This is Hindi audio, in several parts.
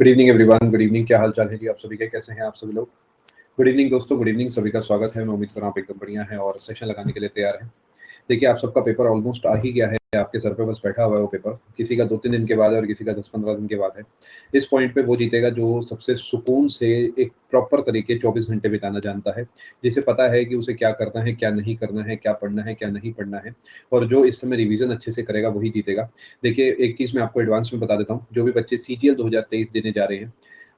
Good evening everyone, good evening. क्या हाल चाल है जी आप सभी के, कैसे हैं आप सभी लोग? गुड इवनिंग दोस्तों, गुड इवनिंग, सभी का स्वागत है। मैं उम्मीद कर रहा हूँ आप एकदम बढ़िया हैं और सेशन लगाने के लिए तैयार हैं। देखिए, आप सबका पेपर ऑलमोस्ट आ ही गया है, आपके सर पे बस बैठा हुआ है वो पेपर। किसी का 2-3 दिन के बाद है और किसी का 10-15 दिन के बाद है। इस पॉइंट पे वो जीतेगा जो सबसे सुकून से एक प्रॉपर तरीके 24 घंटे बिताना जानता है, जिसे पता है कि उसे क्या करना है, क्या नहीं करना है, क्या पढ़ना है, क्या नहीं पढ़ना है, और जो इस समय रिवीजन अच्छे से करेगा वही जीतेगा। देखिए, एक चीज़ मैं आपको एडवांस में बता देता हूँ, जो भी बच्चे सीजीएल 2023 देने जा रहे हैं,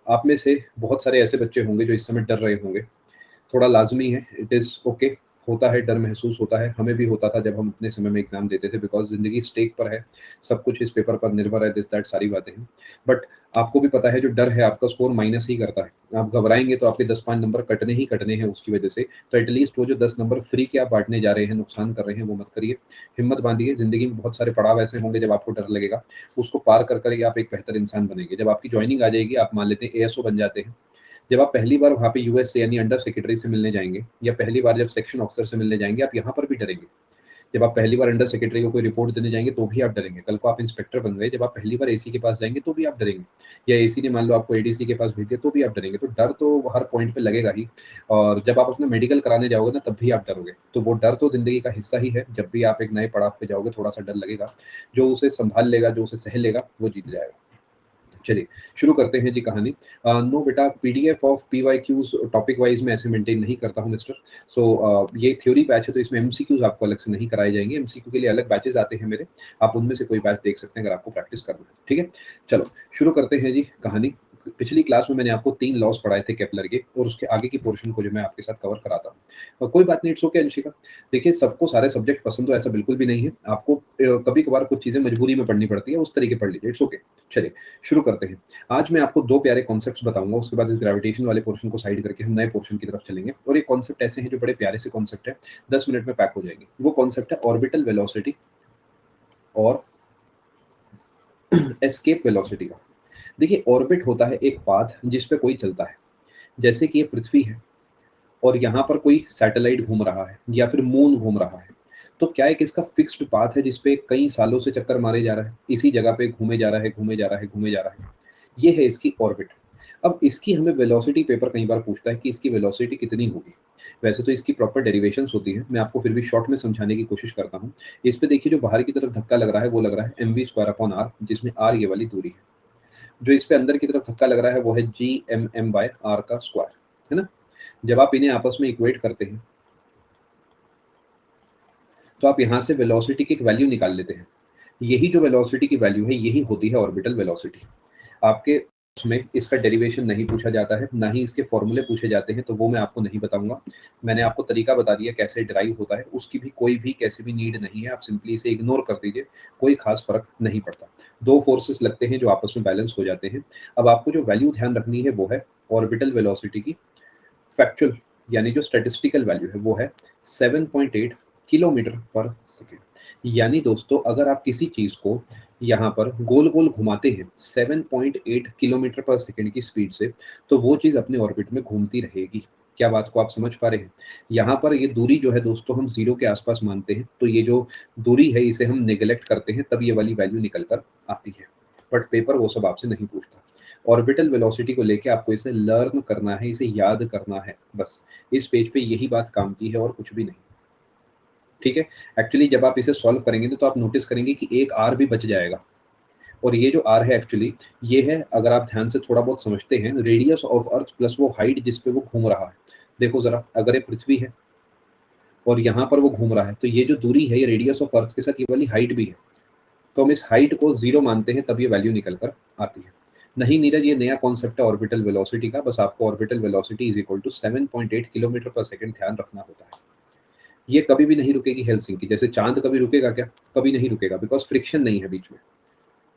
आप में से बहुत सारे ऐसे बच्चे होंगे जो इस समय डर रहे होंगे। थोड़ा लाज़मी है, इट इज़ ओके, होता है, डर महसूस होता है। हमें भी होता था जब हम अपने समय में एग्ज़ाम देते थे, बिकॉज़ ज़िंदगी स्टेक पर है, सब कुछ इस पेपर पर निर्भर है, दिस दैट सारी बातें हैं। बट आपको भी पता है जो डर है आपका स्कोर माइनस ही करता है। आप घबराएँगे तो आपके 10-5 नंबर कटने ही कटने हैं उसकी वजह से। तो एट लीस्ट वो जो 10 नंबर फ्री के आप बाँटने जा रहे हैं, नुकसान कर रहे हैं, वो मत करिए। हिम्मत बाँधिए, ज़िंदगी में बहुत सारे पड़ाव ऐसे होंगे जब आपको डर लगेगा। उसको पार कर कर के आप एक बेहतर इंसान बनेंगे। जब आपकी जॉइनिंग आ जाएगी, आप मान लेते हैं एएसओ बन जाते हैं। जब आप पहली बार वहाँ पे यूएस से यानी अंडर सेक्रेटरी से मिलने जाएँगे, या पहली बार जब सेक्शन ऑफिसर से मिलने जाएँगे, आप यहाँ पर भी डरेंगे। जब आप पहली बार अंडर सेक्रेटरी को कोई रिपोर्ट देने जाएँगे, तो भी आप डरेंगे। कल को आप इंस्पेक्टर बन गए, जब आप पहली बार एसी के पास जाएँगे, तो भी आप डरेंगे। या एसी ने मान लो आपको एडीसी के पास भेज दिया, तो भी आप डरेंगे। तो डर तो हर पॉइंट पे लगेगा ही, और जब आप अपना मेडिकल कराने जाओगे ना, तब भी आप डरोगे। तो वो डर तो ज़िंदगी का हिस्सा ही है। जब भी आप एक नए पड़ाव पे जाओगे, थोड़ा-सा डर लगेगा। जो उसे सँभाल लेगा, जो उसे सह लेगा, वो जीत जाएगा। चलिए, शुरू करते हैं जी कहानी। नो बेटा, PDF of PYQs topic wise मैं ऐसे मेंटेन नहीं करता हूँ मिस्टर। ये थ्योरी बैच है, तो इसमें एमसीक्यूज आपको अलग से नहीं कराए जाएंगे। एमसीक्यू के लिए अलग बैचेस आते हैं मेरे, आप उनमें से कोई बैच देख सकते हैं अगर आपको प्रैक्टिस करना है। ठीक है, चलो शुरू करते हैं जी कहानी। पिछली क्लास में मैंने आपको 3 लॉस पढ़ाए थे केपलर के, और उसके आगे की पोर्शन को जो मैं आपके साथ कवर कराता हूँ। और कोई बात नहीं, इट्स ओके अंशिका। देखिए, सबको सारे सब्जेक्ट पसंद तो ऐसा बिल्कुल भी नहीं है। आपको कभी कभार कुछ चीजें मजबूरी में पढ़नी पड़ती है, उस तरीके पढ़ लीजिए, इट्स ओके। चलिए शुरू करते हैं। आज मैं आपको 2 प्यारे कॉन्सेप्ट्स बताऊंगा, उसके बाद इस ग्रेविटेशन वाले पोर्शन को साइड करके हम नए पोर्शन की तरफ चलेंगे। और ये कॉन्सेप्ट ऐसे हैं जो बड़े प्यारे से कॉन्सेप्ट है, 10 मिनट में पैक हो जाएंगे। वो कॉन्सेप्ट है ऑर्बिटल वेलोसिटी और एस्केप वेलोसिटी का। देखिए, ऑर्बिट होता है एक पाथ जिस पे कोई चलता है, जैसे कि ये पृथ्वी है और यहाँ पर कोई सैटेलाइट घूम रहा है या फिर मून घूम रहा है। तो क्या एक इसका फिक्स्ड पाथ है जिसपे कई सालों से चक्कर मारे जा रहा है, इसी जगह पे घूमे जा रहा है, घूमे जा रहा है, घूमे जा रहा है। ये है इसकी ऑर्बिट। अब इसकी हमें वेलोसिटी पेपर कई बार पूछता है कि इसकी वेलोसिटी कितनी होगी। वैसे तो इसकी प्रॉपर डेरिवेशंस होती है, मैं आपको फिर भी शॉर्ट में समझाने की कोशिश करता हूँ। इस पे देखिए, जो बाहर की तरफ धक्का लग रहा है वो लग रहा है mv² अपॉन r, जिसमें r ये वाली दूरी है। जो इस पे अंदर की तरफ धक्का लग रहा है वो है gmm/r का स्क्वायर, है ना। जब आप इन्हें आपस में इक्वेट करते हैं, तो आप यहाँ से वेलोसिटी की एक वैल्यू निकाल लेते हैं। यही जो वेलोसिटी की वैल्यू है, यही होती है ऑर्बिटल वेलोसिटी। आपके उसमें इसका डेरिवेशन नहीं पूछा जाता है, ना ही इसके फॉर्मूले पूछे जाते हैं, तो वो मैं आपको नहीं बताऊंगा। मैंने आपको तरीका बता दिया कैसे डिराइव होता है, उसकी भी कोई भी कैसे भी नीड नहीं है। आप सिंपली इसे इग्नोर कर दीजिए, कोई खास फर्क नहीं पड़ता। 2 फोर्सेस लगते हैं जो आपस में बैलेंस हो जाते हैं। अब आपको जो वैल्यू ध्यान रखनी है वो है ऑर्बिटल वेलोसिटी की फैक्चुअल, यानी जो स्टैटिस्टिकल वैल्यू है वो है 7.8 किलोमीटर पर सेकेंड। यानी दोस्तों, अगर आप किसी चीज को यहाँ पर गोल गोल घुमाते हैं 7.8 किलोमीटर पर सेकेंड की स्पीड से, तो वो चीज अपने ऑर्बिट में घूमती रहेगी। क्या बात को आप समझ पा रहे हैं? यहाँ पर ये दूरी जो है दोस्तों, हम 0 के आसपास मानते हैं, तो ये जो दूरी है इसे हम निगलेक्ट करते हैं, तब ये वाली वैल्यू निकल कर आती है। बट पेपर वो सब आपसे नहीं पूछता। ऑर्बिटल वेलोसिटी को लेके आपको इसे लर्न करना है, इसे याद करना है, बस। इस पेज पे यही बात काम की है और कुछ भी नहीं। ठीक है, एक्चुअली जब आप इसे सॉल्व करेंगे तो आप नोटिस करेंगे कि एक आर भी बच जाएगा। और ये जो आर है एक्चुअली, ये है, अगर आप ध्यान से थोड़ा बहुत समझते हैं, रेडियस ऑफ अर्थ प्लस वो हाइट जिस पे वो घूम रहा है। देखो जरा, अगर ये पृथ्वी है और यहाँ पर वो घूम रहा है, तो ये जो दूरी है ये रेडियस ऑफ अर्थ के साथ ये वाली हाइट भी है। तो हम इस हाइट को 0 मानते हैं, तब ये वैल्यू निकल कर आती है। नहीं नीरज, ये नया कॉन्सेप्ट है ऑर्बिटल वेलोसिटी का, बस आपको orbital velocity is equal to 7.8 kilometre per second ध्यान रखना होता है। ये कभी भी नहीं रुकेगी हेलसिंकी, जैसे चांद कभी रुकेगा क्या? कभी नहीं रुकेगा, बिकॉज फ्रिक्शन नहीं है बीच में।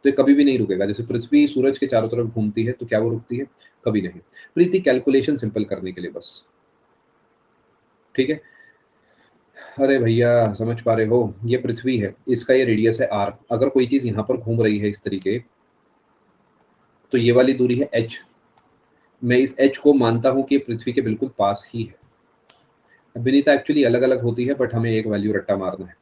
तो ये कभी भी नहीं रुकेगा। जैसे पृथ्वी सूरज के चारों तरफ घूमती है, तो क्या वो रुकती है? कभी नहीं। प्रीति, कैलकुलेशन सिंपल करने के लिए बस। ठीक है, अरे भैया समझ पा रहे हो, ये पृथ्वी है, इसका ये रेडियस है r। अगर कोई चीज यहाँ पर घूम रही है इस तरीके, तो ये वाली दूरी है h। मैं इस h को मानता हूँ कि पृथ्वी के बिल्कुल पास ही है। विनीता, एक्चुअली अलग अलग होती है, बट हमें एक वैल्यू रट्टा मारना है।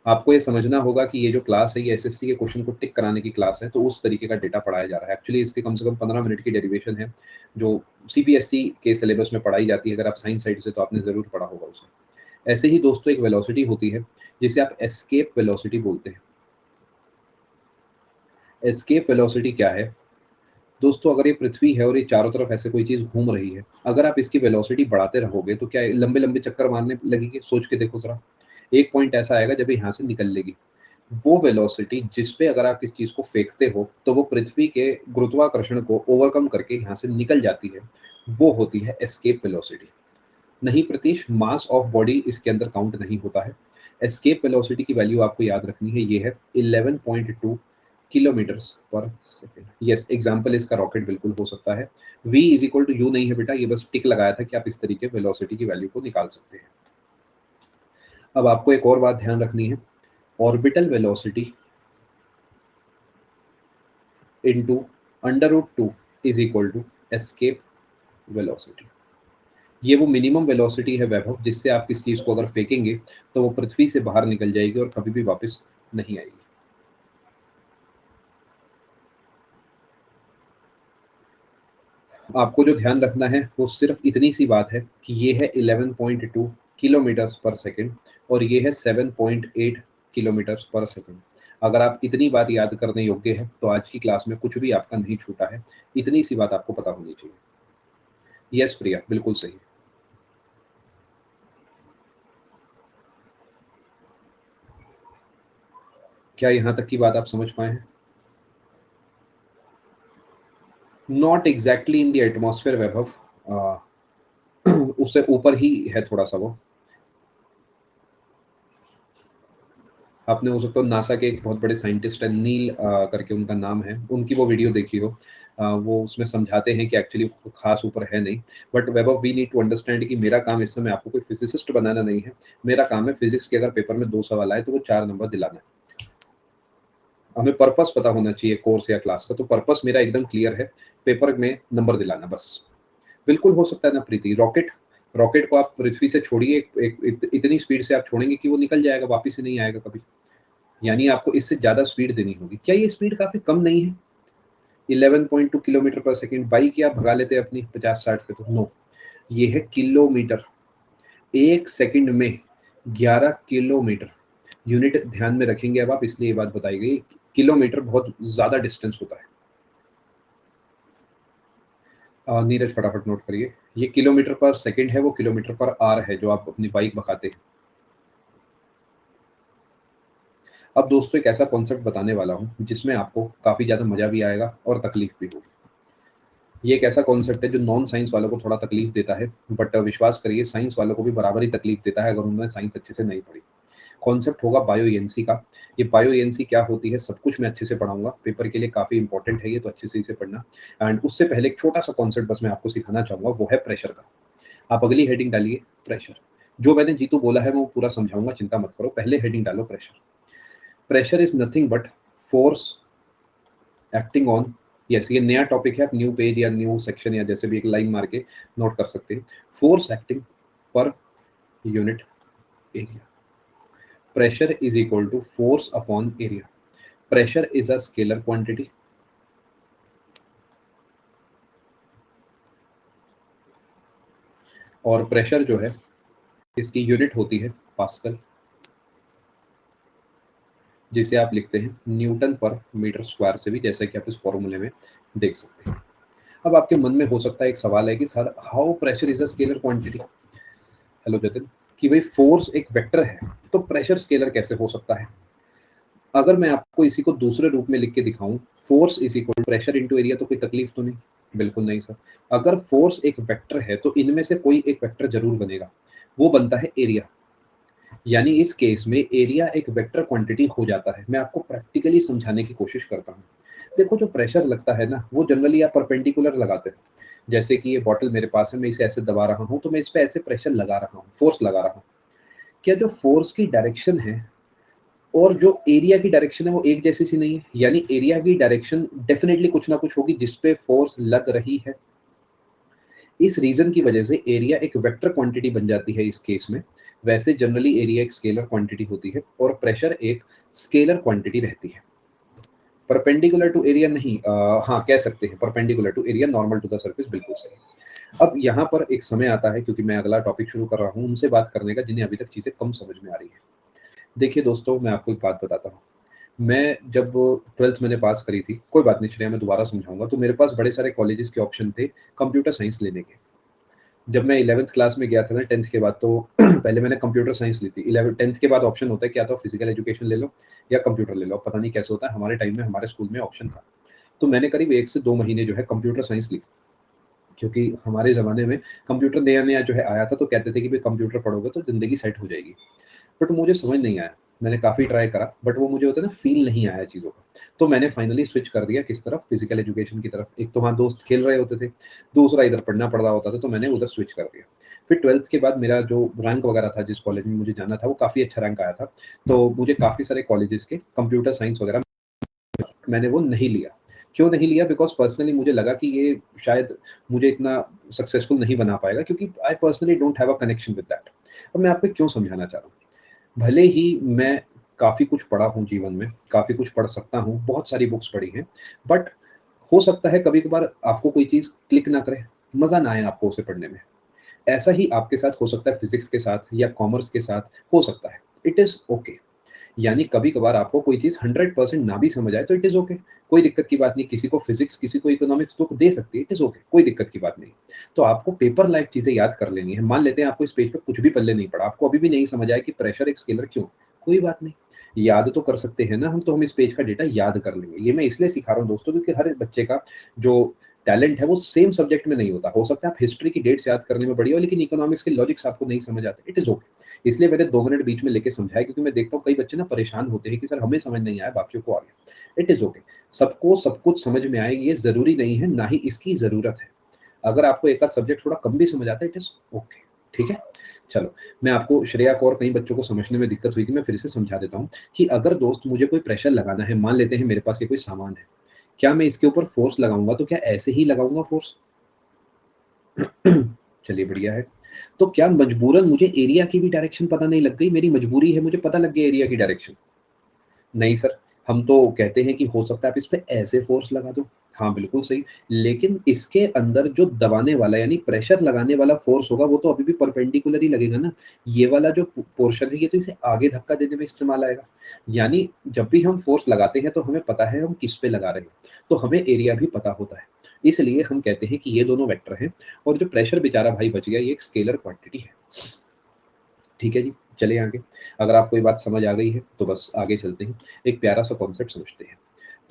आपको ये समझना होगा कि ये जो क्लास है ये एसएससी के क्वेश्चन को टिक कराने की क्लास है, तो उस तरीके का डेटा पढ़ाया जा रहा है। एक्चुअली इसके कम से कम 15 मिनट की डेरिवेशन है, जो सीबीएसई के सिलेबस में पढ़ाई जाती है। अगर आप साइंस साइड से तो आपने ज़रूर पढ़ा होगा उसे। ऐसे ही दोस्तों एक वेलोसिटी होती है जिसे आप एस्केप वेलोसिटी बोलते हैं। एस्केप वेलोसिटी क्या है दोस्तों? अगर ये पृथ्वी है और ये चारों तरफ ऐसे कोई चीज़ घूम रही है, अगर आप इसकी वेलोसिटी बढ़ाते रहोगे तो क्या लंबे-लंबे चक्कर मारने लगेगी? सोच के देखो ज़रा। एक पॉइंट ऐसा आएगा जब ये यहाँ से निकल लेगी। वो वेलोसिटी जिस पे अगर आप इस चीज़ को फेंकते हो, तो वो पृथ्वी के गुरुत्वाकर्षण को ओवरकम करके यहाँ से निकल जाती है, वो होती है एस्केप वेलोसिटी। नहीं प्रतीश, मास ऑफ बॉडी इसके अंदर काउंट नहीं होता है। एस्केप वेलोसिटी की वैल्यू आपको याद रखनी है, ये है 11.2 kilometres per second. Yes, example इसका रॉकेट बिल्कुल हो सकता है। v is equal to u नहीं है बेटा, ये बस टिक लगाया था कि आप इस तरीके वेलोसिटी की वैल्यू को निकाल सकते हैं। अब आपको एक और बात ध्यान रखनी है, orbital velocity into √2 is equal to escape velocity. ये वो मिनिमम वेलोसिटी है वैभव, जिससे आप किस चीज़ को अगर फेंकेंगे तो वो पृथ्वी से बाहर निकल जाएगी और कभी भी वापस नहीं आएगी। आपको जो ध्यान रखना है वो सिर्फ इतनी सी बात है कि ये है 11.2 किलोमीटर्स पर सेकंड और ये है 7.8 किलोमीटर्स पर सेकंड। अगर आप इतनी बात याद करने योग्य है तो आज की क्लास में कुछ भी आपका नहीं छूटा है। इतनी सी बात आपको पता होनी चाहिए। यस प्रिया, बिल्कुल सही। क्या यहाँ तक की बात आप समझ पाए हैं? Not exactly in the atmosphere Vaibhav, उससे ऊपर ही है थोड़ा सा वो। आपने हो सकता है नासा के एक बहुत बड़े साइंटिस्ट है, नील करके उनका नाम है, उनकी वो वीडियो देखी हो। वो उसमें समझाते हैं कि एक्चुअली खास ऊपर है नहीं। But Vaibhav, we need to understand कि मेरा काम इस समय आपको कोई फिजिसिस्ट बनाना नहीं है। मेरा काम है फिजिक्स के अगर पेपर में 2 सवाल आए तो वो 4 नंबर दिलाना है। हमें पर्पस पता होना चाहिए कोर्स या क्लास का, तो पर्पस मेरा एकदम क्लियर है, पेपर में नंबर दिलाना बस। बिल्कुल हो सकता है ना प्रीति, रॉकेट रॉकेट को आप पृथ्वी से छोड़िए, इतनी स्पीड से आप छोड़ेंगे कि वो निकल जाएगा, वापिस ही नहीं आएगा कभी। यानी आपको इससे ज़्यादा स्पीड देनी होगी। क्या ये स्पीड काफ़ी कम नहीं है? 11.2 किलोमीटर पर सेकंड। बाइक या भगा लेते हैं अपनी 50-60 पे, तो नो, ये है किलोमीटर। एक सेकंड में 11 किलोमीटर। यूनिट ध्यान में रखेंगे अब आप, इसलिए ये बात बताई गई। किलोमीटर बहुत ज़्यादा डिस्टेंस होता है। नीरज फटाफट नोट करिए, ये किलोमीटर पर सेकंड है, वो किलोमीटर पर आर है जो आप अपनी बाइक भगाते हैं। अब दोस्तों एक ऐसा कॉन्सेप्ट बताने वाला हूँ जिसमें आपको काफ़ी ज़्यादा मज़ा भी आएगा और तकलीफ भी होगी। ये एक ऐसा कॉन्सेप्ट है जो नॉन साइंस वालों को थोड़ा तकलीफ देता है, बट विश्वास करिए साइंस वालों को भी बराबर ही तकलीफ देता है अगर उन्होंने साइंस अच्छे से नहीं पढ़ी। कॉन्सेप्ट होगा बायोएनसी का। ये बायोएनसी क्या होती है सब कुछ मैं अच्छे से पढ़ाऊंगा, पेपर के लिए काफ़ी इंपॉर्टेंट है ये, तो अच्छे से इसे पढ़ना। एंड उससे पहले एक छोटा सा कॉन्सेप्ट बस मैं आपको सिखाना चाहूँगा, वो है प्रेशर का। आप अगली हेडिंग डालिए प्रेशर। जो मैंने जीतू बोला है मैं वो पूरा समझाऊंगा, चिंता मत करो। पहले हेडिंग डालो pressure. Pressure is nothing but force acting on, yes ये नया टॉपिक है, आप न्यू पेज या न्यू सेक्शन या जैसे भी एक लाइन मार के नोट कर सकते हैं। Force acting per unit area. Pressure is equal to force upon area. Pressure is a scalar quantity और प्रेशर जो है इसकी यूनिट होती है पास्कल, जिसे आप लिखते हैं न्यूटन पर मीटर स्क्वायर से भी, जैसे कि आप इस फॉर्मूले में देख सकते हैं। अब आपके मन में हो सकता है एक सवाल है कि sir how pressure is a scalar quantity. Hello Jatin, कि भाई फोर्स एक वेक्टर है तो प्रेशर स्केलर कैसे हो सकता है? अगर मैं आपको इसी को दूसरे रूप में लिख के दिखाऊं, force is equal pressure into area, तो कोई तकलीफ तो नहीं? बिल्कुल नहीं सर। अगर फोर्स एक वेक्टर है तो इनमें से कोई एक वेक्टर जरूर बनेगा, वो बनता है एरिया। यानी इस केस में एरिया एक वेक्टर क्वांटिटी हो जाता है। मैं आपको प्रैक्टिकली समझाने की कोशिश करता हूँ। देखो जो प्रेशर लगता है ना, वो जनरली आप परपेंडिकुलर लगाते हैं। जैसे कि ये बॉटल मेरे पास है, मैं इसे ऐसे दबा रहा हूँ तो मैं इस पे ऐसे प्रेशर लगा रहा हूँ, फोर्स लगा रहा हूँ। क्या जो फोर्स की डायरेक्शन है और जो एरिया की डायरेक्शन है वो एक जैसी सी नहीं है? यानी एरिया की डायरेक्शन डेफिनेटली कुछ ना कुछ होगी जिस पे फोर्स लग रही है। इस रीजन की वजह से एरिया एक वेक्टर क्वांटिटी बन जाती है इस केस में। वैसे जनरली एरिया एक स्केलर क्वांटिटी होती है और प्रेशर एक स्केलर क्वांटिटी रहती है। परपेंडिकुलर टू एरिया नहीं, हाँ कह सकते हैं perpendicular to area, normal to the surface, बिल्कुल सही। अब यहाँ पर एक समय आता है, क्योंकि मैं अगला टॉपिक शुरू कर रहा हूँ उनसे बात करने का जिन्हें अभी तक चीजें कम समझ में आ रही है। देखिए दोस्तों, मैं आपको एक बात बताता हूँ। मैं जब 12th मैंने पास करी थी, कोई बात नहीं श्रेया, मैं दोबारा समझाऊंगा, तो मेरे पास बड़े सारे कॉलेजेस के ऑप्शन थे कंप्यूटर साइंस लेने के। जब मैं 11th क्लास में गया था ना, 10th के बाद, तो पहले मैंने कंप्यूटर साइंस ली थी। 11 10th के बाद ऑप्शन होता है क्या, तो फिजिकल एजुकेशन ले लो या कंप्यूटर ले लो। पता नहीं कैसे होता है, हमारे टाइम में हमारे स्कूल में ऑप्शन था। तो मैंने करीब 1 से 2 महीने जो है कंप्यूटर साइंस ली, क्योंकि हमारे ज़माने में कंप्यूटर नया-नया जो है आया था, तो कहते थे कि भाई कंप्यूटर पढ़ोगे तो ज़िंदगी सेट हो जाएगी। बट मुझे समझ नहीं आया। मैंने काफ़ी ट्राई करा, बट वो मुझे होता है ना, फ़ील नहीं आया चीज़ों का। तो मैंने फाइनली स्विच कर दिया किस तरफ, फिजिकल एजुकेशन की तरफ। एक तो वहाँ दोस्त खेल रहे होते थे, दूसरा इधर पढ़ना पड़ रहा होता था, तो मैंने उधर स्विच कर दिया। फिर 12th के बाद मेरा जो रैंक वगैरह था, जिस कॉलेज में मुझे जाना था, वो काफ़ी अच्छा रैंक आया था। तो मुझे काफ़ी सारे कॉलेजेस के कंप्यूटर साइंस वगैरह मैंने वो नहीं लिया। क्यों नहीं लिया? बिकॉज़ पर्सनली मुझे लगा कि ये शायद मुझे इतना सक्सेसफुल नहीं बना पाएगा, क्योंकि I personally don't have a connection with that. अब मैं आपको क्यों समझाना चाह रहा हूँ। भले ही मैं काफ़ी कुछ पढ़ा हूँ जीवन में, काफ़ी कुछ पढ़ सकता हूँ, बहुत सारी बुक्स पढ़ी हैं, बट हो सकता है कभी-कभार आपको कोई चीज़ क्लिक ना करे, मज़ा ना आए आपको उसे पढ़ने में। ऐसा ही आपके साथ हो सकता है फिज़िक्स के साथ या कॉमर्स के साथ हो सकता है। It is okay. यानी कभी-कभार आपको कोई चीज़ 100% ना भी समझ आए तो इट इज़ ओके, कोई दिक्कत की बात नहीं। किसी को फिज़िक्स, किसी को इकोनॉमिक्स तो दे सकती है, इट इज़ ओके, कोई दिक्कत की बात नहीं। तो आपको पेपर लाइक चीज़ें याद कर लेनी है। मान लेते हैं आपको इस पेज पे कुछ भी पल्ले नहीं पड़ा, आपको अभी भी नहीं समझ आया कि प्रेशर एक स्केलर क्यों? कोई बात नहीं, याद तो कर सकते हैं ना हम, तो हम इस पेज का डेटा याद कर लेंगे। ये मैं इसलिए सिखा रहा हूँ दोस्तों, क्योंकि हर एक बच्चे का जो टैलेंट है वो सेम सब्जेक्ट में नहीं होता। हो सकता है आप हिस्ट्री की डेट्स याद करने में बढ़िया हो, लेकिन इकोनॉमिक्स के लॉजिक्स आपको नहीं समझ आते, इट इज़ ओके। इसलिए मैंने 2 मिनट बीच में लेके समझाया, क्योंकि मैं देखता हूँ कई बच्चे ना परेशान होते हैं कि सर हमें समझ नहीं आया, बाकियों को आ गया। It is okay. सबको सब कुछ समझ में आए ये ज़रूरी नहीं है, ना ही इसकी ज़रूरत है। अगर आपको एक आध सब्जेक्ट थोड़ा कम भी समझ आता है, इट इज़ ओके, ठीक है? चलो, मैं आपको श्रेया को और कई बच्चों को समझने में दिक्कत हुई थी, मैं फिर से समझा देता हूँ कि अगर दोस्त मुझे कोई प्रेशर लगाना है, मान लेते हैं मेरे पास ये कोई सामान है, क्या मैं इसके ऊपर फ़ोर्स लगाऊँगा तो क्या ऐसे ही लगाऊँगा फ़ोर्स? चलिए बढ़िया है। तो क्या मजबूरन मुझे एरिया की भी डायरेक्शन पता नहीं लग गई? मेरी मजबूरी है, मुझे पता लग गया एरिया की डायरेक्शन। नहीं सर, हम तो कहते हैं कि हो सकता है आप इस पे ऐसे फ़ोर्स लगा दो। हाँ, बिल्कुल सही। लेकिन इसके अंदर जो दबाने वाला यानी प्रेशर लगाने वाला फ़ोर्स होगा वो तो अभी भी परपेंडिकुलर ही लगेगा ना। ये वाला जो पोर्शन है ये तो इसे आगे धक्का देने में इस्तेमाल आएगा। यानी जब भी हम फ़ोर्स लगाते हैं तो हमें पता है हम किस पे लगा रहे हैं। तो हमें एरिया भी पता होता है। इसलिए हम कहते हैं कि ये दोनों वेक्टर हैं और जो प्रेशर बेचारा भाई बच गया, ये एक स्केलर क्वांटिटी है। ठीक है जी, चलिए आगे। अगर आपको ये बात समझ आ गई है तो बस आगे चलते हैं। एक प्यारा सा कॉन्सेप्ट समझते हैं।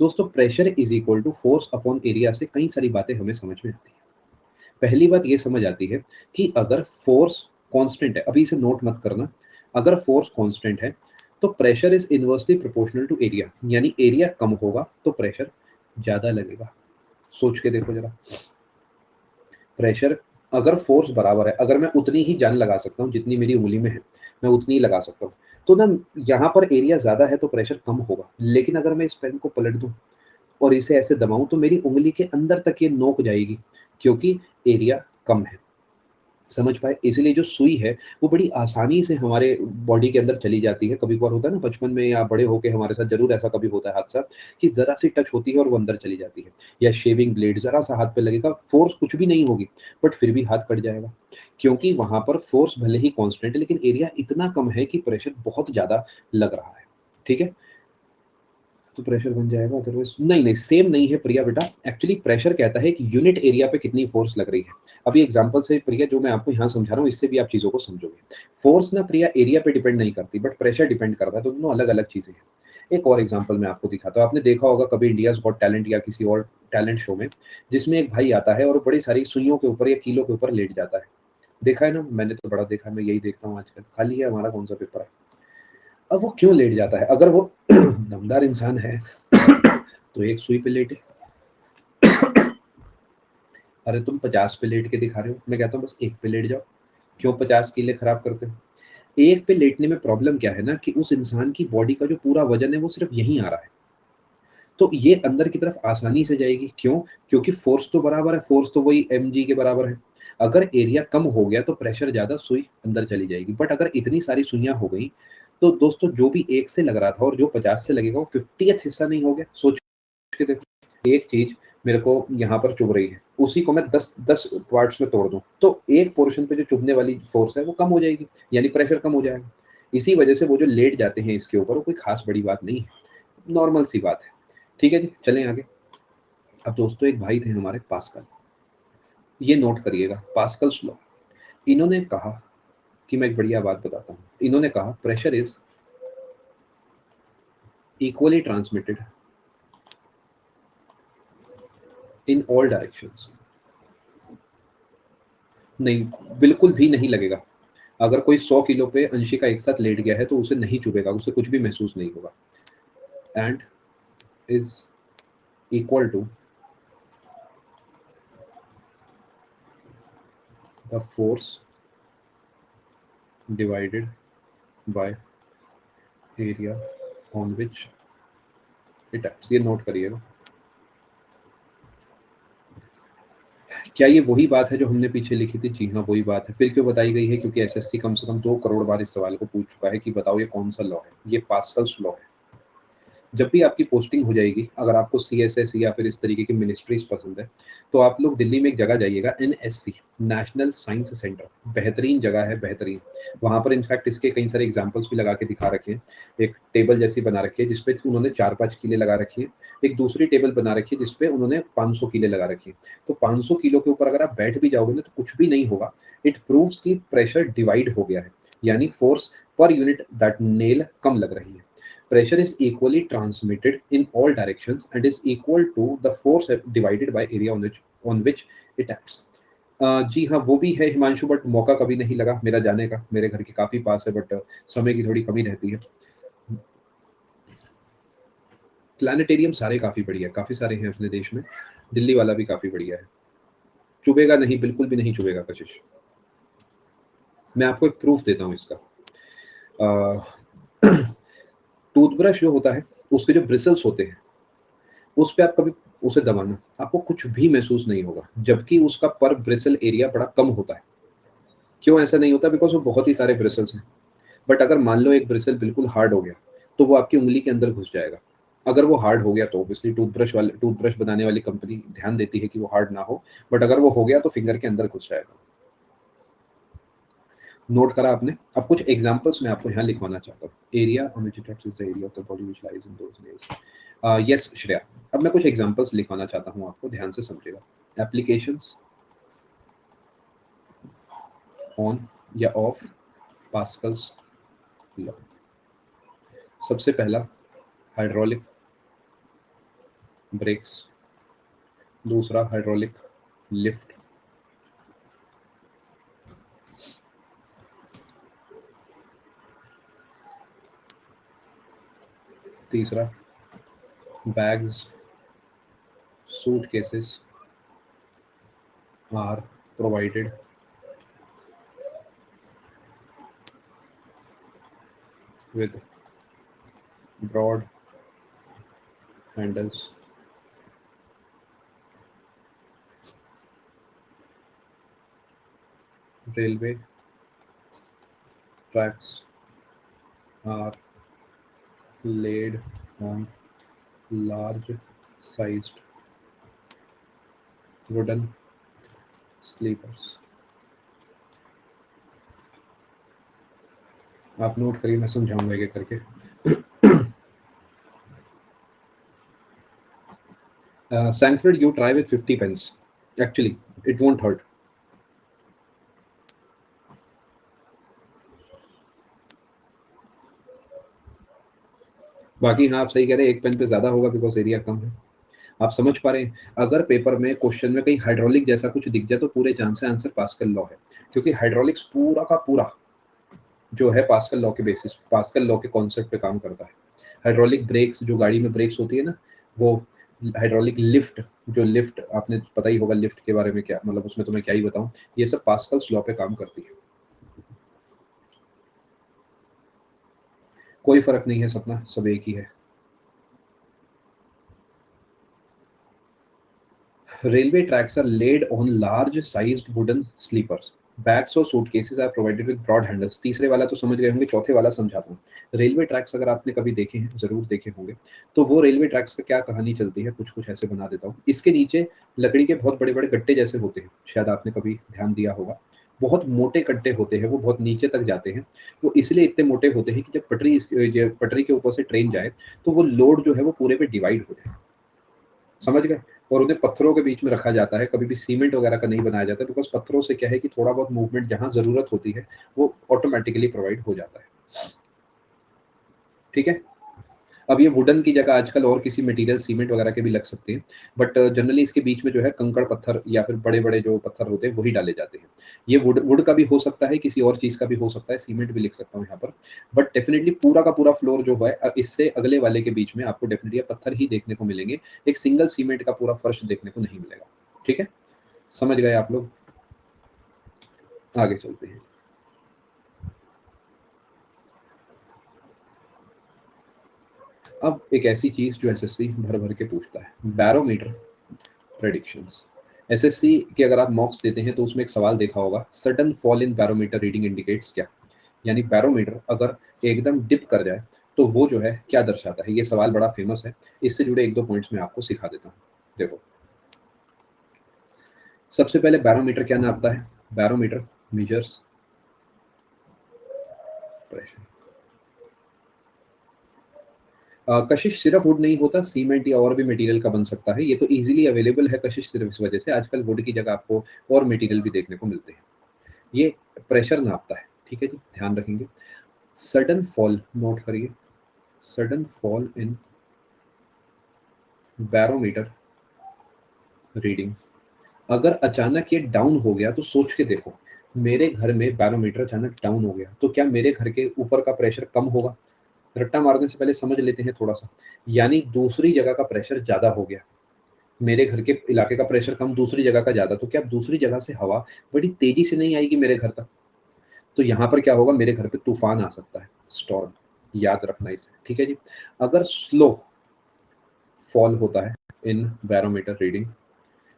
दोस्तों, pressure is equal to force upon area से कई सारी बातें हमें समझ में आती हैं। पहली बात ये समझ आती है कि अगर फोर्स कांस्टेंट है, अभी इसे नोट मत करना, अगर फोर्स कांस्टेंट है तो pressure is inversely proportional to area, यानी एरिया कम होगा तो प्रेशर ज़्यादा लगेगा। सोच के देखो ज़रा, प्रेशर, अगर फोर्स बराबर है, अगर मैं उतनी ही जान लगा सकता हूँ जितनी मेरी उँगली में है, मैं उतनी ही लगा सकता हूँ, तो ना यहाँ पर एरिया ज़्यादा है तो प्रेशर कम होगा। लेकिन अगर मैं इस पेन को पलट दूँ और इसे ऐसे दबाऊँ तो मेरी उँगली के अंदर तक ये नोक जाएगी, क्योंकि एरिया कम है। समझ पाए? इसलिए जो सुई है, वो बड़ी आसानी से हमारे बॉडी के अंदर चली जाती है। कभी-कभार होता है ना बचपन में या बड़े होके हमारे साथ ज़रूर ऐसा कभी होता है हादसा कि ज़रा-सी टच होती है और वो अंदर चली जाती है। या शेविंग ब्लेड ज़रा-सा हाथ पे लगेगा, फ़ोर्स कुछ भी नहीं होगी, बट फिर भी हाथ कट जाएगा। क्योंकि वहाँ पर फ़ोर्स भले ही कांस्टेंट है, लेकिन एरिया इतना कम है कि प्रेशर बहुत ज़्यादा लग रहा है। ठीक है? तो प्रेशर बन जाएगा, अदरवाइज नहीं, नहीं सेम नहीं है प्रिया बेटा। एक्चुअली प्रेशर कहता है कि यूनिट एरिया पे कितनी फोर्स लग रही है। अभी एग्जांपल से प्रिया जो मैं आपको यहाँ समझा रहा हूँ, इससे भी आप चीज़ों को समझोगे। फोर्स ना प्रिया एरिया पे डिपेंड नहीं करती, बट प्रेशर डिपेंड करता है, तो दोनों अलग-अलग चीज़ें हैं। एक और एग्जांपल मैं आपको दिखाता हूँ। आपने देखा होगा कभी इंडियाज़ गॉट टैलेंट या किसी और टैलेंट शो में, जिसमें एक भाई आता है और बड़ी सारी सुइयों के ऊपर या कीलों के ऊपर लेट जाता है। देखा है ना? मैंने तो बड़ा देखा है, मैं यही देखता हूँ आजकल। खाली है हमारा कौन-सा पेपर है? अब वो क्यों लेट जाता है? अगर वो दमदार इंसान है तो एक सुई पे लेटे। अरे तुम 50 पे लेट के दिखा रहे हो, मैं कहता हूँ बस एक पे लेट जाओ। क्यों 50 किले खराब करते हो? एक पे लेटने में प्रॉब्लम क्या है ना कि उस इंसान की बॉडी का जो पूरा वजन है वो सिर्फ यहीं आ रहा है, तो ये अंदर की तरफ आसानी से जाएगी। क्यों? क्योंकि फोर्स तो बराबर है, फोर्स तो वही mg के बराबर है। अगर एरिया कम हो गया तो प्रेशर ज़्यादा, सुई अंदर चली जाएगी। बट अगर इतनी सारी सुइयाँ हो गई, तो दोस्तों जो भी 1 से लग रहा था और जो 50 से लगेगा वो 50th हिस्सा नहीं हो गया? सोच के देखो, एक चीज़ मेरे को यहाँ पर चुभ रही है, उसी को मैं 10 पार्ट्स में तोड़ दूँ, तो एक पोर्शन पे जो चुभने वाली फ़ोर्स है वो कम हो जाएगी, यानी प्रेशर कम हो जाएगा। इसी वजह से वो जो लेट जाते हैं इसके ऊपर, वो कोई ख़ास बड़ी बात नहीं है, नॉर्मल सी बात है। ठीक है जी, चलें आगे। अब दोस्तों एक भाई थे हमारे पास्कल, ये नोट करिएगा, पास्कल्स लॉ। इन्होंने कहा कि मैं एक बढ़िया बात बताता हूँ। इन्होंने कहा pressure is equally transmitted in all directions. नहीं, बिल्कुल भी नहीं लगेगा। अगर कोई 100 किलो पे अंशिका एक साथ लेट गया है तो उसे नहीं चुभेगा, उसे कुछ भी महसूस नहीं होगा। And is equal to the force divided by area on which it acts. ये नोट करिएगा। क्या ये वही बात है जो हमने पीछे लिखी थी? जी हाँ, वही बात है। फिर क्यों बताई गई है? क्योंकि एसएससी कम से कम 2 करोड़ बार इस सवाल को पूछ चुका है कि बताओ ये कौन सा लॉ है? ये पास्कल्स लॉ है। जब भी आपकी पोस्टिंग हो जाएगी, अगर आपको सीएसएस या फिर इस तरीके की मिनिस्ट्रीज पसंद है, तो आप लोग दिल्ली में एक जगह जाइएगा, एनएससी, नेशनल साइंस सेंटर। बेहतरीन जगह है, बेहतरीन। वहाँ पर इनफैक्ट इसके कई सारे एग्जाम्पल्स भी लगा के दिखा रखे हैं। एक टेबल जैसी बना रखी है जिसपे उन्होंने 4-5 किले लगा रखी है। एक दूसरी टेबल बना रखी है जिसपे उन्होंने 500 किले लगा रखी है। तो 500 किलो के ऊपर अगर आप बैठ भी जाओगे ना तो कुछ भी नहीं होगा। इट प्रूव्स कि प्रेशर डिवाइड हो गया है, यानी force per unit that nail कम लग रही है। Pressure is equally transmitted in all directions and is equal to the force divided by area on which it acts. जी हाँ, वो भी है हिमांशु, बट मौका कभी नहीं लगा मेरा जाने का। मेरे घर के काफ़ी पास है, बट समय की थोड़ी कमी रहती है। प्लानिटेरियम सारे काफ़ी बढ़िया, काफ़ी सारे हैं अपने देश में। दिल्ली वाला भी काफ़ी बढ़िया है। चुभेगा नहीं, बिल्कुल भी नहीं चुभेगा कशिश। मैं आपको एक प्रूफ देता हूँ इसका। टूथब्रश जो होता है, उसके जो ब्रिसल्स होते हैं, उस पे आप कभी उसे दबाना, आपको कुछ भी महसूस नहीं होगा, जबकि उसका पर ब्रिसल एरिया बड़ा कम होता है। क्यों ऐसा नहीं होता? बिकॉज़ वो बहुत ही सारे ब्रिसल्स हैं। बट अगर मान लो एक ब्रिसल बिल्कुल हार्ड हो गया, तो वो आपकी उँगली के अंदर घुस जाएगा। अगर वो हार्ड हो गया तो ऑब्वियसली टूथब्रश बनाने वाली कंपनी ध्यान देती है कि वो हार्ड ना हो, बट अगर वो हो गया तो फिंगर के अंदर घुस जाएगा। नोट करा आपने? अब कुछ एग्जांपल्स मैं आपको यहाँ लिखवाना चाहता हूँ। Area on which it acts is the area of the body which lies in those nails. Yes Shreya, अब मैं कुछ एग्जांपल्स लिखवाना चाहता हूँ आपको, ध्यान से समझिएगा। एप्लीकेशंस ऑन या ऑफ पास्कल्स लॉ। सबसे पहला हाइड्रोलिक ब्रेक्स, दूसरा हाइड्रोलिक लिफ्ट, तीसरा bags suitcases are provided with broad handles. Railway tracks are laid on large sized wooden sleepers. आप नोट करिए, मैं समझाऊंगा एक करके। Sanford, you try with 50 pence. Actually, it won't hurt. बाकी हाँ, आप सही कह रहे हैं, एक पेन पे ज़्यादा होगा बिकॉज एरिया कम है। आप समझ पा रहे हैं? अगर पेपर में क्वेश्चन में कहीं हाइड्रोलिक जैसा कुछ दिख जाए तो पूरे चांस से आंसर पास्कल लॉ है, क्योंकि हाइड्रोलिक्स पूरा का पूरा जो है पास्कल लॉ के बेसिस, पास्कल लॉ के कॉन्सेप्ट पे काम करता है। हाइड्रोलिक ब्रेक्स, जो गाड़ी में ब्रेक्स होती है ना, वो हाइड्रोलिक लिफ्ट, जो लिफ्ट आपने पता ही होगा लिफ्ट के बारे में, क्या मतलब उसमें तो मैं क्या ही बताऊं, ये सब पास्कल्स लॉ पे काम करती है। कोई फर्क नहीं है सपना, सब एक ही है। Railway tracks are laid on large-sized wooden sleepers. Bags और suitcases are provided with broad handles. तीसरे वाला तो समझ गए होंगे, चौथे वाला समझाता हूँ। रेलवे ट्रैक्स अगर आपने कभी देखे हैं, ज़रूर देखे होंगे, तो वो रेलवे ट्रैक्स का क्या कहानी चलती है, कुछ-कुछ ऐसे बना देता हूँ। इसके नीचे लकड़ी के बहुत बड़े-बड़े गट्टे जैसे होते हैं, शायद आपने कभी ध्यान दिया होगा। बहुत मोटे गट्टे होते हैं, वो बहुत नीचे तक जाते हैं। वो इसलिए इतने मोटे होते हैं कि जब पटरी के ऊपर से ट्रेन जाए, तो वो लोड जो है वो पूरे पे डिवाइड हो जाए। समझ गए? और उन्हें पत्थरों के बीच में रखा जाता है, कभी भी सीमेंट वगैरह का नहीं बनाया जाता, बिकॉज़ पत्थरों से क्या है कि थोड़ा बहुत मूवमेंट जहाँ ज़रूरत होती है, वो ऑटोमैटिकली प्रोवाइड हो जाता है। ठीक है? अब ये वुडन की जगह आजकल और किसी मटेरियल सीमेंट वगैरह के भी लग सकते हैं, बट जनरली इसके बीच में जो है कंकड़ पत्थर या फिर बड़े-बड़े जो पत्थर होते हैं, वही डाले जाते हैं। ये वुड वुड का भी हो सकता है, किसी और चीज़ का भी हो सकता है, सीमेंट भी लिख सकता हूँ यहाँ पर। बट डेफ़िनिटली पूरा का पूरा फ्लोर जो है इससे अगले वाले के बीच में आपको डेफ़िनिटली पत्थर ही देखने को मिलेंगे। एक सिंगल सीमेंट का पूरा फर्श देखने को नहीं मिलेगा। ठीक है? समझ गए आप लोग? आगे चलते हैं। अब एक ऐसी चीज़ जो एसएससी भर-भर के पूछता है, बैरोमीटर प्रेडिक्शंस। एसएससी के अगर आप मॉक्स देते हैं तो उसमें एक सवाल देखा होगा, sudden fall in barometer reading indicates क्या? यानी बैरोमीटर अगर एकदम डिप कर जाए तो वो जो है क्या दर्शाता है? ये सवाल बड़ा फेमस है। इससे जुड़े 1-2 पॉइंट्स मैं आपको सिखा देता हूँ। देखो, सबसे पहले बैरोमीटर क्या नापता है? Barometer measures pressure. कशिश सिर्फ वुड नहीं होता, सीमेंट या और भी मटेरियल का बन सकता है। ये तो ईज़िली अवेलेबल है कशिश सिर्फ इस वजह से, आजकल वुड की जगह आपको और मटेरियल भी देखने को मिलते हैं। ये प्रेशर नापता है, ठीक है जी, ध्यान रखेंगे। सडन फॉल नोट करिए, sudden fall in barometer reading. अगर अचानक ये डाउन हो गया तो सोच के देखो, मेरे घर में बैरोमीटर अचानक डाउन हो गया तो क्या मेरे घर के ऊपर का प्रेशर कम होगा? रट्टा मारने से पहले समझ लेते हैं थोड़ा सा, यानी दूसरी जगह का प्रेशर ज़्यादा हो गया। मेरे घर के इलाके का प्रेशर कम, दूसरी जगह का ज़्यादा, तो क्या दूसरी जगह से हवा बड़ी तेज़ी से नहीं आएगी मेरे घर तक? तो यहाँ पर क्या होगा, मेरे घर पे तूफ़ान आ सकता है, स्टॉर्म, याद रखना इसे, ठीक है जी। अगर स्लो फॉल होता है in barometer reading,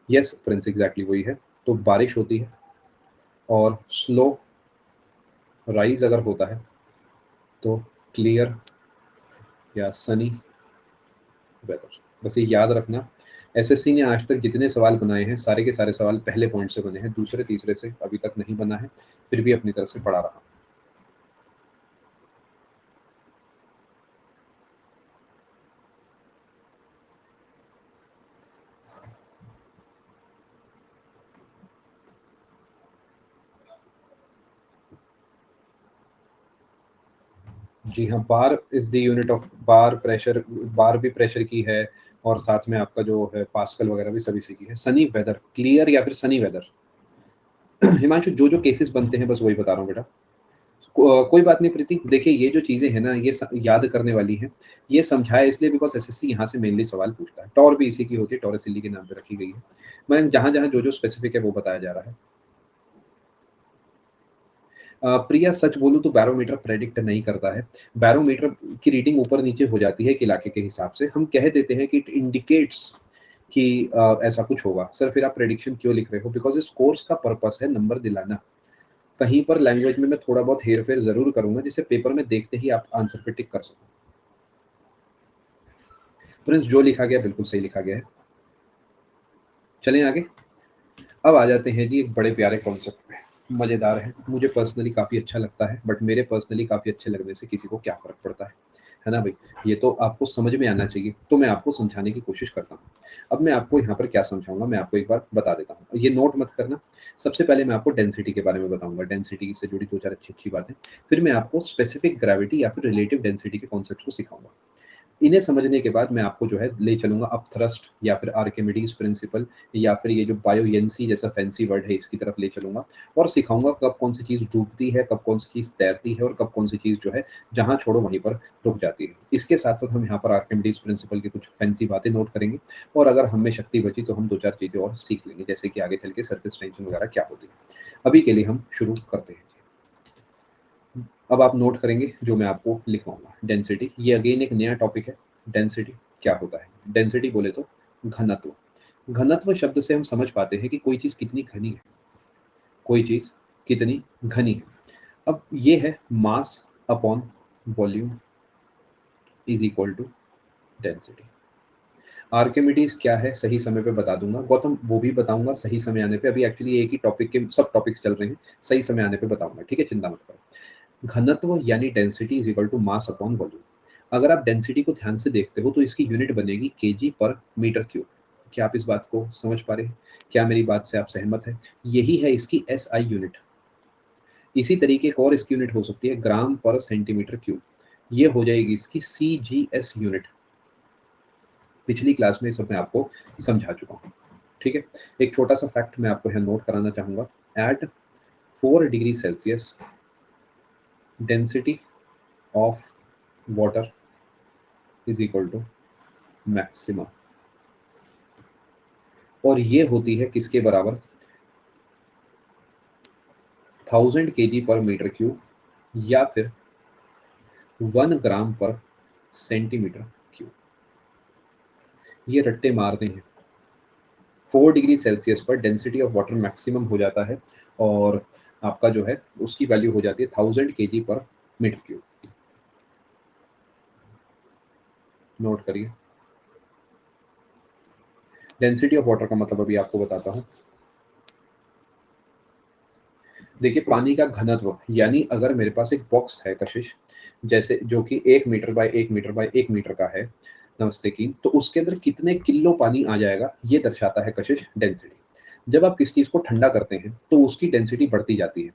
yes Prince exactly वही है, तो बारिश होती है। और स्लो राइज़ अगर होता है तो क्लियर या सनी वेदर। बस ये याद रखना, एसएससी ने आज तक जितने सवाल बनाए हैं, सारे के सारे सवाल पहले पॉइंट से बने हैं, दूसरे तीसरे से अभी तक नहीं बना है, फिर भी अपनी तरफ से पढ़ा रहा हूँ। जी हाँ, bar is the unit of bar pressure, bar भी प्रेशर की है और साथ में आपका जो है पास्कल वगैरह भी सभी से की है। सनी वेदर, क्लियर या फिर सनी वेदर। हिमांशु जो केसेस बनते हैं बस वही बता रहा हूँ बेटा। कोई बात नहीं प्रीति, देखिए ये जो चीज़ें हैं ना, ये याद करने वाली हैं। ये समझाया इसलिए बिकॉज़ एसएससी यहाँ से मेनली सवाल पूछता है। टॉर भी इसी की होती है, टॉरस-इली के नाम पे रखी गई है। मैं जहाँ-जहाँ जो स्पेसिफिक है वो बताया जा रहा है। प्रिया सच बोलूँ तो बैरोमीटर प्रेडिक्ट नहीं करता है। बैरोमीटर की रीडिंग ऊपर-नीचे हो जाती है एक इलाके के हिसाब से। हम कह देते हैं कि इट इंडिकेट्स कि ऐसा कुछ होगा। सर फिर आप प्रेडिक्शन क्यों लिख रहे हो? बिकॉज़ इस कोर्स का पर्पस है नंबर दिलाना। कहीं पर लैंग्वेज में मैं थोड़ा बहुत हेर-फेर ज़रूर करूँगा, जिससे पेपर में देखते ही आप आंसर पे टिक कर सको। प्रिंस जो लिखा गया बिल्कुल सही लिखा गया है। चलें आगे? अब आ जाते हैं जी एक बड़े प्यारे कॉन्सेप्ट पे, मज़ेदार है, मुझे पर्सनली काफ़ी अच्छा लगता है, बट मेरे पर्सनली काफ़ी अच्छे लगने से किसी को क्या फ़र्क पड़ता है ना भई? ये तो आपको समझ में आना चाहिए, तो मैं आपको समझाने की कोशिश करता हूँ। अब मैं आपको यहाँ पर क्या समझाऊँगा, मैं आपको एक बार बता देता हूँ, ये नोट मत करना। सबसे पहले मैं आपको डेंसिटी के बारे में बताऊँगा, डेंसिटी से जुड़ी 2-4 अच्छी-अच्छी बातें, फिर मैं आपको स्पेसिफिक ग्रेविटी या फिर रिलेटिव डेंसिटी के कॉन्सेप्ट्स को सिखाऊँगा। इन्हें समझने के बाद मैं आपको जो है ले चलूँगा अपथ्रस्ट या फिर आर्किमिडीज़ प्रिंसिपल या फिर ये जो बायोयेंसी जैसा फैंसी वर्ड है इसकी तरफ ले चलूँगा और सिखाऊँगा कब कौन सी चीज़ डूबती है, कब कौन सी चीज़ तैरती है और कब कौन सी चीज़ जो है जहाँ छोड़ो वहीं पर रुक जाती है। इसके साथ-साथ हम यहाँ पर आर्किमिडीज़ प्रिंसिपल की कुछ फैंसी बातें नोट करेंगे और अगर हम में शक्ति बची तो हम 2-4 चीज़ें और सीख लेंगे, जैसे कि आगे चल के सरफेस टेंशन वगैरह क्या होती है। अभी के लिए हम शुरू करते हैं। अब आप नोट करेंगे जो मैं आपको लिखवाऊँगा। डेंसिटी, ये अगेन एक नया टॉपिक है। डेंसिटी क्या होता है? डेंसिटी बोले तो घनत्व। घनत्व शब्द से हम समझ पाते हैं कि कोई चीज कितनी घनी है, कोई चीज कितनी घनी है। अब ये है mass upon volume is equal to density. Archimedes क्या है सही समय पे बता दूंगा, गौतम वो भी बताऊंगा सही समय आने पे। अभी एक्चुअली एक ही टॉपिक के सब टॉपिक्स चल रहे हैं, सही समय आने पे बताऊंगा, ठीक है, चिंता मत करो। घनत्व यानी density is equal to mass upon volume. अगर आप डेंसिटी को ध्यान से देखते हो तो इसकी यूनिट बनेगी केजी पर मीटर क्यूब। क्या आप इस बात को समझ पा रहे हैं? क्या मेरी बात से आप सहमत है? यही है इसकी एसआई यूनिट। इसी तरीके एक और इसकी यूनिट हो सकती है ग्राम पर सेंटीमीटर क्यूब, ये हो जाएगी इसकी सीजीएस यूनिट। पिछली क्लास में सब मैं आपको समझा चुका हूँ, ठीक है। एक छोटा सा फैक्ट मैं आपको यहाँ नोट कराना चाहूंगा। At 4 degree Celsius density of water is equal to maximum, और ये होती है किसके बराबर? 1000 केजी पर मीटर क्यूब या फिर 1 ग्राम पर सेंटीमीटर क्यूब। ये रट्टे मारते हैं। 4 डिग्री सेल्सियस पर डेंसिटी ऑफ वाटर मैक्सिमम हो जाता है और आपका जो है उसकी वैल्यू हो जाती है 1000 केजी पर मीटर क्यूब। नोट करिए। डेंसिटी ऑफ वाटर का मतलब अभी आपको बताता हूं। देखिए पानी का घनत्व, यानी अगर मेरे पास एक बॉक्स है कशिश, जैसे जो कि 1 metre by 1 metre by 1 metre का है, नमस्ते की, तो उसके अंदर कितने किलो पानी आ जाएगा ये दर्शाता है कशिश डेंसिटी। जब आप किसी चीज को ठंडा करते हैं तो उसकी डेंसिटी बढ़ती जाती है।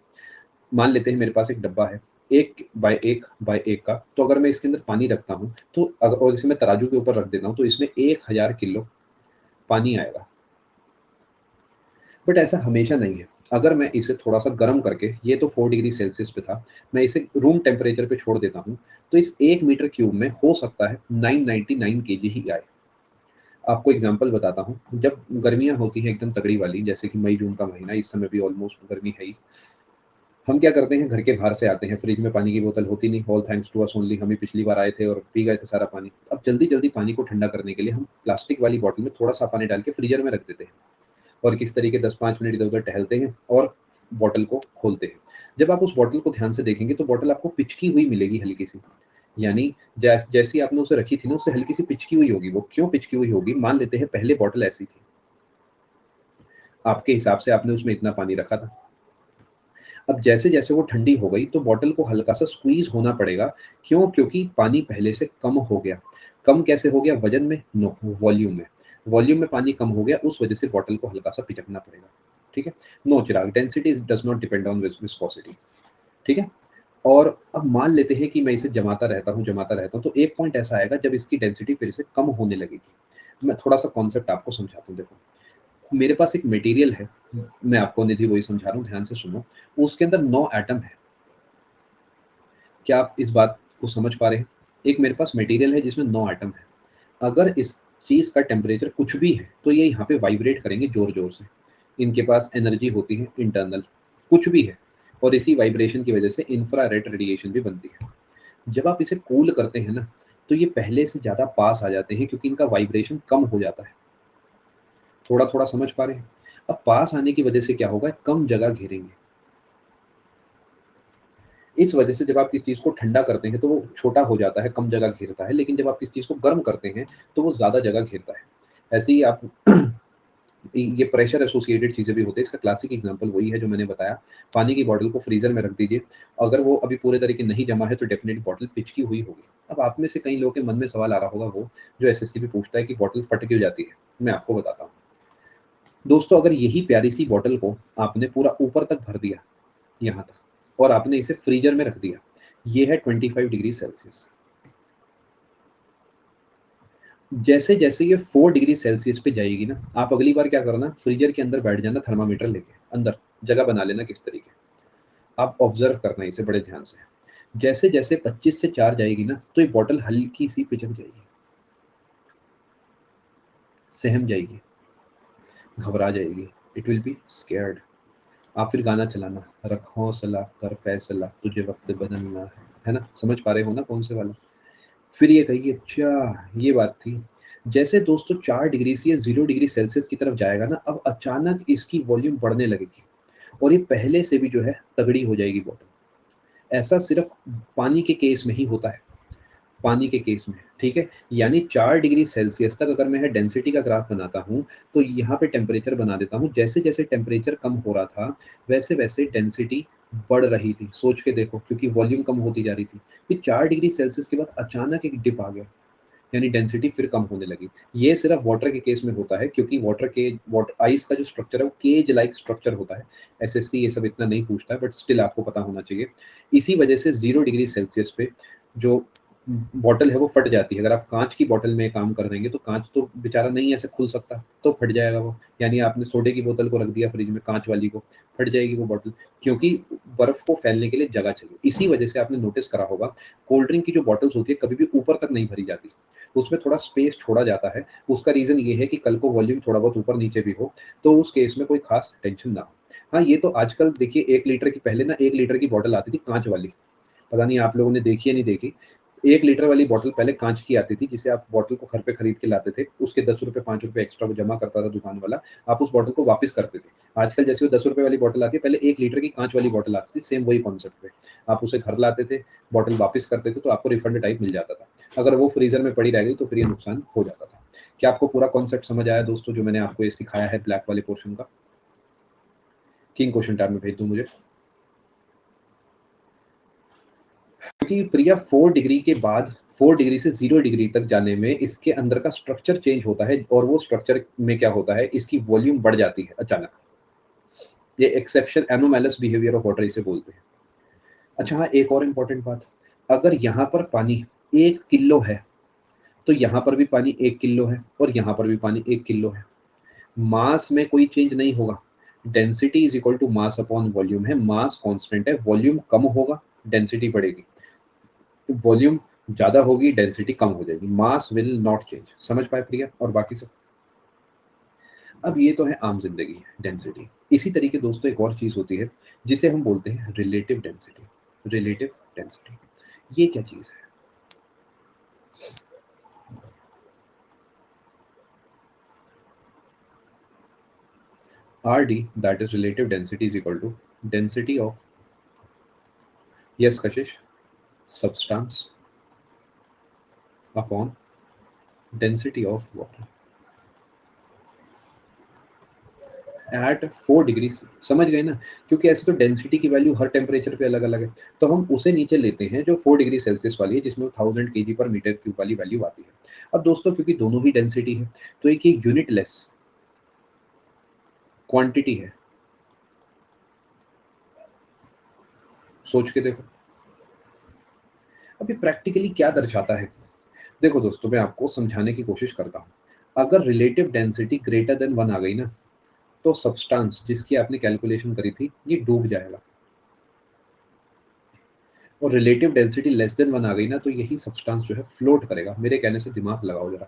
मान लेते हैं मेरे पास एक डब्बा है 1 बाय 1 का, तो अगर मैं इसके अंदर पानी रखता हूँ तो अगर, और इसे मैं तराजू के ऊपर रख देता हूँ, तो इसमें 1000 किलो पानी आएगा। बट ऐसा हमेशा नहीं है। अगर मैं इसे थोड़ा सा गर्म करके, ये तो 4 डिग्री सेल्सियस पे था, मैं इसे रूम टेम्परेचर पे छोड़ देता हूँ, तो इस 1 मीटर क्यूब में हो सकता है 999 केजी ही आए। आपको एग्जांपल बताता हूँ। जब गर्मियाँ होती हैं एकदम तगड़ी वाली, जैसे कि मई जून का महीना, इस समय भी ऑलमोस्ट गर्मी है ही, हम क्या करते हैं, घर के बाहर से आते हैं, फ्रिज में पानी की बोतल होती नहीं, all thanks to us only, हम ही पिछली बार आए थे और पी गए थे सारा पानी। अब जल्दी जल्दी पानी को ठंडा करने के लिए हम प्लास्टिक वाली बॉटल में थोड़ा सा पानी डाल के फ्रीजर में रख देते हैं और किस तरीके 10-5 मिनट इधर उधर टहलते हैं और बॉटल को खोलते हैं। जब आप उस बॉटल को ध्यान से देखेंगे तो बॉटल आपको पिचकी हुई मिलेगी हल्की सी, यानी जैसी आपने उसे रखी थी ना, उससे हल्की सी पिचकी हुई होगी। वो क्यों पिचकी हुई होगी? मान लेते हैं पहले बॉटल ऐसी थी, आपके हिसाब से आपने उसमें इतना पानी रखा था। अब जैसे जैसे वो ठंडी हो गई तो बॉटल को हल्का सा स्क्वीज होना पड़ेगा। क्यों? क्योंकि पानी पहले से कम हो गया। कम कैसे हो गया? वजन में? नो, वॉल्यूम में। वॉल्यूम में पानी कम हो गया, उस वजह से बॉटल को हल्का सा पिचकना पड़ेगा, ठीक है। No Chirag, density does not depend on viscosity, ठीक है। और अब मान लेते हैं कि मैं इसे जमाता रहता हूँ, तो एक पॉइंट ऐसा आएगा जब इसकी डेंसिटी फिर से कम होने लगेगी। मैं थोड़ा सा कॉन्सेप्ट आपको समझाता हूँ। देखो, मेरे पास एक मटेरियल है, मैं आपको निधि वही समझा रहा हूँ, ध्यान से सुनो। उसके अंदर 9 एटम है। क्या आप इस बात को समझ पा रहे हैं? एक मेरे पास मटेरियल है जिसमें 9 एटम है। अगर इस चीज का टेम्परेचर कुछ भी है तो ये यहाँ पे वाइब्रेट करेंगे जोर जोर से। इनके पास एनर्जी होती है इंटरनल, कुछ भी है, और इसी वाइब्रेशन की वजह से इंफ्रारेड रेडिएशन भी बनती है। जब आप इसे कूल करते हैं ना, तो ये पहले से ज्यादा पास आ जाते हैं क्योंकि इनका वाइब्रेशन कम हो जाता है। थोड़ा थोड़ा समझ पा रहे हैं? अब पास आने की वजह से क्या होगा? कम जगह घेरेंगे। इस वजह से जब आप किसी चीज को ठंडा करते हैं तो वो छोटा हो जाता है, कम जगह घेरता है, लेकिन जब आप किसी चीज को गर्म करते हैं तो वो ज्यादा जगह घेरता है। ऐसे ही आप ये प्रेशर एसोसिएटेड चीजें भी होती है। इसका क्लासिक एग्जांपल वही है जो मैंने बताया। पानी की बॉटल को फ्रीजर में रख दीजिए, अगर वो अभी पूरे तरीके नहीं जमा है तो डेफिनेटली बॉटल पिचकी हुई होगी। अब आप में से कई लोगों के मन में सवाल आ रहा होगा, वो जो एसएससी भी पूछता है कि बॉटल फट क्यों जाती है। मैं आपको बताता हूँ दोस्तों। अगर यही प्यारी सी बॉटल को आपने पूरा ऊपर तक भर दिया, यहाँ तक, और आपने इसे फ्रीजर में रख दिया, ये है 25 डिग्री सेल्सियस। जैसे जैसे ये 4 डिग्री सेल्सियस पे जाएगी ना, आप अगली बार क्या करना, फ्रीजर के अंदर बैठ जाना, थर्मामीटर लेके अंदर जगह बना लेना किस तरीके। आप ऑब्जर्व करना इसे बड़े ध्यान से। जैसे जैसे 25 से 4 जाएगी ना, तो ये बॉटल हल्की सी पिचक जाएगी, सहम जाएगी, घबरा जाएगी। It will be scared. आप फिर गाना चलाना, रख हौसला कर फैसला तुझे वक्त बदलना है ना? समझ पा रहे हो ना कौन से वाला? फिर ये कहिए, अच्छा ये बात थी। जैसे दोस्तों 4 डिग्री से या 0 डिग्री सेल्सियस की तरफ जाएगा ना, अब अचानक इसकी वॉल्यूम बढ़ने लगेगी और ये पहले से भी जो है तगड़ी हो जाएगी बॉटल। ऐसा सिर्फ पानी के केस में ही होता है, पानी के केस में, ठीक है। यानी 4 डिग्री सेल्सियस तक अगर मैं डेंसिटी का ग्राफ बनाता हूँ, तो यहाँ पे टेम्परेचर बना देता हूँ। जैसे जैसे टेम्परेचर कम हो रहा था, वैसे वैसे डेंसिटी बढ़ रही थी। सोच के देखो, क्योंकि वॉल्यूम कम होती जा रही थी। फिर 4 डिग्री सेल्सियस के बाद अचानक एक डिप आ गया, यानी डेंसिटी फिर कम होने लगी। ये सिर्फ वाटर के केस में होता है, क्योंकि वाटर आइस का जो स्ट्रक्चर है वो केज लाइक स्ट्रक्चर होता है। एसएससी ये सब इतना नहीं पूछता है, बट स्टिल आपको पता होना चाहिए। इसी वजह से 0 डिग्री सेल्सियस पे जो बॉटल है वो फट जाती है। अगर आप कांच की बॉटल में काम कर देंगे, तो कांच तो बेचारा नहीं ऐसे खुल सकता, तो फट जाएगा वो। यानी आपने सोडे की बोतल को रख दिया फ्रिज में, कांच वाली को, फट जाएगी वो बॉटल, क्योंकि बर्फ को फैलने के लिए जगह चाहिए। इसी वजह से आपने नोटिस करा होगा, कोल्ड ड्रिंक की जो बॉटल्स होती है कभी भी ऊपर तक नहीं भरी जाती, उसमें थोड़ा स्पेस छोड़ा जाता है। उसका रीज़न ये है कि कल को वॉल्यूम थोड़ा बहुत ऊपर नीचे भी हो, तो उस केस में कोई खास टेंशन ना हो। हाँ, ये तो आजकल देखिए 1 लीटर की, पहले ना 1 लीटर की बॉटल आती थी कांच वाली, पता नहीं आप लोगों ने देखी या नहीं देखी। 1 लीटर वाली बॉटल पहले कांच की आती थी, जिसे आप बॉटल को घर पे खरीद के लाते थे, उसके 10 रुपये 5 रुपये एक्स्ट्रा वो जमा करता था दुकान वाला, आप उस बॉटल को वापस करते थे। आजकल जैसे वो 10 रुपये वाली बॉटल आती है, पहले 1 लीटर की कांच वाली बॉटल आती थी, सेम वही कॉन्सेप्ट पे। आप उसे घर लाते थे, बॉटल वापस करते थे, तो आपको रिफंड टाइप मिल जाता था। अगर वो फ्रीजर में पड़ी रह गई तो फिर ये नुकसान हो जाता था। क्या आपको पूरा कॉन्सेप्ट समझ आया दोस्तों, जो मैंने आपको ये सिखाया है ब्लैक वाले पोर्शन का? किंग क्वेश्चन टाइम में भेज दूं मुझे, क्योंकि प्रिया 4 डिग्री के बाद 4 डिग्री से 0 डिग्री तक जाने में इसके अंदर का स्ट्रक्चर चेंज होता है, और वो स्ट्रक्चर में क्या होता है, इसकी वॉल्यूम बढ़ जाती है अचानक। ये एक्सेप्शन एनोमैलस बिहेवियर ऑफ वाटर इसे बोलते हैं। अच्छा हाँ, एक और इम्पोर्टेंट बात, अगर यहाँ पर पानी 1 किलो है, तो यहाँ पर भी पानी 1 किलो है, और यहाँ पर भी पानी 1 किलो है। मास में कोई चेंज नहीं होगा। Density is equal to mass upon volume है, मास कांस्टेंट है, वॉल्यूम कम होगा, डेंसिटी बढ़ेगी। वॉल्यूम ज्यादा होगी, डेंसिटी कम हो जाएगी, मास विल नॉट चेंज। समझ पाए प्रिया और बाकी सब? अब ये तो है आम जिंदगी, डेंसिटी। इसी तरीके दोस्तों एक और चीज होती है, जिसे हम बोलते हैं रिलेटिव डेंसिटी। रिलेटिव डेंसिटी ये क्या चीज है? RD, that is relative density, is equal to density of, yes Kashish, substance upon density of water at 4 degree. समझ गए ना? क्योंकि ऐसे तो डेंसिटी की वैल्यू हर टेम्परेचर पे अलग अलग है, तो हम उसे नीचे लेते हैं जो 4 डिग्री सेल्सियस वाली है, जिसमें 1000 kg/m³ वाली वैल्यू आती है। अब दोस्तों क्योंकि दोनों ही डेंसिटी है, तो एक यूनिट लेस क्वांटिटी है। सोच के देखो, अभी प्रैक्टिकली क्या दर्शाता है। देखो दोस्तों, मैं आपको समझाने की कोशिश करता हूँ। अगर रिलेटिव डेंसिटी ग्रेटर देन 1 आ गई ना, तो सब्सटेंस जिसकी आपने कैलकुलेशन करी थी ये डूब जाएगा। और रिलेटिव डेंसिटी लेस देन 1 आ गई ना, तो यही सब्सटेंस जो है फ्लोट करेगा। मेरे कहने से दिमाग लगाओ जरा,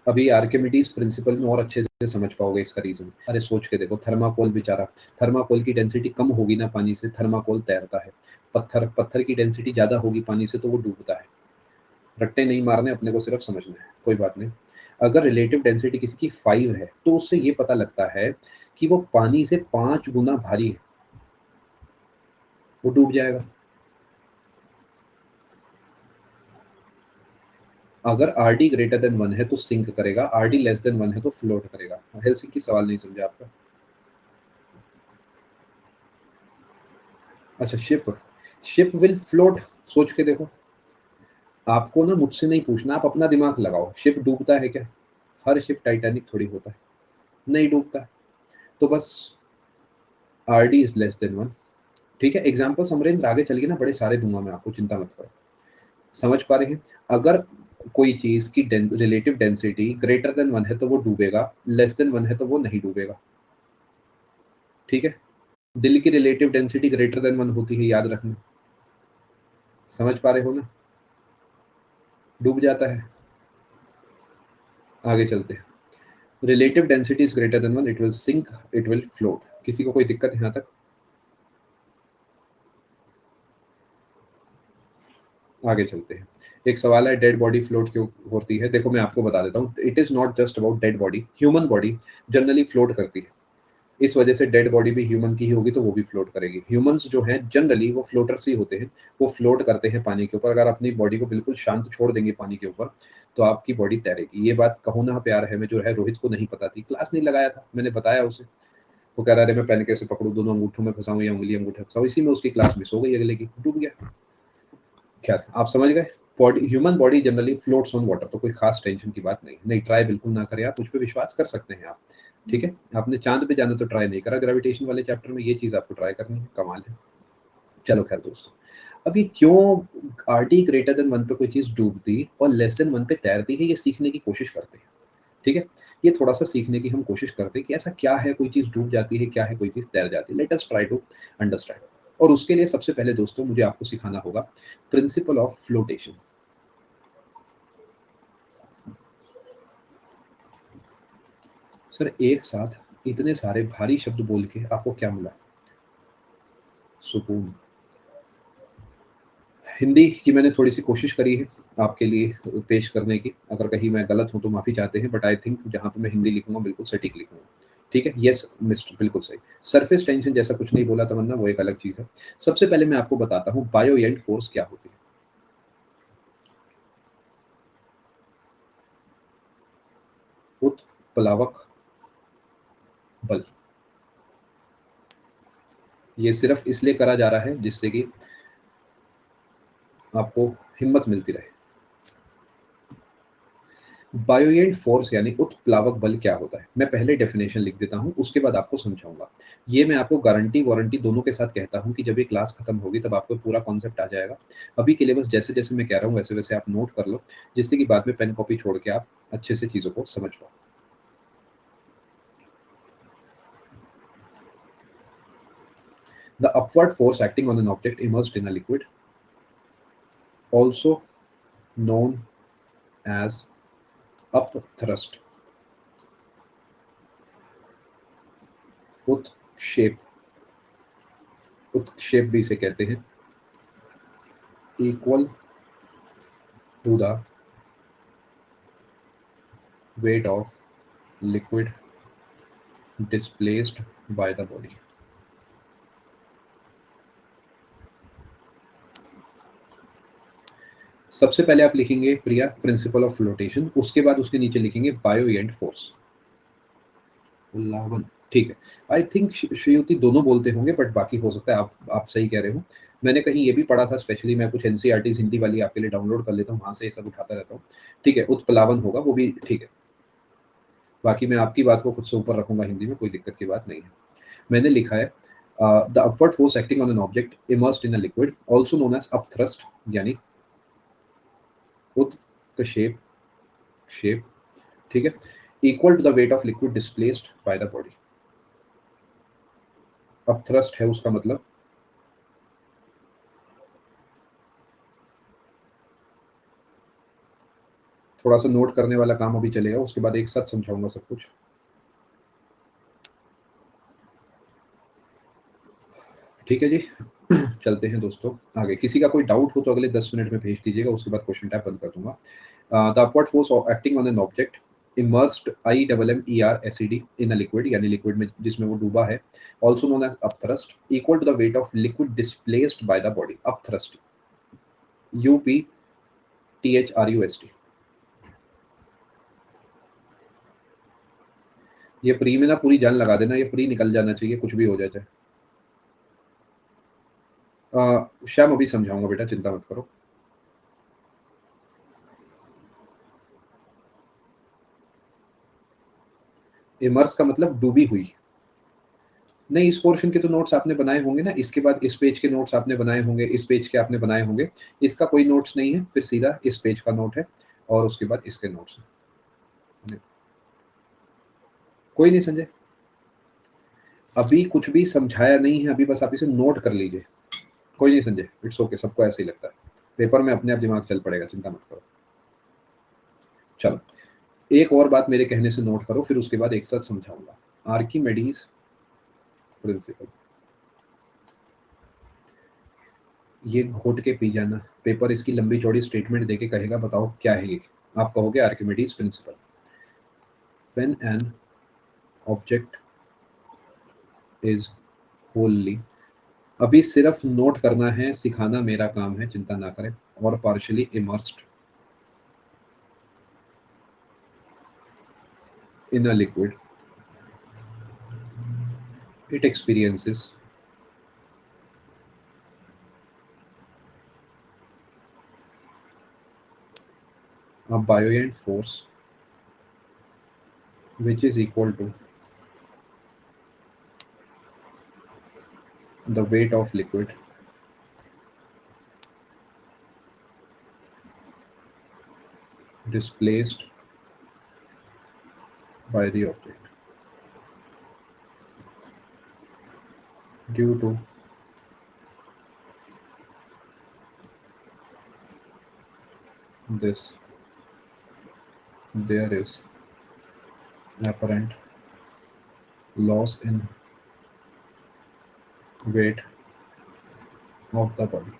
अभी आर्किमिडीज प्रिंसिपल में और अच्छे से समझ पाओगे इसका रीजन। अरे सोच के देखो, थर्माकोल बेचारा, थर्माकोल की डेंसिटी कम होगी ना पानी से, थर्माकोल तैरता है। पत्थर, पत्थर की डेंसिटी ज्यादा होगी पानी से, तो वो डूबता है। रट्टे नहीं मारने अपने को, सिर्फ समझना है, कोई बात नहीं। अगर रिलेटिव डेंसिटी किसी की 5 है, तो उससे ये पता लगता है कि वो पानी से 5 गुना भारी है, वो डूब जाएगा। अगर आर डी ग्रेटर देन 1 है तो सिंक करेगा, आर डी लेस देन 1 है तो फ्लोट करेगा। हेल्सिंकी सवाल नहीं समझा आपका? अच्छा, शिप, शिप विल फ्लोट। सोच के देखो, आपको ना मुझसे नहीं पूछना, आप अपना दिमाग लगाओ। शिप डूबता है क्या? हर शिप टाइटैनिक थोड़ी होता है, नहीं डूबता। तो बस R D is less than 1। ठीक है, एग्जाम्पल समरेंद्र आगे चल के ना बड़े सारे दूंगा मैं आपको, चिंता मत करो। समझ पा रहे हैं? अगर कोई चीज की रिलेटिव डेंसिटी ग्रेटर देन 1 है तो वो डूबेगा, लेस देन 1 है तो वो नहीं डूबेगा। ठीक है, दिल की रिलेटिव डेंसिटी ग्रेटर देन 1 होती है, याद रखना। समझ पा रहे हो ना? डूब जाता है। आगे चलते हैं। Relative density is greater than 1, it will sink, it will float. किसी को कोई दिक्कत है यहाँ तक? आगे चलते हैं। एक सवाल है, डेड बॉडी फ्लोट क्यों होती है? देखो मैं आपको बता देता हूँ, it is not just about dead body, human body generally float करती है, इस वजह से डेड बॉडी भी ह्यूमन की ही होगी तो वो भी फ्लोट करेगी। ह्यूमंस जो हैं जनरली वो फ्लोटर्स ही होते हैं, वो फ्लोट करते हैं पानी के ऊपर। अगर अपनी बॉडी को बिल्कुल शांत छोड़ देंगे पानी के ऊपर तो आपकी बॉडी तैरेगी। ये बात कहो ना प्यार है में जो है रोहित को नहीं पता थी, क्लास नहीं लगाया था, मैंने बताया उसे। वो कह रहा है मैं पेन कैसे पकड़ूं, दोनों अंगूठों में फंसाऊं या उंगली अंगूठे फंसाऊं, इसी में उसकी क्लास मिस हो गई, अगले की डूब गया। खैर आप समझ गए, body human body generally floats on water, तो कोई खास टेंशन की बात नहीं। नहीं ट्राई बिल्कुल ना करें आप, मुझ पर विश्वास कर सकते हैं आप, ठीक है। आपने चांद पे जाना तो ट्राई नहीं करा, ग्रेविटेशन वाले चैप्टर में ये चीज आपको ट्राई करनी है, कमाल है। चलो खैर दोस्तों, अब ये क्यों आरटी ग्रेटर देन 1 पे कोई चीज डूबती और लेस देन 1 पे तैरती है, ये सीखने की कोशिश करते हैं, ठीक है। ये थोड़ा सा सीखने की हम कोशिश करते हैं कि ऐसा क्या है, कोई चीज डूब जाती है, क्या है कोई चीज तैर जाती है। Let us try to understand. और उसके लिए सबसे पहले दोस्तों मुझे आपको सिखाना होगा प्रिंसिपल ऑफ फ्लोटेशन। सर एक साथ इतने सारे भारी शब्द बोल के आपको क्या मिला? सुकून। हिंदी की मैंने थोड़ी सी कोशिश करी है आपके लिए पेश करने की, अगर कहीं मैं गलत हूं तो माफी चाहते हैं, बट आई थिंक जहां पे मैं हिंदी लिखूंगा बिल्कुल सटीक लिखूंगा, ठीक है। यस मिस्टर, बिल्कुल सही। सरफेस टेंशन जैसा कुछ नहीं बोला तमन्ना, वो एक अलग चीज है। सबसे पहले मैं आपको बताता हूँ बायो एंड फोर्स क्या होती है। उत्प्लावक बल, ये सिर्फ इसलिए करा जा रहा है जिससे कि आपको हिम्मत मिलती रहे। बायोएंट फोर्स यानी उत्प्लावक बल क्या होता है, मैं पहले डेफिनेशन लिख देता हूं, उसके बाद आपको समझाऊंगा। ये मैं आपको गारंटी वारंटी दोनों के साथ कहता हूं कि जब ये क्लास खत्म होगी तब आपको पूरा कॉन्सेप्ट आ जाएगा। अभी के लिए बस जैसे जैसे मैं कह रहा हूं वैसे वैसे आप नोट कर लो, जिससे कि बाद में पेन कॉपी छोड़ के आप अच्छे से चीजों को समझ पाओ। The upward force acting on an object immersed in a liquid, also known as upthrust, उत्क्षेप, उत्क्षेप भी इसे कहते हैं, equal to the weight of liquid displaced by the body। सबसे पहले आप लिखेंगे प्रिया प्रिंसिपल ऑफ फ्लोटेशन, उसके बाद उसके नीचे लिखेंगे बायो एंड फोर्स। उल्लावन, ठीक है। आई थिंक श्रीयुति दोनों बोलते होंगे, बट बाकी हो सकता है आप सही कह रहे हो। मैंने कहीं ये भी पढ़ा था, स्पेशली मैं कुछ एनसीईआरटी हिंदी वाली आपके लिए डाउनलोड कर लेता हूँ, वहां से ये सब उठाता रहता हूँ, ठीक है। उत्प्लावन होगा वो भी, ठीक है। बाकी मैं आपकी बात को खुद से ऊपर रखूंगा हिंदी में, कोई दिक्कत की बात नहीं है। मैंने लिखा है the upward force acting on an object immersed in a liquid also known as upthrust, यानी उत्क्षेप, शेप, ठीक है, equal to the weight of liquid displaced by the body. Upthrust है उसका मतलब, थोड़ा सा नोट करने वाला काम अभी चलेगा, उसके बाद एक साथ समझाऊंगा सब कुछ, ठीक है जी। चलते हैं दोस्तों आगे। किसी का कोई डाउट हो तो अगले 10 मिनट में भेज दीजिएगा, उसके बाद क्वेश्चन टैब बंद कर दूंगा। The upward force acting on an object immersed IMMERSED in a liquid, यानी लिक्विड में जिसमें वो डूबा है, also known as upthrust, equal to the weight of liquid displaced by the body. Upthrust, UPTHRUST। ये प्री में ना पूरी जान लगा देना, ये प्री निकल जाना चाहिए कुछ भी हो जाए चाहे। श्याम अभी समझाऊंगा बेटा, चिंता मत करो। इमर्स का मतलब डूबी हुई। नहीं, इस पोर्शन के तो नोट्स आपने बनाए होंगे ना, इसके बाद इस पेज के नोट्स आपने बनाए होंगे, इस पेज के आपने बनाए होंगे। इसका कोई नोट्स नहीं है, फिर सीधा इस पेज का नोट है और उसके बाद इसके नोट्स हैं। कोई नहीं संजय, अभी कुछ भी समझाया नहीं है, अभी बस आप इसे नोट कर लीजिए। कोई नहीं संजय, इट्स ओके, सबको ऐसे ही लगता है, पेपर में अपने आप दिमाग चल पड़ेगा, चिंता मत करो। चलो एक और बात मेरे कहने से नोट करो, फिर उसके बाद एक साथ समझाऊंगा। आर्किमेडीज प्रिंसिपल, ये घोट के पी जाना। पेपर इसकी लंबी चौड़ी स्टेटमेंट देके कहेगा बताओ क्या है ये। आप कहोगे Archimedes principle. When an object is wholly, अभी सिर्फ नोट करना है, सिखाना मेरा काम है, चिंता ना करें। और partially immersed in a liquid, it experiences a buoyant force which is equal to the weight of liquid displaced by the object due to this. There is apparent loss in weight of the body.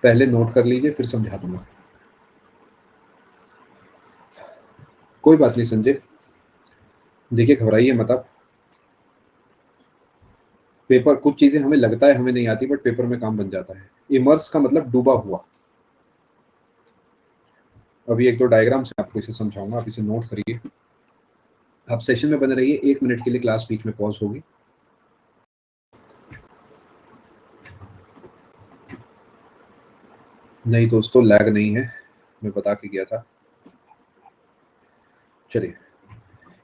पहले नोट कर लीजिए फिर समझा दूंगा। कोई बात नहीं संजय, देखिए घबराइए मत आप। पेपर कुछ चीजें हमें लगता है हमें नहीं आती बट पेपर में काम बन जाता है। इमर्स का मतलब डूबा हुआ। अभी एक दो डायग्राम से आपको इसे समझाऊंगा, आप इसे नोट करिए। आप सेशन में बने रहिए, 1 मिनट के लिए क्लास बीच में पॉज होगी। नहीं दोस्तों लैग नहीं है, मैं बता के गया था। चलिए,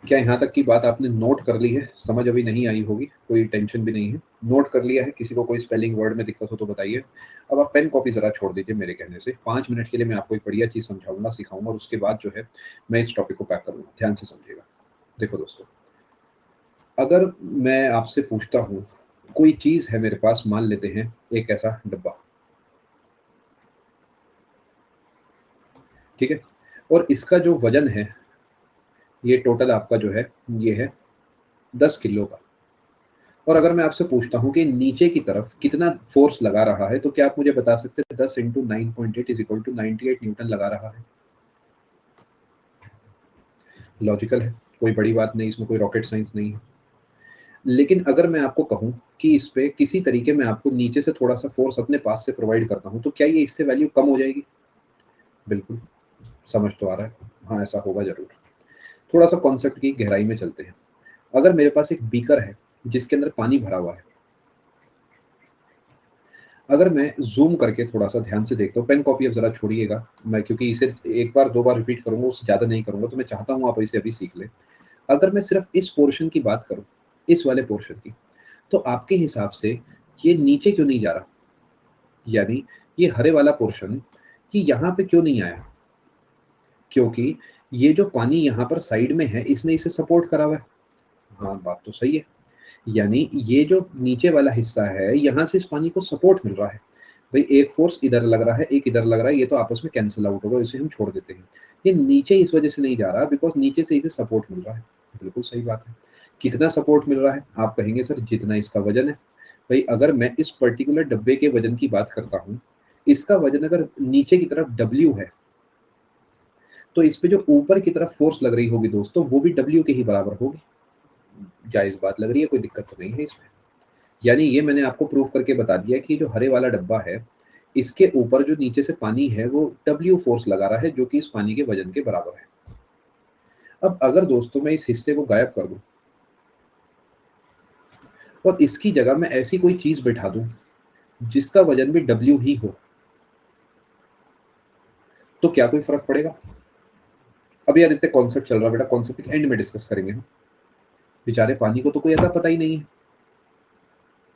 क्या यहाँ तक की बात आपने नोट कर ली है? समझ अभी नहीं आई होगी, कोई टेंशन भी नहीं है, नोट कर लिया है। किसी को कोई स्पेलिंग वर्ड में दिक्कत हो तो बताइए। अब आप पेन कॉपी जरा छोड़ दीजिए मेरे कहने से। 5 मिनट के लिए मैं आपको एक बढ़िया चीज़ समझाऊंगा, सिखाऊंगा और उसके बाद जो है मैं इस टॉपिक को पैक करूंगा। ध्यान से समझिएगा। देखो दोस्तों, अगर मैं आपसे पूछता हूँ, कोई चीज़ है मेरे पास, मान लेते हैं एक ऐसा डब्बा, ठीक है, और इसका जो वजन है, ये टोटल आपका जो है ये है 10 किलो का। और अगर मैं आपसे पूछता हूँ कि नीचे की तरफ कितना फोर्स लगा रहा है, तो क्या आप मुझे बता सकते हैं 10 into 9.8 is equal to 98 newton लगा रहा है? लॉजिकल है, कोई बड़ी बात नहीं, इसमें कोई रॉकेट साइंस नहीं है। लेकिन अगर मैं आपको कहूँ कि इस पे किसी तरीके में आपको नीचे से थोड़ा सा फोर्स अपने पास से प्रोवाइड करता हूँ, तो क्या ये इससे वैल्यू कम हो जाएगी? बिल्कुल, समझ तो आ रहा है, हाँ ऐसा होगा जरूर। थोड़ा सा कॉन्सेप्ट की गहराई में चलते हैं। अगर मेरे पास एक बीकर है जिसके अंदर पानी भरा हुआ है, अगर मैं ज़ूम करके थोड़ा सा ध्यान से देखता हूँ, पेन कॉपी अब ज़रा छोड़िएगा, मैं क्योंकि इसे एक बार दो बार रिपीट करूँगा, उससे ज़्यादा नहीं करूँगा, तो मैं चाहता हूँ आप इसे अभी सीख लें। अगर मैं सिर्फ इस पोर्शन की बात करूँ, इस वाले पोर्शन की, तो आपके हिसाब से ये नीचे क्यों नहीं जा रहा? यानी ये हरे वाला पोर्शन, ये यहाँ पे क्यों नहीं आया? क्योंकि ये जो पानी यहाँ पर साइड में है, इसने इसे सपोर्ट करा हुआ है। हाँ, बात तो सही है। यानी ये जो नीचे वाला हिस्सा है, यहाँ से इस पानी को सपोर्ट मिल रहा है। भाई एक फोर्स इधर लग रहा है, एक इधर लग रहा है, ये तो आपस में कैंसिल आउट होगा, इसे हम छोड़ देते हैं। ये नीचे इस वजह से नहीं जा रहा बिकॉज नीचे से इसे सपोर्ट मिल रहा है। बिल्कुल सही बात है। कितना सपोर्ट मिल रहा है? आप कहेंगे सर जितना इसका वजन है। भाई अगर मैं इस पर्टिकुलर डब्बे के वजन की बात करता हूँ, इसका वजन अगर नीचे की तरफ W है, तो इस पे जो ऊपर की तरफ फोर्स लग रही होगी दोस्तों, वो भी W के ही बराबर होगी। जायज बात लग रही है, कोई दिक्कत तो नहीं है इसमें। यानी ये मैंने आपको प्रूव करके बता दिया कि जो हरे वाला डब्बा है, इसके ऊपर जो नीचे से पानी है वो W फोर्स लगा रहा है, जो कि इस पानी के वजन के बराबर है। अब अगर दोस्तों मैं इस हिस्से को गायब कर दूं और इसकी जगह मैं ऐसी कोई चीज बैठा दूं जिसका वजन भी W ही हो, तो क्या कोई फर्क पड़ेगा? अब यार इतने कॉन्सेप्ट चल रहा है बेटा, कॉन्सेप्ट एंड में डिस्कस करेंगे हम। बेचारे पानी को तो कोई ऐसा पता ही नहीं है।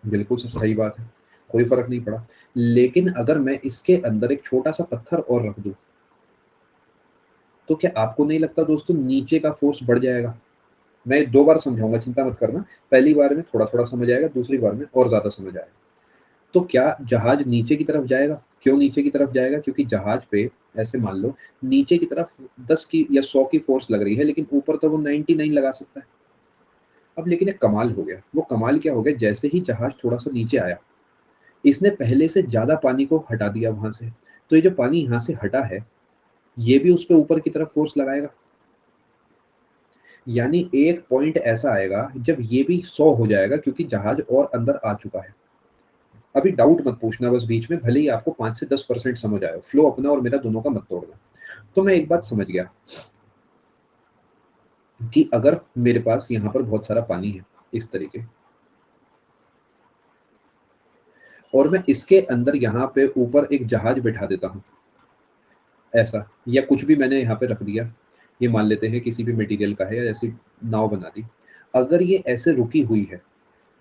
बिल्कुल सब सही बात है, कोई फर्क नहीं पड़ा। लेकिन अगर मैं इसके अंदर एक छोटा सा पत्थर और रख दूं, तो क्या आपको नहीं लगता दोस्तों नीचे का फोर्स बढ़ जाएगा? मैं 2 बार समझाऊंगा, चिंता मत करना। पहली बार में थोड़ा थोड़ा समझ आएगा, दूसरी बार में और ज्यादा समझ आएगा। तो क्या जहाज नीचे की तरफ जाएगा? क्यों नीचे की तरफ जाएगा? क्योंकि जहाज पे ऐसे मान लो नीचे की तरफ 10 की या 100 की फोर्स लग रही है, लेकिन ऊपर तो वो 99 लगा सकता है। अब लेकिन एक कमाल हो गया। वो कमाल क्या हो गया, जैसे ही जहाज थोड़ा सा नीचे आया, इसने पहले से ज़्यादा पानी को हटा दिया वहाँ से, तो ये जो पानी यहाँ से हटा है, ये भी उस पे ऊपर की तरफ फ़ोर्स लगाएगा। यानी एक पॉइंट ऐसा आएगा जब ये भी 100 हो जाएगा क्योंकि जहाज और अंदर आ चुका है। अभी डाउट मत पूछना बस बीच में, भले ही आपको 5 से 10% समझ आए, फ्लो अपना और मेरा दोनों का मत तोड़ना। तो मैं एक बात समझ गया कि अगर मेरे पास यहाँ पर बहुत सारा पानी है इस तरीके, और मैं इसके अंदर यहाँ पे ऊपर एक जहाज बिठा देता हूँ ऐसा, या कुछ भी मैंने यहाँ पे रख दिया, ये मान लेते हैं किसी भी मटेरियल का है या ऐसी नाव बना दी। अगर ये ऐसे रुकी हुई है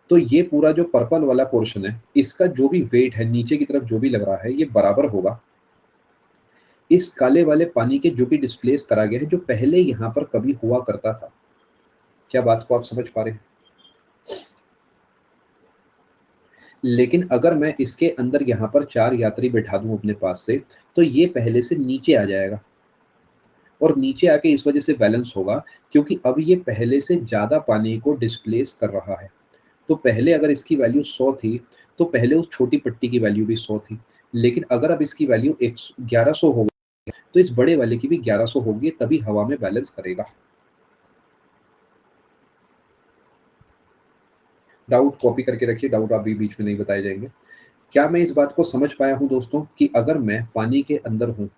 तो ये पूरा जो पर्पल वाला पोर्शन है, इसका जो भी वेट है नीचे की तरफ जो भी लग रहा है, ये बराबर होगा इस काले वाले पानी के जो भी डिस्प्लेस करा गया है, जो पहले यहाँ पर कभी हुआ करता था। क्या बात को आप समझ पा रहे हैं? लेकिन अगर मैं इसके अंदर यहाँ पर 4 यात्री बैठा दूँ अपने पास से, तो ये पहले से नीचे आ जाएगा और नीचे आके इस वजह से बैलेंस होगा क्योंकि अब ये पहले से ज़्यादा पानी को डिस्प्लेस कर रहा है। तो पहले अगर इसकी वैल्यू 100 थी, तो पहले उस छोटी पट्टी की वैल्यू भी 100 थी। लेकिन अगर अब इसकी वैल्यू 1100 हो गई, तो इस बड़े वाले की भी 1100 होगी, तभी हवा में बैलेंस करेगा। डाउट कॉपी करके रखिए, डाउट अभी बीच में नहीं बताए जाएंगे। क्या मैं इस बात को समझ पाया हूँ दोस्तों कि अगर मैं पानी के अंदर हूँ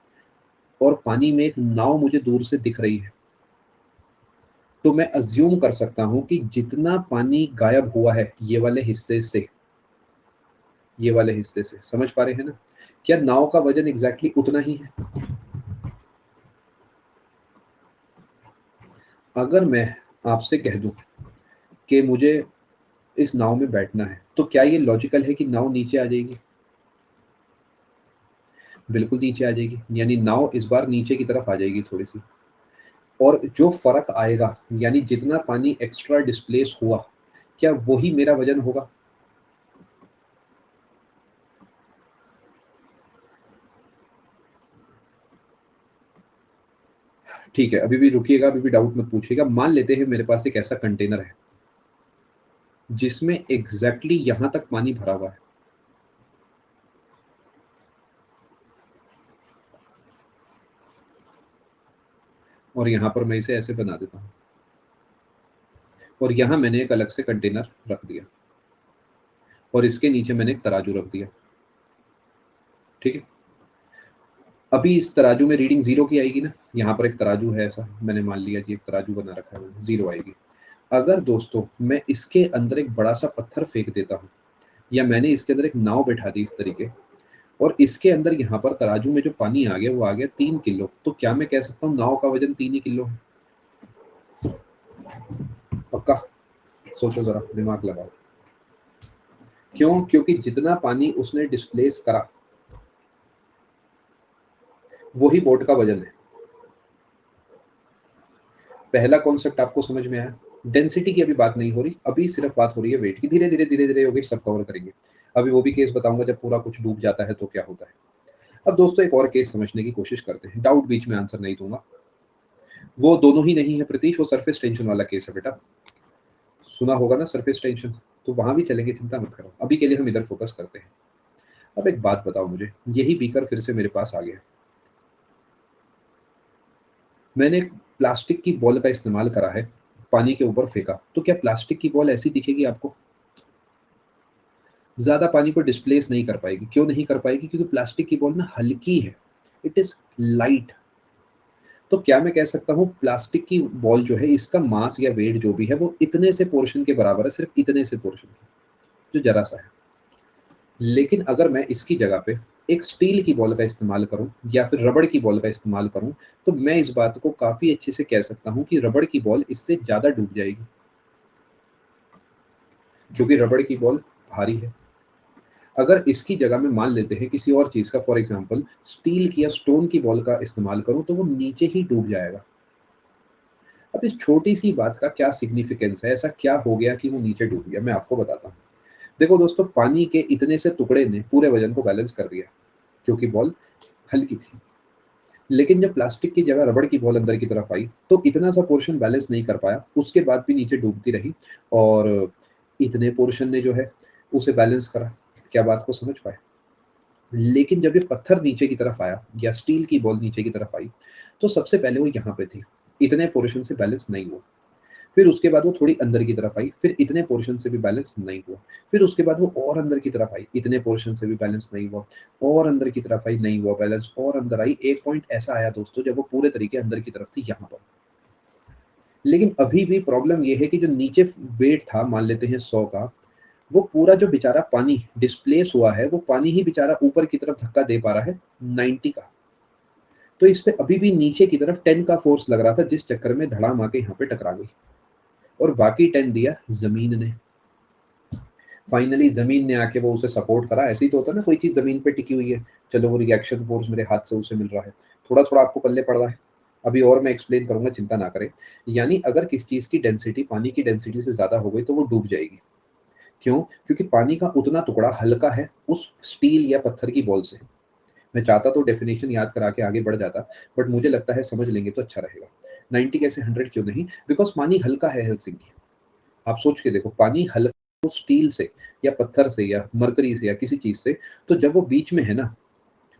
और पानी में एक नाव मुझे दूर से दिख रही है, तो मैं अज्यूम कर सकता हूँ कि जितना पानी गायब हुआ है ये वाले हिस्से से, समझ पा रहे हैं ना? क्या नाव का वजन एग्जैक्टली उतना ही है? अगर मैं आपसे कह दूं कि मुझे इस नाव में बैठना है, तो क्या ये लॉजिकल है कि नाव नीचे आ जाएगी? बिल्कुल नीचे आ जाएगी, यानी नाव इस बार नीचे की तरफ आ जाएगी थोड़ी सी। और जो फर्क आएगा, यानी जितना पानी एक्स्ट्रा डिस्प्लेस हुआ, क्या वही मेरा वजन होगा? ठीक है, अभी भी रुकिएगा, अभी भी डाउट मत पूछिएगा। मान लेते हैं मेरे पास एक ऐसा कंटेनर है जिसमें एग्जैक्टली यहां तक पानी भरा हुआ है, और यहां पर मैं इसे ऐसे बना देता हूं, और यहां मैंने एक अलग से कंटेनर रख दिया, और इसके नीचे मैंने एक तराजू रख दिया। ठीक है, अभी इस तराजू में रीडिंग जीरो की आएगी ना? यहाँ पर एक तराजू है, ऐसा मैंने मान लिया कि एक तराजू बना रखा है, जीरो आएगी। अगर दोस्तों मैं इसके अंदर एक बड़ा सा पत्थर फेंक देता हूँ, या मैंने इसके अंदर एक नाव बैठा दी इस तरीके, और इसके अंदर यहाँ पर तराजू में जो पानी आ गया वो आ गया 3 किलो, तो क्या मैं कह सकता हूँ नाव का वजन 3 ही किलो है? पक्का? सोचो जरा, दिमाग लगाओ। क्यों? क्योंकि जितना पानी उसने डिस्प्लेस करा, वही बोट का वजन है। पहला कॉन्सेप्ट आपको समझ में आया? डेंसिटी की अभी बात नहीं हो रही, अभी सिर्फ बात हो रही है वेट की। धीरे धीरे धीरे धीरे होगी, सब कवर करेंगे। अभी वो भी केस बताऊंगा जब पूरा कुछ डूब जाता है तो क्या होता है। अब दोस्तों एक और केस समझने की कोशिश करते हैं, डाउट बीच में आंसर नहीं दूंगा। वो दोनों ही नहीं है प्रतीश, वो सरफेस टेंशन वाला केस है बेटा, सुना होगा ना सरफेस टेंशन, तो वहां भी चलेंगे, चिंता मत करो। अभी के लिए हम इधर फोकस करते हैं। अब एक बात बताओ मुझे, यही बीकर फिर से मेरे पास आ गया, मैंने एक प्लास्टिक की बॉल का इस्तेमाल करा है, पानी के ऊपर फेंका, तो क्या प्लास्टिक की बॉल ऐसी दिखेगी आपको? ज्यादा पानी को डिस्प्लेस नहीं कर पाएगी। क्यों नहीं कर पाएगी? क्योंकि प्लास्टिक की बॉल ना हल्की है, इट इज लाइट। तो क्या मैं कह सकता हूँ प्लास्टिक की बॉल जो है, इसका मास या वेट जो भी है वो इतने से पोर्शन के बराबर है, सिर्फ इतने से पोर्शन के, जो जरा सा है। लेकिन अगर मैं इसकी जगह पे एक स्टील की बॉल का इस्तेमाल करूं या फिर रबड़ की बॉल का इस्तेमाल करूं, तो मैं इस बात को काफी अच्छे से कह सकता हूं कि रबड़ की बॉल इससे ज्यादा डूब जाएगी, क्योंकि रबड़ की बॉल भारी है। अगर इसकी जगह में मान लेते हैं किसी और चीज का, फॉर एग्जांपल स्टील की या स्टोन की बॉल का इस्तेमाल करूं, तो वो नीचे ही डूब जाएगा। अब इस छोटी सी बात का क्या सिग्निफिकेंस है, ऐसा क्या हो गया कि वो नीचे डूब गया, मैं आपको बताता हूँ। देखो दोस्तों, पानी के इतने से टुकड़े ने पूरे वजन को बैलेंस कर दिया क्योंकि बॉल हल्की थी। लेकिन जब प्लास्टिक की जगह रबड़ की बॉल अंदर की तरफ आई, तो इतना सा पोर्शन बैलेंस नहीं कर पाया, उसके बाद भी नीचे डूबती रही, और इतने पोर्शन ने जो है उसे बैलेंस करा। क्या बात को समझ पाए? लेकिन जब ये पत्थर नीचे की तरफ आया या स्टील की बॉल नीचे की तरफ आई, तो सबसे पहले वो यहाँ पे थी, इतने पोर्शन से बैलेंस नहीं हुआ। फिर उसके बाद वो थोड़ी अंदर की तरफ आई, फिर इतने पोर्शन से भी बैलेंस नहीं हुआ। फिर उसके बाद वो और अंदर की तरफ आई, इतने पोर्शन से भी बैलेंस नहीं हुआ। और अंदर की तरफ आई, नहीं हुआ बैलेंस, और अंदर आई। एक पॉइंट ऐसा आया दोस्तों जब वो पूरे तरीके अंदर की तरफ थी यहाँ पर। लेकिन अभी भी प्रॉब्लम ये है कि जो नीचे वेट था, मान लेते हैं 100 का, वो पूरा जो बेचारा पानी डिस्प्लेस हुआ है, वो पानी ही बेचारा ऊपर की तरफ धक्का दे पा रहा है 90 का। तो इस पे अभी भी नीचे की तरफ 10 का फोर्स लग रहा था, जिस चक्कर में धड़ाम आके यहाँ पे टकरा गई, और बाकी 10 दिया जमीन ने। फाइनली जमीन ने आके वो उसे सपोर्ट करा। ऐसे ही तो होता है ना, कोई चीज जमीन पे टिकी हुई है, चलो वो रिएक्शन फोर्स मेरे हाथ से उसे मिल रहा है, थोड़ा थोड़ा आपको पल्ले पड़ रहा है। अभी और मैं एक्सप्लेन करूंगा, चिंता ना करें। यानी अगर किस चीज की डेंसिटी पानी की डेंसिटी से ज्यादा हो गई तो वो डूब जाएगी। क्यों? क्योंकि पानी का उतना टुकड़ा हल्का है उस स्टील या पत्थर की बॉल से। मैं चाहता तो डेफिनेशन याद करा के आगे बढ़ जाता, बट मुझे लगता है समझ लेंगे तो अच्छा रहेगा। 90 कैसे 100 क्यों नहीं? बिकॉज पानी हल्का है हेलसिंकी। आप सोच के देखो, पानी हल्का हो स्टील से या पत्थर से या मरकरी से या किसी चीज से, तो जब वो बीच में है ना,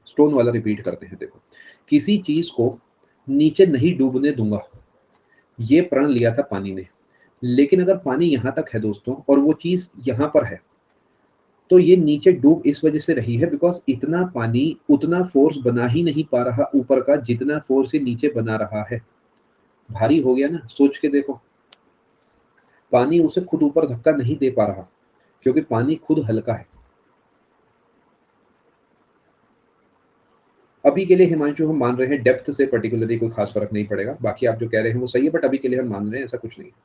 स्टोन वाला रिपीट करते हैं, देखो किसी चीज को नीचे नहीं डूबने दूंगा, ये प्रण लिया था पानी ने। लेकिन अगर पानी यहां तक है दोस्तों और वो चीज यहां पर है, तो ये नीचे डूब इस वजह से रही है बिकॉज इतना पानी उतना फोर्स बना ही नहीं पा रहा ऊपर का, जितना फोर्स ये नीचे बना रहा है। भारी हो गया ना, सोच के देखो। पानी उसे खुद ऊपर धक्का नहीं दे पा रहा क्योंकि पानी खुद हल्का है। अभी के लिए हिमांशु हम मान रहे हैं डेप्थ से पर्टिकुलरली कोई खास फर्क नहीं पड़ेगा, बाकी आप जो कह रहे हैं वो सही है, बट अभी के लिए हम मान रहे हैं ऐसा कुछ नहीं है।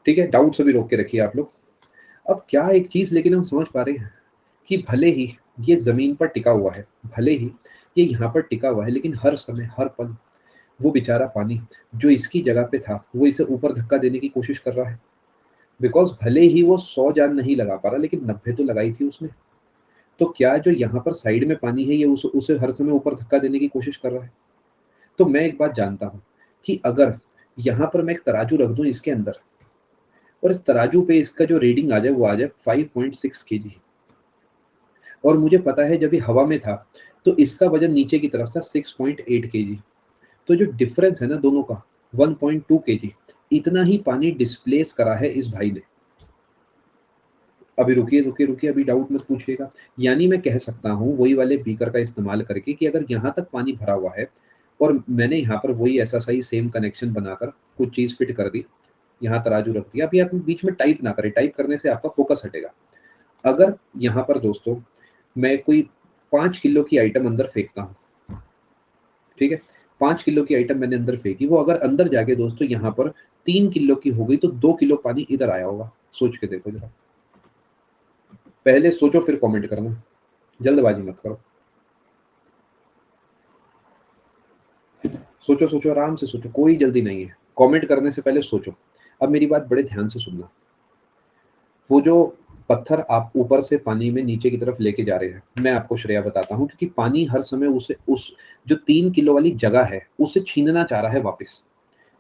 ठीक है, डाउट से भी रोक के रखिए आप लोग। अब क्या एक चीज लेकिन हम समझ पा रहे हैं कि भले ही ये जमीन पर टिका हुआ है, भले ही ये यहाँ पर टिका हुआ है, लेकिन हर समय हर पल वो बेचारा पानी जो इसकी जगह पे था वो इसे ऊपर धक्का देने की कोशिश कर रहा है। बिकॉज भले ही वो 100 जान नहीं लगा पा रहा, लेकिन 90 तो लगाई थी उसने। तो क्या जो यहाँ पर साइड में पानी है ये उसे हर समय ऊपर धक्का देने की कोशिश कर रहा है? तो मैं एक बात जानता हूँ कि अगर यहाँ पर मैं एक तराजू रख दूं इसके अंदर, और इस तराजू पे इसका जो रीडिंग आ जाए वो आ जाए 5.6 kg, और मुझे पता है जब ये हवा में था तो इसका वजन नीचे की तरफ था 6.8 kg, तो जो डिफरेंस है ना दोनों का 1.2 kg, इतना ही पानी डिस्प्लेस करा है इस भाई ने। अभी रुकिए रुकिए रुकिए, अभी डाउट मत पूछिएगा। यानी मैं कह सकता हूँ वही वाले बीकर का इस्तेमाल करके कि अगर यहाँ तक पानी भरा हुआ है और मैंने यहाँ पर वही ऐसा सही सेम कनेक्शन बनाकर कुछ चीज़ फिट कर दी, यहाँ तराजू रख दिया। अभी आप बीच में टाइप ना करें, टाइप करने से आपका फोकस हटेगा। अगर यहाँ पर दोस्तों मैं कोई 5 किलो की आइटम अंदर फेंकता हूँ, ठीक है, 5 किलो की आइटम मैंने अंदर फेंकी, वो अगर अंदर जाके दोस्तों यहाँ पर 3 किलो की हो गई तो 2 किलो पानी इधर आया होगा। सोच के देखो जरा, पहले सोचो फिर कमेंट करना, जल्दबाजी मत करो। सोचो सोचो, आराम से सोचो, कोई जल्दी नहीं है। कमेंट करने से पहले सोचो। अब मेरी बात बड़े ध्यान से सुनना। वो जो पत्थर आप ऊपर से पानी में नीचे की तरफ लेके जा रहे हैं, मैं आपको श्रेया बताता हूँ, क्योंकि पानी हर समय उसे उस जो 3 किलो वाली जगह है उसे छीनना चाह रहा है वापस।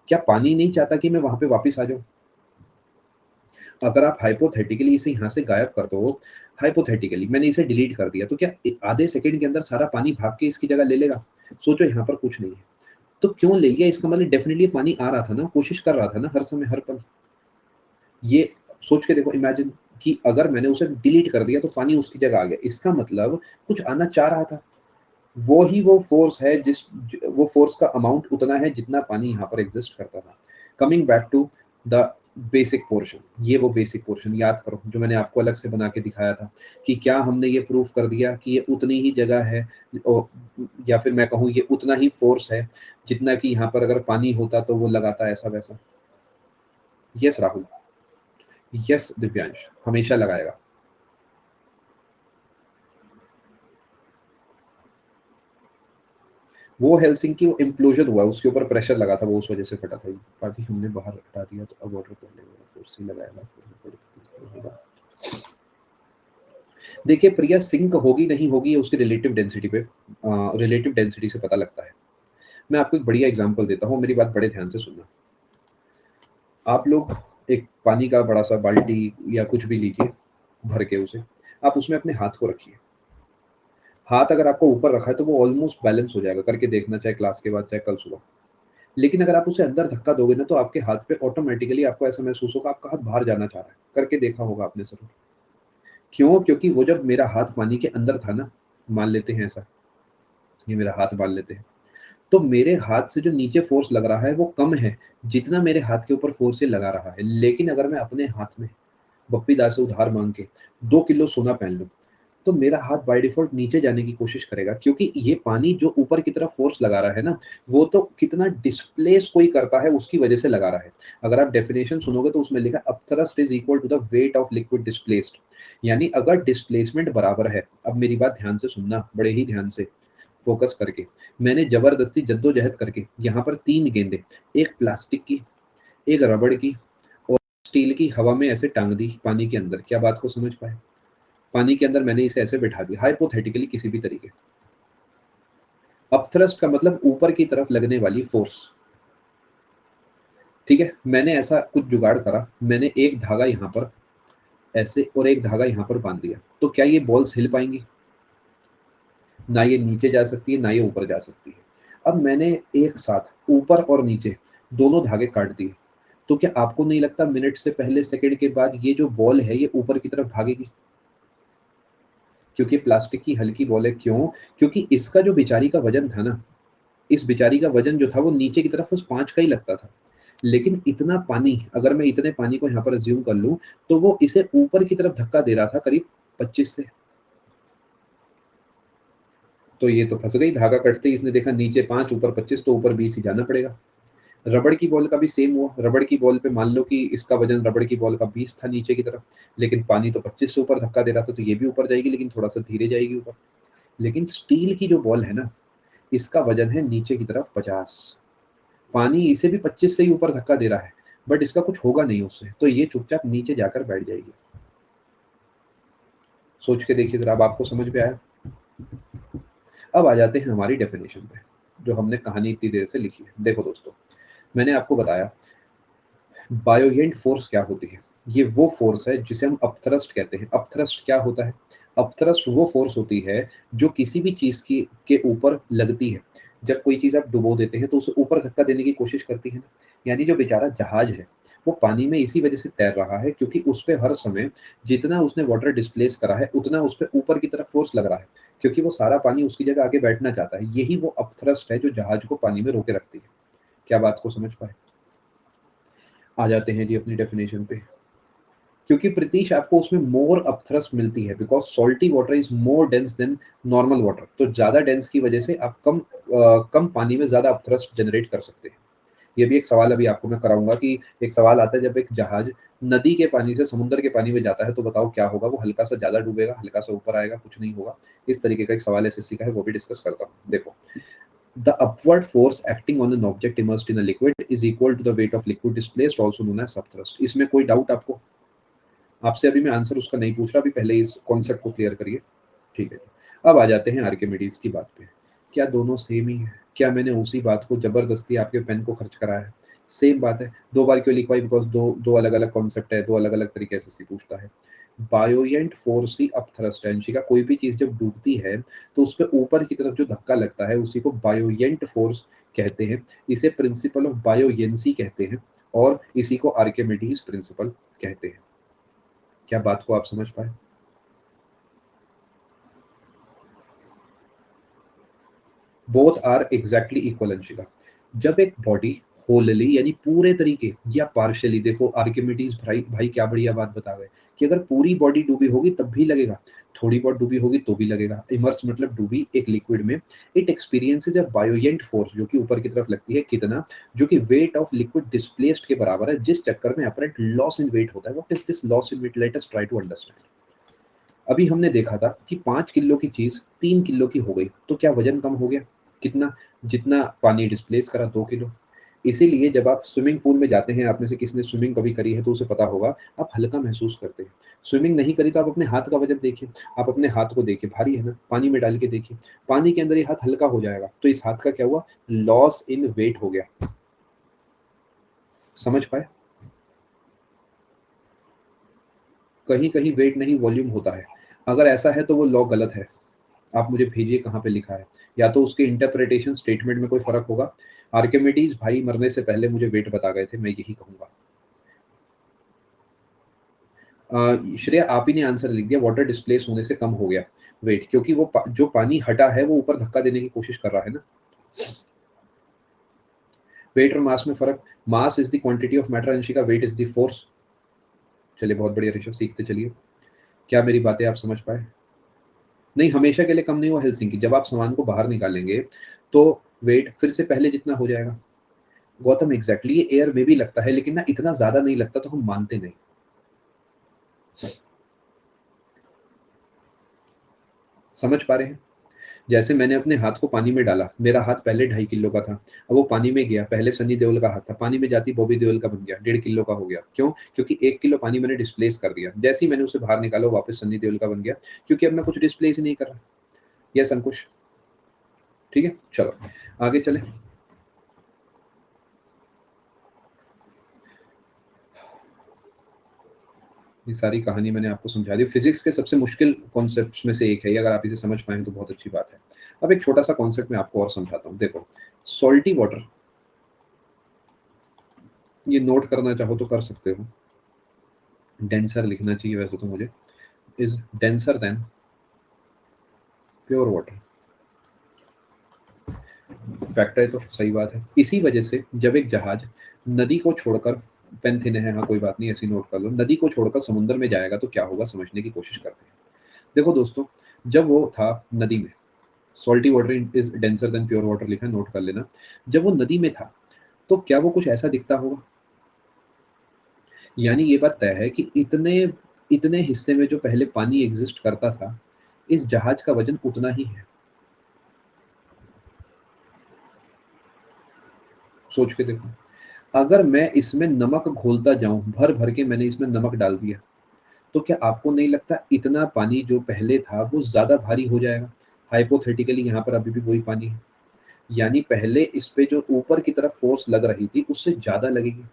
क्या पानी नहीं चाहता कि मैं वहां पे वापस आ जाऊं? अगर आप हाइपोथेटिकली इसे यहाँ से गायब कर दो, हाइपोथेटिकली मैंने इसे डिलीट कर दिया, तो क्या आधे सेकंड के अंदर सारा पानी भाग के इसकी जगह ले लेगा? सोचो, यहाँ पर कुछ नहीं है तो क्यों ले लिया? इसका मतलब डेफिनेटली पानी आ रहा था ना, कोशिश कर रहा था ना हर समय हर पल। ये सोच के देखो, इमेजिन कि अगर मैंने उसे डिलीट कर दिया तो पानी उसकी जगह आ गया, इसका मतलब कुछ आना चाह रहा था। वो ही वो फोर्स है वो फोर्स का अमाउंट उतना है जितना पानी यहाँ पर एग्जिस्ट करता था। Coming back to the basic portion, ये वो बेसिक पोर्शन याद करो जो मैंने आपको अलग से बना के दिखाया था कि क्या हमने ये प्रूफ कर दिया कि ये उतनी ही जगह है, या फिर मैं कहूँ ये उतना ही फोर्स है जितना कि यहाँ पर अगर पानी होता तो वो लगाता ऐसा वैसा? यस राहुल, यस दिव्यांश, हमेशा लगाएगा। वो हेलसिंकी वो इम्प्लोजन हुआ, उसके ऊपर प्रेशर लगा था, वो उस वजह से फटा था। पार्टी हमने बाहर हटा दिया तो अब वाटर कर लेगा, फोर्स ही लगाएगा। देखिए प्रिया, सिंक होगी नहीं होगी ये उसकी रिलेटिव डेंसिटी पे, रिलेटिव डेंसिटी से पता लगता है। मैं आपको एक बढ़िया एग्जांपल देता हूँ, मेरी बात बड़े ध्यान से सुनना। आप लोग एक पानी का बड़ा सा बाल्टी या कुछ भी लीजिए, भर के उसे आप उसमें अपने हाथ को रखिए। हाथ अगर आपको ऊपर रखा है तो वो ऑलमोस्ट बैलेंस हो जाएगा, करके देखना, चाहे क्लास के बाद चाहे कल सुबह। लेकिन अगर आप उसे अंदर धक्का दोगे ना तो आपके हाथ पे ऑटोमेटिकली आपको ऐसा महसूस होगा आपका हाथ बाहर जाना चाह रहा है, करके देखा होगा आपने ज़रूर। क्यों? क्योंकि वो जब मेरा हाथ पानी के अंदर था ना, मान लेते हैं ऐसा, ये मेरा हाथ मान लेते हैं, तो मेरे हाथ से जो नीचे फ़ोर्स लग रहा है वो कम है, जितना मेरे हाथ के ऊपर फ़ोर्स ये लगा रहा है। लेकिन अगर मैं अपने हाथ में बप्पी दा से उधार माँग के 2 किलो सोना पहन लूँ, तो मेरा हाथ बाय डिफ़ॉल्ट नीचे जाने की कोशिश करेगा, क्योंकि ये पानी जो ऊपर की तरफ फ़ोर्स लगा रहा है ना, वो तो कितना डिस्प्लेस कोई करता है उसकी वजह से लगा रहा है। अगर आप डेफ़िनेशन सुनोगे तो उसमें लिखा है upthrust is equal to the weight of liquid displaced. यानी अगर डिस्प्लेसमेंट बराबर है, अब मेरी बात ध्यान से सुनना, बड़े ही ध्यान से फ़ोकस करके। मैंने ज़बरदस्ती जद्दोजहद करके यहाँ पर 3 गेंदें, एक प्लास्टिक की, एक रबड़ की और स्टील की हवा में ऐसे टाँग दी पानी के अंदर। क्या बात को समझ पाए? पानी के अंदर मैंने इसे ऐसे बिठा दिया, हाइपोथेटिकली किसी भी तरीके। अपथ्रस्ट का मतलब ऊपर की तरफ लगने वाली फ़ोर्स, ठीक है? मैंने ऐसा कुछ जुगाड़ करा, मैंने एक धागा यहाँ पर ऐसे और एक धागा यहाँ पर बाँध दिया, तो क्या ये बॉल्स हिल पाएँगी? ना ये नीचे जा सकती है, ना ये ऊपर जा सकती है। अब मैंने एक साथ ऊपर और नीचे दोनों धागे काट दिए, तो क्या आपको नहीं लगता मिनट से पहले, सेकंड के बाद ये जो बॉल है ये ऊपर की तरफ भागेगी? क्योंकि प्लास्टिक की हल्की बॉल है। क्यों? क्योंकि इसका जो बेचारी का वज़न था ना, इस बेचारी का वज़न जो था वो नीचे की तरफ उस 5 का ही लगता था। लेकिन इतना पानी, अगर मैं इतने पानी को यहाँ पर अज़्यूम कर लूँ, तो वो इसे ऊपर की तरफ धक्का दे रहा था करीब 25 से। तो ये तो फँस गई, धागा कटते ही इसने देखा नीचे 5 ऊपर 25, तो ऊपर 20 ही जाना पड़ेगा। रबड़ की बॉल का भी सेम हुआ, रबड़ की बॉल पे मान लो कि इसका वज़न रबड़ की बॉल का 20 था नीचे की तरफ, लेकिन पानी तो 25 से ऊपर धक्का दे रहा था, तो ये भी ऊपर जाएगी लेकिन थोड़ा-सा धीरे जाएगी ऊपर। लेकिन स्टील की जो बॉल है ना, इसका वज़न है नीचे की तरफ 50, पानी इसे भी 25 से ही ऊपर धक्का दे रहा है, बट इसका कुछ होगा नहीं उससे, तो ये चुपचाप नीचे जाकर बैठ जाएगी। सोच के देखिए ज़रा, अब आपको समझ में आया? अब आ जाते हैं हमारी डेफिनेशन पे, जो हमने कहानी इतनी देर से लिखी है। देखो दोस्तों, मैंने आपको बताया बायोएंट फोर्स क्या होती है। ये वो फोर्स है जिसे हम अपथ्रस्ट कहते हैं। अपथ्रस्ट क्या होता है? अपथ्रस्ट वो फोर्स होती है जो किसी भी चीज़ की के ऊपर लगती है। जब कोई चीज़ आप डुबो देते हैं तो उसे ऊपर धक्का देने की कोशिश करती है ना। यानी जो बेचारा जहाज है, वो पानी में इसी वजह से तैर रहा है क्योंकि उस पे हर समय जितना उसने वाटर डिस्प्लेस करा है, उतना उस पे ऊपर की तरफ फोर्स लग रहा है। क्योंकि वो सारा पानी उसकी जगह आके बैठना चाहता है। यही वो अपथ्रस्ट है जो जहाज को पानी में रोके रखती है। क्या बात को समझ पाए? आ जाते हैं जी अपनी डेफिनेशन पे। क्योंकि प्रीतिश आपको उसमें मोर अपथ्रस्ट मिलती है because salty water is more dense then normal water. तो ज़्यादा डेंस की वजह से आप कम पानी में ज़्यादा अपथ्रस्ट जनरेट कर सकते हैं। ये भी एक सवाल अभी आपको मैं कराऊंगा कि एक सवाल आता है, जब एक जहाज नदी के पानी से समुद्र के पानी में जाता है तो बताओ क्या होगा? वो हल्का सा ज़्यादा डूबेगा, हल्का सा ऊपर आएगा, कुछ नहीं होगा। इस तरीके का एक सवाल एसएससी का है, वो भी डिस्कस करता हूँ। देखो, the upward force acting on an object immersed in a liquid is equal to the weight of liquid displaced also known as upthrust. इसमें कोई डाउट आपको? आपसे अभी मैं आंसर उसका नहीं पूछ रहा, अभी पहले इस कॉन्सेप्ट को क्लियर करिए। ठीक है जी। अब आ जाते हैं आर्किमिडीज की बात पे। क्या दोनों सेम ही है? क्या मैंने उसी बात को जबरदस्ती आपके पेन को खर्च कराया है? सेम बात है। दो बार क्यों लिखवाई? बिकॉज दो दो अलग अलग कॉन्सेप्ट है, दो अलग अलग तरीके से पूछता है। बायोएंट फोर्स ही अपथ्रस्ट है अंशिका। कोई भी चीज जब डूबती है तो उस पर ऊपर की तरफ जो धक्का लगता है उसी को बायोएंट फोर्स कहते हैं। इसे प्रिंसिपल ऑफ बायोयेंसी कहते हैं और इसी को आर्किमिडीज प्रिंसिपल कहते हैं। क्या बात को आप समझ पाए? Both are exactly equal Anshika. जब एक बॉडी होलली यानी पूरे तरीके या पार्शियली, देखो आर्किमिडीज भाई भाई क्या बढ़िया बात बता गए कि अगर पूरी बॉडी डूबी होगी तब भी लगेगा, थोड़ी बहुत डूबी होगी तो भी लगेगा। इमर्स मतलब डूबी एक लिक्विड में। इट एक्सपीरियंसेस अ बायोएंट फोर्स जो कि ऊपर की तरफ लगती है। कितना? जो कि वेट ऑफ लिक्विड डिस्प्लेस्ड के बराबर है, जिस चक्कर में अपरेंट लॉस इन वेट होता है। What is this loss in weight? Let us try to understand. अभी हमने देखा था कि 5 किलो की चीज़ 3 किलो की हो गई, तो क्या वज़न कम हो गया? कितना? जितना पानी डिस्प्लेस करा 2 किलो। इसीलिए जब आप स्विमिंग पूल में जाते हैं, आप में से किसी ने स्विमिंग कभी करी है तो उसे पता होगा, आप हल्का महसूस करते हैं। स्विमिंग नहीं करी तो आप अपने हाथ का वज़न देखिए, आप अपने हाथ को देखिए, भारी है ना? पानी में डाल के देखिए, पानी के अंदर ये हाथ हल्का हो जाएगा, तो इस हाथ का क्या हुआ? लॉस इन वेट हो गया। समझ पाए? कहीं-कहीं वेट नहीं वॉल्यूम होता है। अगर ऐसा है तो वो लॉ गलत है। आप मुझे भेजिए कहाँ पे लिखा है, या तो उसके इंटरप्रिटेशन स्टेटमेंट में कोई फर्क होगा। आर्किमिडीज भाई मरने से पहले मुझे वेट बता गए थे, मैं यही कहूंगा। श्रेया आप ही ने आंसर लिख दिया, वाटर डिस्प्लेस होने से कम हो गया वेट, क्योंकि वो जो पानी हटा है वो ऊपर धक्का देने की कोशिश कर रहा है ना। वेट और मास में फर्क, mass is the quantity of matter, Anshika weight is the force. चलिए बहुत बढ़िया ऋषभ, सीखते चलिए। क्या मेरी बातें आप समझ पाए? नहीं, हमेशा के लिए कम नहीं हुआ हेल्सिंकी, जब आप सामान को बाहर निकालेंगे तो वेट फिर से पहले जितना हो जाएगा। गौतम एग्जैक्टली, ये एयर में भी लगता है लेकिन ना इतना ज्यादा नहीं लगता, तो हम मानते नहीं। समझ पा रहे हैं? जैसे मैंने अपने हाथ को पानी में डाला, मेरा हाथ पहले 2.5 किलो का था, अब वो पानी में गया, पहले सनी देओल का हाथ था, पानी में जाती बॉबी देओल का बन गया, 1.5 किलो का हो गया। क्यों? क्योंकि 1 किलो पानी मैंने डिस्प्लेस कर दिया, जैसे ही मैंने उसे बाहर निकाला वो वापस सनी देओल का बन गया, क्योंकि अब मैं कुछ डिस्प्लेस ही नहीं कर रहा। यस अंकुश, ठीक है, चलो आगे चले। ये सारी कहानी मैंने आपको समझा दी। फिजिक्स के सबसे मुश्किल कॉन्सेप्ट्स में से एक है ये, अगर आप इसे समझ पाएं तो बहुत अच्छी बात है। अब एक छोटा सा कॉन्सेप्ट मैं आपको और समझाता हूँ। देखो, सॉल्टी वाटर, ये नोट करना चाहो तो कर सकते हो, डेंसर लिखना चाहिए वैसे तो मुझे, is denser then pure water. Fact है तो सही बात है। इसी वजह से जब एक जहाज नदी को छोड़कर, पेंथिन है, हाँ कोई बात नहीं, ऐसी नोट कर लो, नदी को छोड़कर समुद्र में जाएगा तो क्या होगा, समझने की कोशिश करते हैं। देखो दोस्तों, जब वो था नदी में, salty water is denser then pure water लिखा है, नोट कर लेना। जब वो नदी में था तो क्या वो कुछ ऐसा दिखता होगा? यानी ये बात तय है कि इतने इतने हिस्से में जो पहले पानी एग्जिस्ट करता था, इस जहाज का वजन उतना ही है। सोच के देखो, अगर मैं इसमें नमक घोलता जाऊं, भर भर के मैंने इसमें नमक डाल दिया, तो क्या आपको नहीं लगता इतना पानी जो पहले था वो ज्यादा भारी हो जाएगा? हाइपोथेटिकली यहाँ पर अभी भी वही पानी है, यानी पहले इस पे जो ऊपर की तरफ फोर्स लग रही थी उससे ज्यादा लगेगी,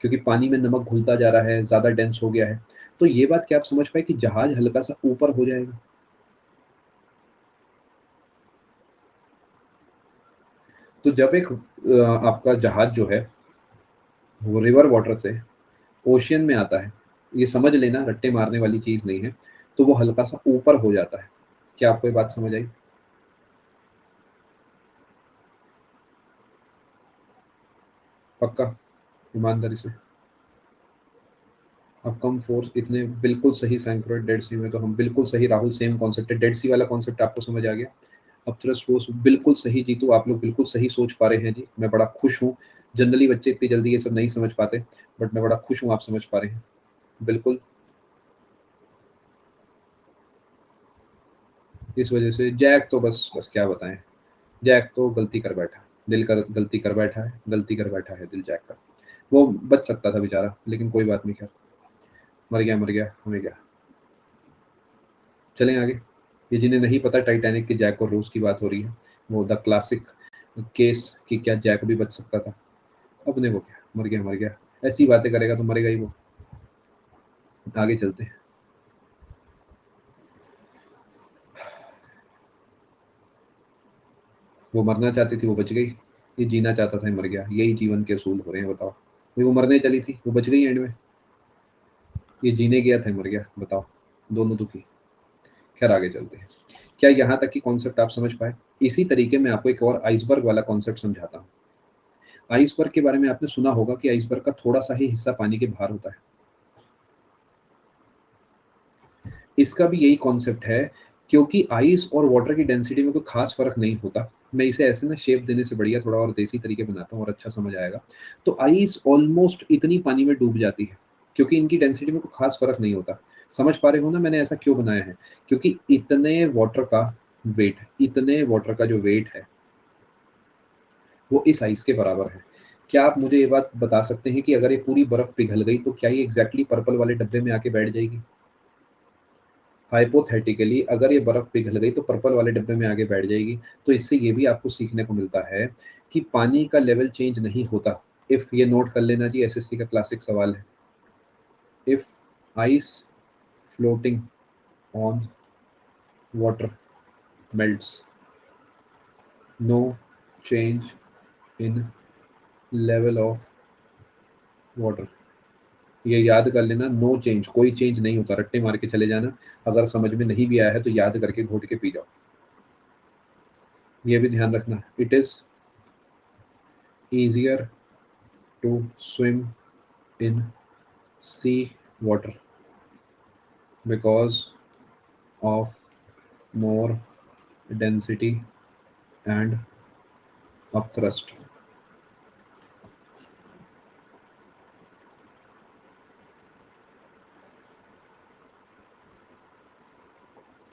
क्योंकि पानी में नमक घुलता जा रहा है, ज्यादा डेंस हो गया है। तो ये बात क्या आप समझ पाए कि जहाज हल्का सा ऊपर हो जाएगा? तो जब एक आपका जहाज जो है वो रिवर वाटर से ओशियन में आता है, ये समझ लेना रट्टे मारने वाली चीज नहीं है, तो वो हल्का सा ऊपर हो जाता है। क्या आपको ये बात समझ आई? पक्का, ईमानदारी से? अब कम फोर्स इतने बिल्कुल सही सैंक्रोइड डेड सी में, तो हम बिल्कुल सही राहुल, सेम कॉन्सेप्ट है, डेड सी वाला कॉन्सेप्ट आपको समझ आ गया। अब थ्रस्ट फोर्स बिल्कुल सही जीतू, आप लोग बिल्कुल सही सोच पा रहे हैं जी, मैं बड़ा खुश हूँ। जनरली बच्चे इतनी जल्दी ये सब नहीं समझ पाते, बट मैं बड़ा खुश हूँ आप समझ पा रहे हैं। बिल्कुल, इस वजह से जैक तो बस बस क्या बताएं, जैक तो गलती कर बैठा, दिल का गलती कर बैठा है, गलती कर बैठा है दिल जैक का। वो बच सकता था बेचारा, लेकिन कोई बात नहीं, खैर मर गया मर गया, हमें क्या। चलें आगे। ये जिन्हें नहीं पता, टाइटैनिक के जैक और रोज की बात हो रही है, वो द क्लासिक केस कि क्या जैक भी बच सकता था। अपने वो क्या, मर गया मर गया, ऐसी बातें करेगा तो मरेगा ही वो। आगे चलते हैं। वो मरना चाहती थी, वो बच गई। ये जीना चाहता था, ये मर गया, यही जीवन के असूल हो रहे हैं, बताओ। वो मरने चली थी, वो बच गई एंड में। ये जीने गया था, मर गया, बताओ, दोनों दुखी। खैर आगे चलते हैं। क्या यहाँ तक की कॉन्सेप्ट आप समझ पाए? इसी तरीके में आपको एक और आइसबर्ग वाला कॉन्सेप्ट समझाता हूँ। आइसबर्ग के बारे में आपने सुना होगा कि आइसबर्ग का थोड़ा सा ही हिस्सा पानी के बाहर होता है। इसका भी यही कॉन्सेप्ट है, क्योंकि आइस और वाटर की डेंसिटी में कोई खास फर्क नहीं होता। मैं इसे ऐसे ना शेप देने से बढ़िया थोड़ा और देसी तरीके बनाता हूँ और अच्छा समझ आएगा। तो आइस ऑलमोस्ट इतनी पानी में डूब जाती है, क्योंकि इनकी डेंसिटी में कोई खास फर्क नहीं होता। समझ पा रहे हो ना मैंने ऐसा क्यों बनाया है? क्योंकि इतने वाटर का जो वेट है वो इस आइस के बराबर है। क्या आप मुझे ये बात बता सकते हैं कि अगर ये पूरी बर्फ पिघल गई तो क्या ये एग्जैक्टली पर्पल वाले डब्बे में आके बैठ जाएगी? हाइपोथेटिकली अगर ये बर्फ पिघल गई तो पर्पल वाले डब्बे में आगे बैठ जाएगी। तो इससे ये भी आपको सीखने को मिलता है कि पानी का लेवल चेंज नहीं होता। इफ, ये नोट कर लेना जी, एसएससी का क्लासिक सवाल है। If ice floating on water melts, no change in level of water। ये याद कर लेना, नो चेंज, कोई चेंज नहीं होता, रट्टे मार के चले जाना। अगर समझ में नहीं भी आया है तो याद करके घोट के पी जाओ, ये भी ध्यान रखना। It is easier to swim in sea water because of more density and upthrust.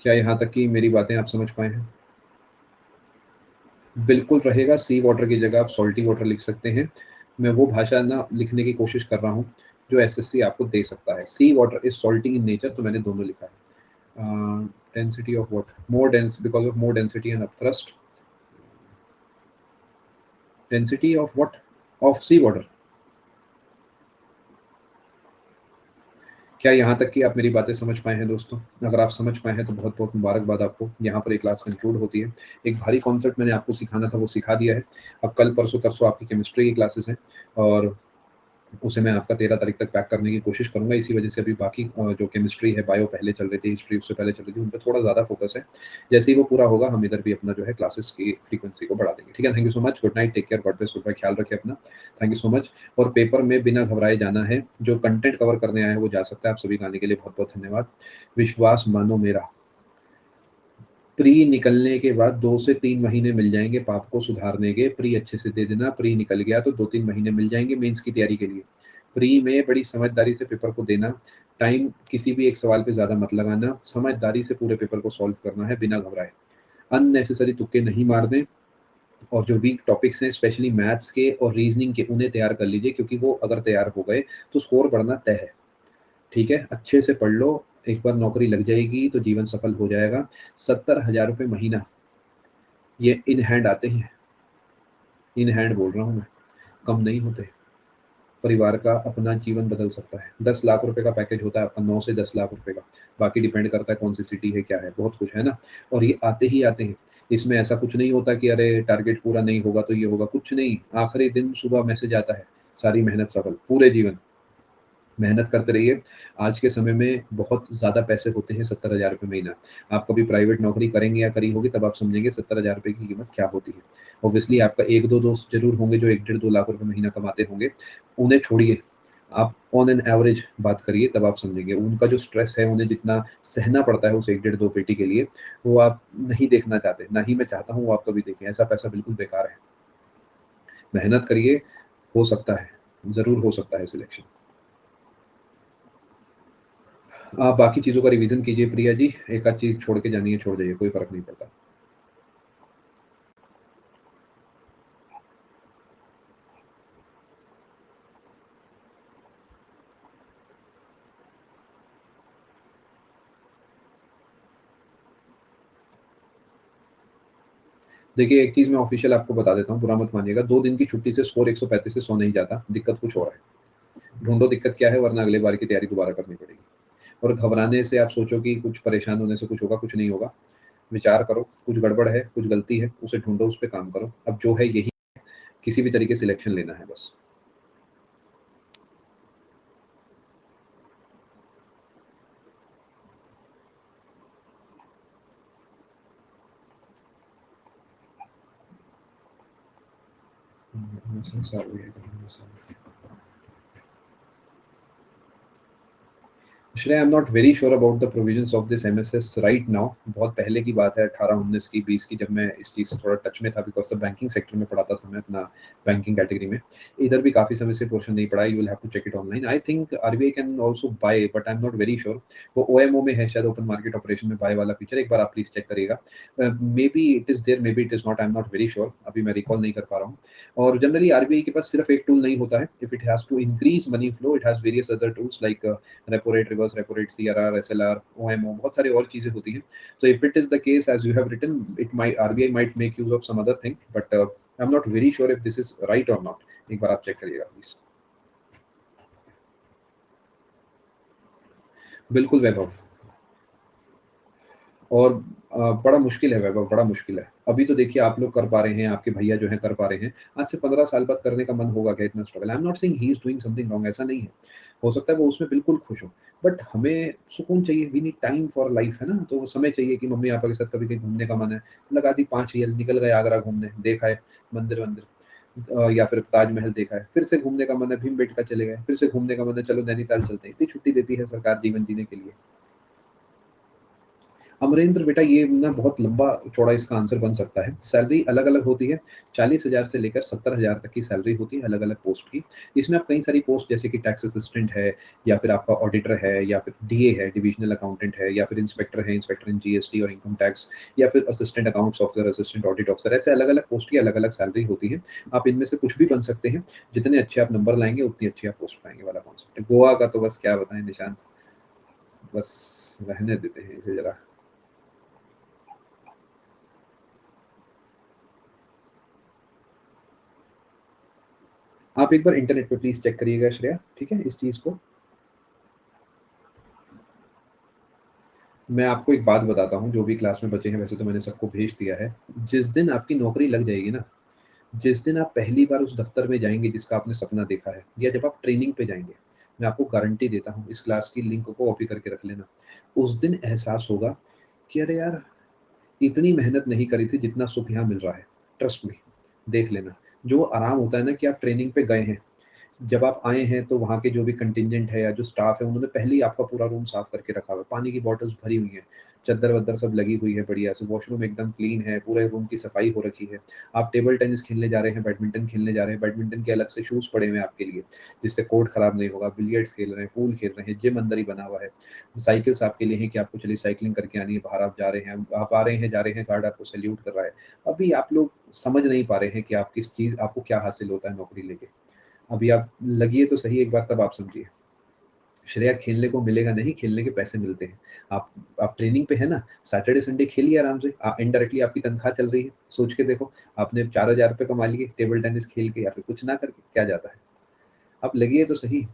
क्या यहाँ तक की मेरी बातें आप समझ पाए हैं? बिल्कुल रहेगा, सी वाटर की जगह आप सॉल्टी वाटर लिख सकते हैं। मैं वो भाषा ना लिखने की कोशिश कर रहा हूँ जो एसएससी आपको दे सकता है। Sea water is salty in nature, तो मैंने दोनों लिखा है। Density of water more dense because of more density and upthrust. Density of what? Of sea water. क्या यहाँ तक कि आप मेरी बातें समझ पाए हैं दोस्तों? अगर आप समझ पाए हैं तो बहुत बहुत मुबारकबाद आपको। यहाँ पर एक क्लास कंक्लूड होती है। एक भारी कॉन्सेप्ट मैंने आपको सिखाना था वो सिखा दिया है। अब कल परसों तरसों आपकी केमिस्ट्री की क्लासेस हैं और उसे मैं आपका 13 तारीख तक पैक करने की कोशिश करूंगा। इसी वजह से अभी बाकी जो केमिस्ट्री है, बायो पहले चल रही थी, हिस्ट्री उससे पहले चल रही थी, उन पर थोड़ा ज़्यादा फोकस है। जैसे ही वो पूरा होगा हम इधर भी अपना जो है क्लासेस की फ्रीक्वेंसी को बढ़ा देंगे। ठीक है, thank you so much, good night, take care, God bless, good bye, ख्याल रखिए अपना। Thank you so much. और पेपर में बिना घबराए जाना है, जो कंटेंट कवर करने आए हैं वो जा सकता है। आप सभी का आने के लिए बहुत बहुत धन्यवाद। विश्वास मानो मेरा, प्री निकलने के बाद 2 से 3 महीने मिल जाएंगे पाप को सुधारने के। प्री अच्छे से दे देना, प्री निकल गया तो 2-3 महीने मिल जाएंगे मेंस की तैयारी के लिए। प्री में बड़ी समझदारी से पेपर को देना, टाइम किसी भी एक सवाल पे ज़्यादा मत लगाना, समझदारी से पूरे पेपर को सॉल्व करना है बिना घबराए। अननेसेसरी तुक्के नहीं मार दें। और जो वीक टॉपिक्स हैं स्पेशली मैथ्स के और रीजनिंग के, उन्हें तैयार कर लीजिए, क्योंकि वो अगर तैयार हो गए तो स्कोर बढ़ना तय है। ठीक है, अच्छे से पढ़ लो, एक बार नौकरी लग जाएगी तो जीवन सफल हो जाएगा। 70,000 रुपये महीना ये इन हैंड आते हैं, इन हैंड बोल रहा हूँ मैं, कम नहीं होते। परिवार का अपना जीवन बदल सकता है। 10 लाख रुपए का पैकेज होता है आपका, 9 से 10 लाख रुपए का। बाकी डिपेंड करता है कौन सी सिटी है, क्या है, बहुत कुछ है ना। और ये आते ही आते हैं। इसमें ऐसा कुछ नहीं होता कि अरे टारगेट पूरा नहीं होगा तो ये होगा, कुछ नहीं। आखिरी दिन सुबह मैसेज आता है, सारी मेहनत सफल। पूरे जीवन मेहनत करते रहिए। आज के समय में बहुत ज़्यादा पैसे होते हैं 70,000 रुपये महीना। आप कभी प्राइवेट नौकरी करेंगे या करी होगी तब आप समझेंगे 70,000 रुपये की कीमत क्या होती है। ऑब्वियसली आपका एक दो दोस्त जरूर होंगे जो 1-1.5-2 लाख रुपये महीना कमाते होंगे, उन्हें छोड़िए। आप ऑन एन एवरेज बात करिए, तब आप समझेंगे उनका जो स्ट्रेस है, उन्हें जितना सहना पड़ता है उस 1-1.5-2 पेटी के लिए, वो आप नहीं देखना चाहते। ना ही मैं चाहता हूँ वो आप कभी देखें। ऐसा पैसा बिल्कुल बेकार है। मेहनत करिए, हो सकता है, ज़रूर हो सकता है सिलेक्शन। आप बाकी चीज़ों का रिवीजन कीजिए प्रिया जी, एक आध चीज़ छोड़ के जानी है छोड़ जाइए, कोई फ़र्क नहीं पड़ता। देखिए, एक चीज़ मैं ऑफ़िशियल आपको बता देता हूँ, बुरा मत मानिएगा। 2 दिन की छुट्टी से स्कोर 135 से 100 नहीं जाता, दिक्कत कुछ और है। ढूँढो दिक्कत क्या है, वरना अगली बार की तैयारी दोबारा करनी पड़ेगी। और घबराने से आप सोचो कि कुछ परेशान होने से कुछ होगा, कुछ नहीं होगा। विचार करो, कुछ गड़बड़ है, कुछ गलती है, उसे ढूँढो, उस पे काम करो। अब जो है यही, किसी भी तरीके से सिलेक्शन लेना है बस। Actually, I'm not very sure about the provisions of this MSS right now। बहुत पहले की बात है, 18-19 की, 20 की, जब मैं इस चीज़ से थोड़ा टच में था, बिकॉज द बैंकिंग सेक्टर में पढ़ाता था मैं अपना, बैंकिंग कैटेगरी में। इधर भी काफ़ी समय से पोर्शन नहीं पढ़ा है, you will have to check it online. I think RBI can also buy, but I am not very sure. वो ओएमओ में है शायद, ओपन मार्केट ऑपरेशन में बाय वाला फीचर, एक बार आप प्लीज चेक करिएगा। Maybe it is there, maybe it is not, I am not very sure, अभी मैं रिकॉल नहीं कर पा रहा हूँ। और जनरली आरबीआई के पास सिर्फ एक टूल नहीं होता है। If it has to increase money flow, it has various other tools like repo rate, reverse repo rate, CRR, SLR, OMO, बहुत सारी और चीजें होती हैं। So if it is the case as you have written, it might, RBI might make use of some other thing, but I'm not very sure if this is right or not। एक बार आप चेक करिएगा प्लीज। बिल्कुल वैभव। और बड़ा मुश्किल है वैभव, बड़ा मुश्किल है। अभी तो देखिए आप लोग कर पा रहे हैं, आपके भैया जो हैं कर पा रहे हैं। आज से 15 साल बाद करने का मन होगा क्या इतना struggle? I am not saying he is doing something wrong, ऐसा नहीं है। हो सकता है वो उसमें बिल्कुल खुश हो, बट हमें सुकून चाहिए, we need time for life, है ना? तो वो समय चाहिए कि मम्मी-पापा के साथ कभी कहीं घूमने का मन है, लगा दी 5 रील, निकल गए आगरा घूमने, देखा है मंदिर-वंदिर, या फिर ताजमहल देखा है, फिर से घूमने का मन है, भीमबेटका चले गए, फिर से घूमने का मन है, चलो नैनीताल चलते हैं। इतनी छुट्टी देती है सरकार जीवन जीने के लिए। अमरेंद्र बेटा, ये ना बहुत लंबा चौड़ा इसका आंसर बन सकता है। सैलरी अलग-अलग होती है, 40,000 से लेकर 70,000 तक की सैलरी होती है अलग-अलग पोस्ट की। इसमें आप कई सारी पोस्ट जैसे कि टैक्स असिस्टेंट है, या फिर आपका ऑडिटर है, या फिर डीए है, डिविजनल अकाउंटेंट है, या फिर इंस्पेक्टर है, इंस्पेक्टर इन जीएसटी और इनकम टैक्स, या फिर assistant accounts officer, assistant audit officer, ऐसे अलग-अलग पोस्ट की अलग-अलग सैलरी होती है। आप इनमें से कुछ भी बन सकते हैं, जितने अच्छे आप नंबर लाएँगे उतनी अच्छी आप पोस्ट पाएँगे वाला कॉन्सेप्ट है। गोवा का तो बस क्या बताएँ निशांत, बस रहने देते हैं इसे ज़रा। आप एक बार इंटरनेट पे प्लीज़ चेक करिएगा श्रेया, ठीक है, इस चीज़ को। मैं आपको एक बात बताता हूँ, जो भी क्लास में बचे हैं वैसे तो मैंने सबको भेज दिया है। जिस दिन आपकी नौकरी लग जाएगी ना, जिस दिन आप पहली बार उस दफ़्तर में जाएँगे जिसका आपने सपना देखा है, या जब आप ट्रेनिंग पे जाएँगे, मैं आपको गारंटी देता हूँ, इस क्लास की लिंक को कॉपी करके रख लेना। उस दिन एहसास होगा कि अरे यार! इतनी मेहनत नहीं करी थी जितना सुख यहाँ मिल रहा है। ट्रस्ट मी, देख लेना। जो आराम होता है ना कि आप ट्रेनिंग पे गए हैं, जब आप आए हैं तो वहाँ के जो भी कंटिंजेंट है या जो स्टाफ है उन्होंने पहले ही आपका पूरा रूम साफ करके रखा हुआ है। पानी की बॉटल्स भरी हुई हैं, चद्दर-वद्दर सब लगी हुई है बढ़िया से, वॉशरूम एकदम क्लीन है, पूरे रूम की सफाई हो रखी है। आप टेबल टेनिस खेलने जा रहे हैं, बैडमिंटन खेलने जा रहे हैं, बैडमिंटन के अलग से शूज़ पड़े हुए हैं आपके लिए, जिससे कोर्ट खराब नहीं होगा। बिलियर्ड्स खेल रहे हैं, पूल खेल रहे हैं, जिम अंदर ही बना हुआ है। साइकिल्स आपके लिए हैं कि आपको चलिए साइक्लिंग करके आनी है, बाहर आप जा रहे हैं, आप आ रहे हैं, जा रहे हैं, गार्ड आपको सैल्यूट कर रहा है। अभी आप लोग समझ नहीं पा रहे हैं कि आप किस चीज़ आपको क्या हासिल होता है नौकरी लेके। अभी आप लगिए तो सही एक बार, तब आप समझिए। श्रेया, खेलने को मिलेगा नहीं, खेलने के पैसे मिलते हैं। आप ट्रेनिंग पे हैं ना, सैटरडे संडे खेलिए आराम से। इनडायरेक्टली आपकी तनख्वाह चल रही है। सोच के देखो, आपने 4,000 रुपए कमा लिए टेबल टेनिस खेल के या फिर कुछ ना करके, क्या जाता है? आप लगिए तो सही।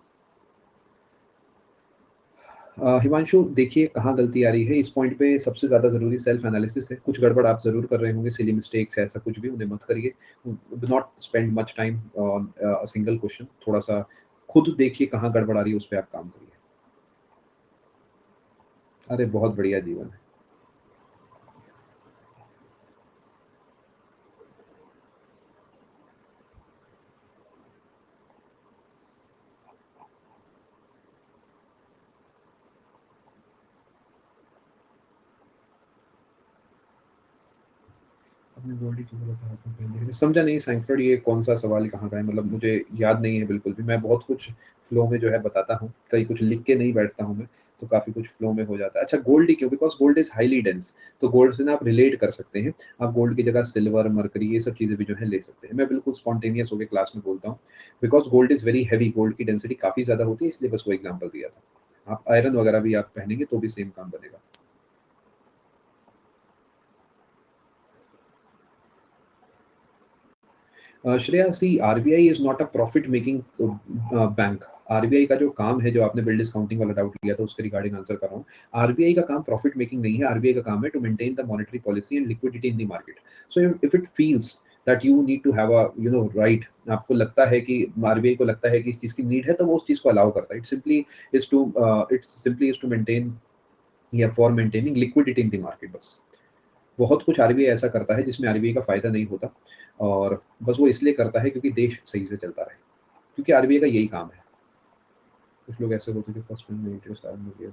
हिमांशु, देखिए कहाँ गलती आ रही है। इस पॉइंट पे सबसे ज़्यादा ज़रूरी सेल्फ एनालिसिस है। कुछ गड़बड़ आप ज़रूर कर रहे होंगे, सिली मिस्टेक्स है, ऐसा कुछ भी उन्हें मत करिए। Do not spend much time on a single question. थोड़ा-सा खुद देखिए कहाँ गड़बड़ आ रही है, उस पे आप काम करिए। अरे! बहुत बढ़िया जीवन है। अपनी बॉडी की बोला था आपने पहले ही। समझा नहीं सैंफर्ड, ये कौन-सा सवाल कहाँ का है? मतलब मुझे याद नहीं है बिल्कुल भी। मैं बहुत कुछ फ्लो में जो है बताता हूँ, कहीं कुछ लिख के नहीं बैठता हूँ मैं, तो काफ़ी कुछ फ्लो में हो जाता है। अच्छा, गोल्ड ही क्यों? Because gold is highly dense, तो गोल्ड से ना आप रिलेट कर सकते हैं। आप गोल्ड की जगह सिल्वर, मरकरी ये सब चीज़ें भी जो है ले सकते हैं। मैं बिल्कुल स्पॉन्टेनियस होके क्लास में बोलता हूँ, because gold is very heavy, gold की डेंसिटी काफ़ी ज़्यादा होती है, इसलिए बस वो एग्ज़ाम्पल दिया था। आप आयरन वगैरह भी आप पहनेंगे तो भी सेम काम बनेगा। Shreya, see RBI is not a profit making bank. RBI का जो काम है, जो आपने बिल डिस्काउंटिंग वाला डाउट लिया था उसके रिगार्डिंग आंसर कर रहा हूँ। आरबीआई का काम प्रॉफिट मेकिंग नहीं है, आरबीआई का काम है to maintain the monetary policy and liquidity in the market. So if it feels that you need to have a right, आपको लगता है कि आरबीआई को लगता है कि इस चीज़ की नीड है, तो वो उस चीज़ को अलाउ करता है। It's simply is to maintain, या for maintaining liquidity in the market बस। बहुत कुछ आरबीआई ऐसा करता है जिसमें आरबीआई का फ़ायदा नहीं होता, और बस वो इसलिए करता है क्योंकि देश सही से चलता रहे, क्योंकि आरबीआई का यही काम है। कुछ लोग ऐसे होते हैं जो फर्स्ट में इंटरेस्ट आर्न हो गया,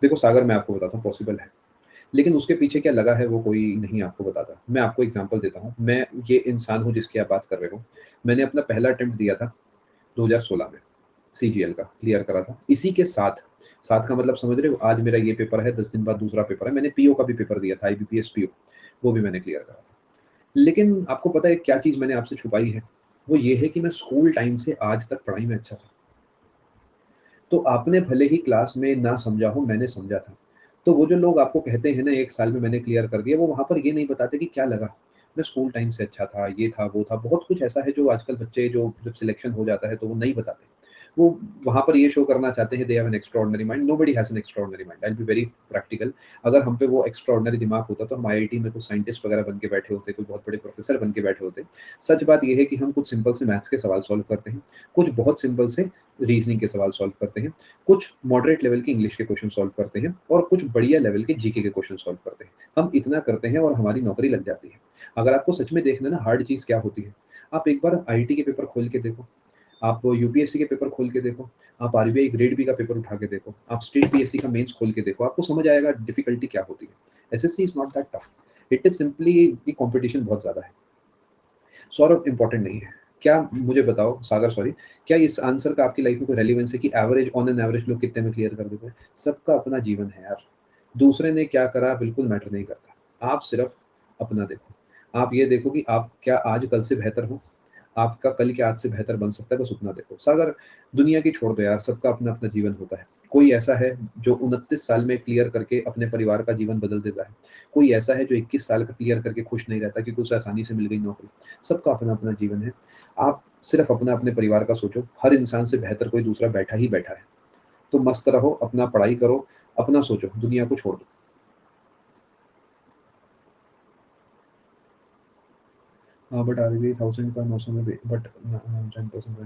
देखो सागर, मैं आपको बताता हूँ पॉसिबल है, लेकिन उसके पीछे क्या लगा है वो कोई नहीं आपको बताता। मैं आपको एग्जांपल देता हूँ, मैं ये इंसान हूँ जिसकी आप बात कर रहे हो। मैंने अपना पहला अटेम्प्ट दिया था 2016 में, सीजीएल का क्लियर करा था। इसी के साथ, साथ का मतलब समझ रहे हो, आज मेरा ये पेपर है, 10 दिन बाद दूसरा पेपर है। मैंने पीओ का भी पेपर दिया था, आईबीपीएस पीओ, वो भी मैंने क्लियर करा था। लेकिन आपको पता है क्या चीज़ मैंने आपसे छुपाई है? वो ये है कि मैं स्कूल टाइम से आज तक पढ़ाई में अच्छा था। तो आपने भले ही क्लास में ना समझा हो, मैंने समझा था। तो वो जो लोग आपको कहते हैं ना 1 साल में मैंने क्लियर कर दिया, वो वहाँ पर ये नहीं बताते कि क्या लगा। मैं स्कूल टाइम से अच्छा था, ये था, वो था। बहुत कुछ ऐसा है जो आजकल बच्चे, जो जब सिलेक्शन हो जाता है तो वो नहीं बताते। वो वहाँ पर ये शो करना चाहते हैं they have an extraordinary mind, nobody has an extraordinary mind, I will be very practical. अगर हम पे वो एक्स्ट्राऑर्डिनरी दिमाग होता तो हम आईआईटी में कुछ साइंटिस्ट वगैरह बन के बैठे होते, कोई बहुत बड़े प्रोफेसर बन के बैठे होते। सच बात ये है कि हम कुछ सिंपल से मैथ्स के सवाल सॉल्व करते हैं, कुछ बहुत सिंपल से रीजनिंग के सवाल सॉल्व करते हैं, कुछ मॉडरेट लेवल के इंग्लिश के क्वेश्चन सॉल्व करते हैं और कुछ बढ़िया लेवल के जीके के क्वेश्चन सॉल्व करते हैं। हम इतना करते हैं और हमारी नौकरी लग जाती है। अगर आपको सच में देखना है ना हार्ड चीज़ क्या होती है, आप एक बार आईआईटी के पेपर खोल के देखो, आप यूपीएससी के पेपर खोल के देखो, आप आरबीआई ग्रेड बी का पेपर उठा के देखो, आप स्टेट पीएससी का मेंस खोल के देखो, आपको समझ आएगा डिफिकल्टी क्या होती है। SSC is not that tough, it is simply कि कंपटीशन बहुत ज़्यादा है। सौरभ इंपॉर्टेंट नहीं है। क्या मुझे बताओ सागर सॉरी, क्या इस आंसर का आपकी लाइफ में कोई रेलिवेंस है कि एवरेज ऑन एन एवरेज लोग कितने में क्लियर कर देते हैं? सबका अपना जीवन है यार, दूसरे ने क्या करा बिल्कुल मैटर नहीं करता, आप सिर्फ अपना देखो। आप ये देखो कि आप क्या आज कल से बेहतर हो, आपका कल के आज से बेहतर बन सकता है, बस उतना देखो। सागर दुनिया की छोड़ दो यार, सबका अपना अपना जीवन होता है। कोई ऐसा है जो 29 साल में क्लियर करके अपने परिवार का जीवन बदल देता है, कोई ऐसा है जो 21 साल का क्लियर करके खुश नहीं रहता क्योंकि उसे आसानी से मिल गई नौकरी। सबका अपना अपना जीवन है। आप सिर्फ अपना अपने परिवार का सोचो, हर इंसान से बेहतर कोई दूसरा बैठा ही बैठा है। तो मस्त रहो, अपना पढ़ाई करो, अपना सोचो, दुनिया को छोड़ दो। बट आरबीआई 1000 का 900 में बट 10%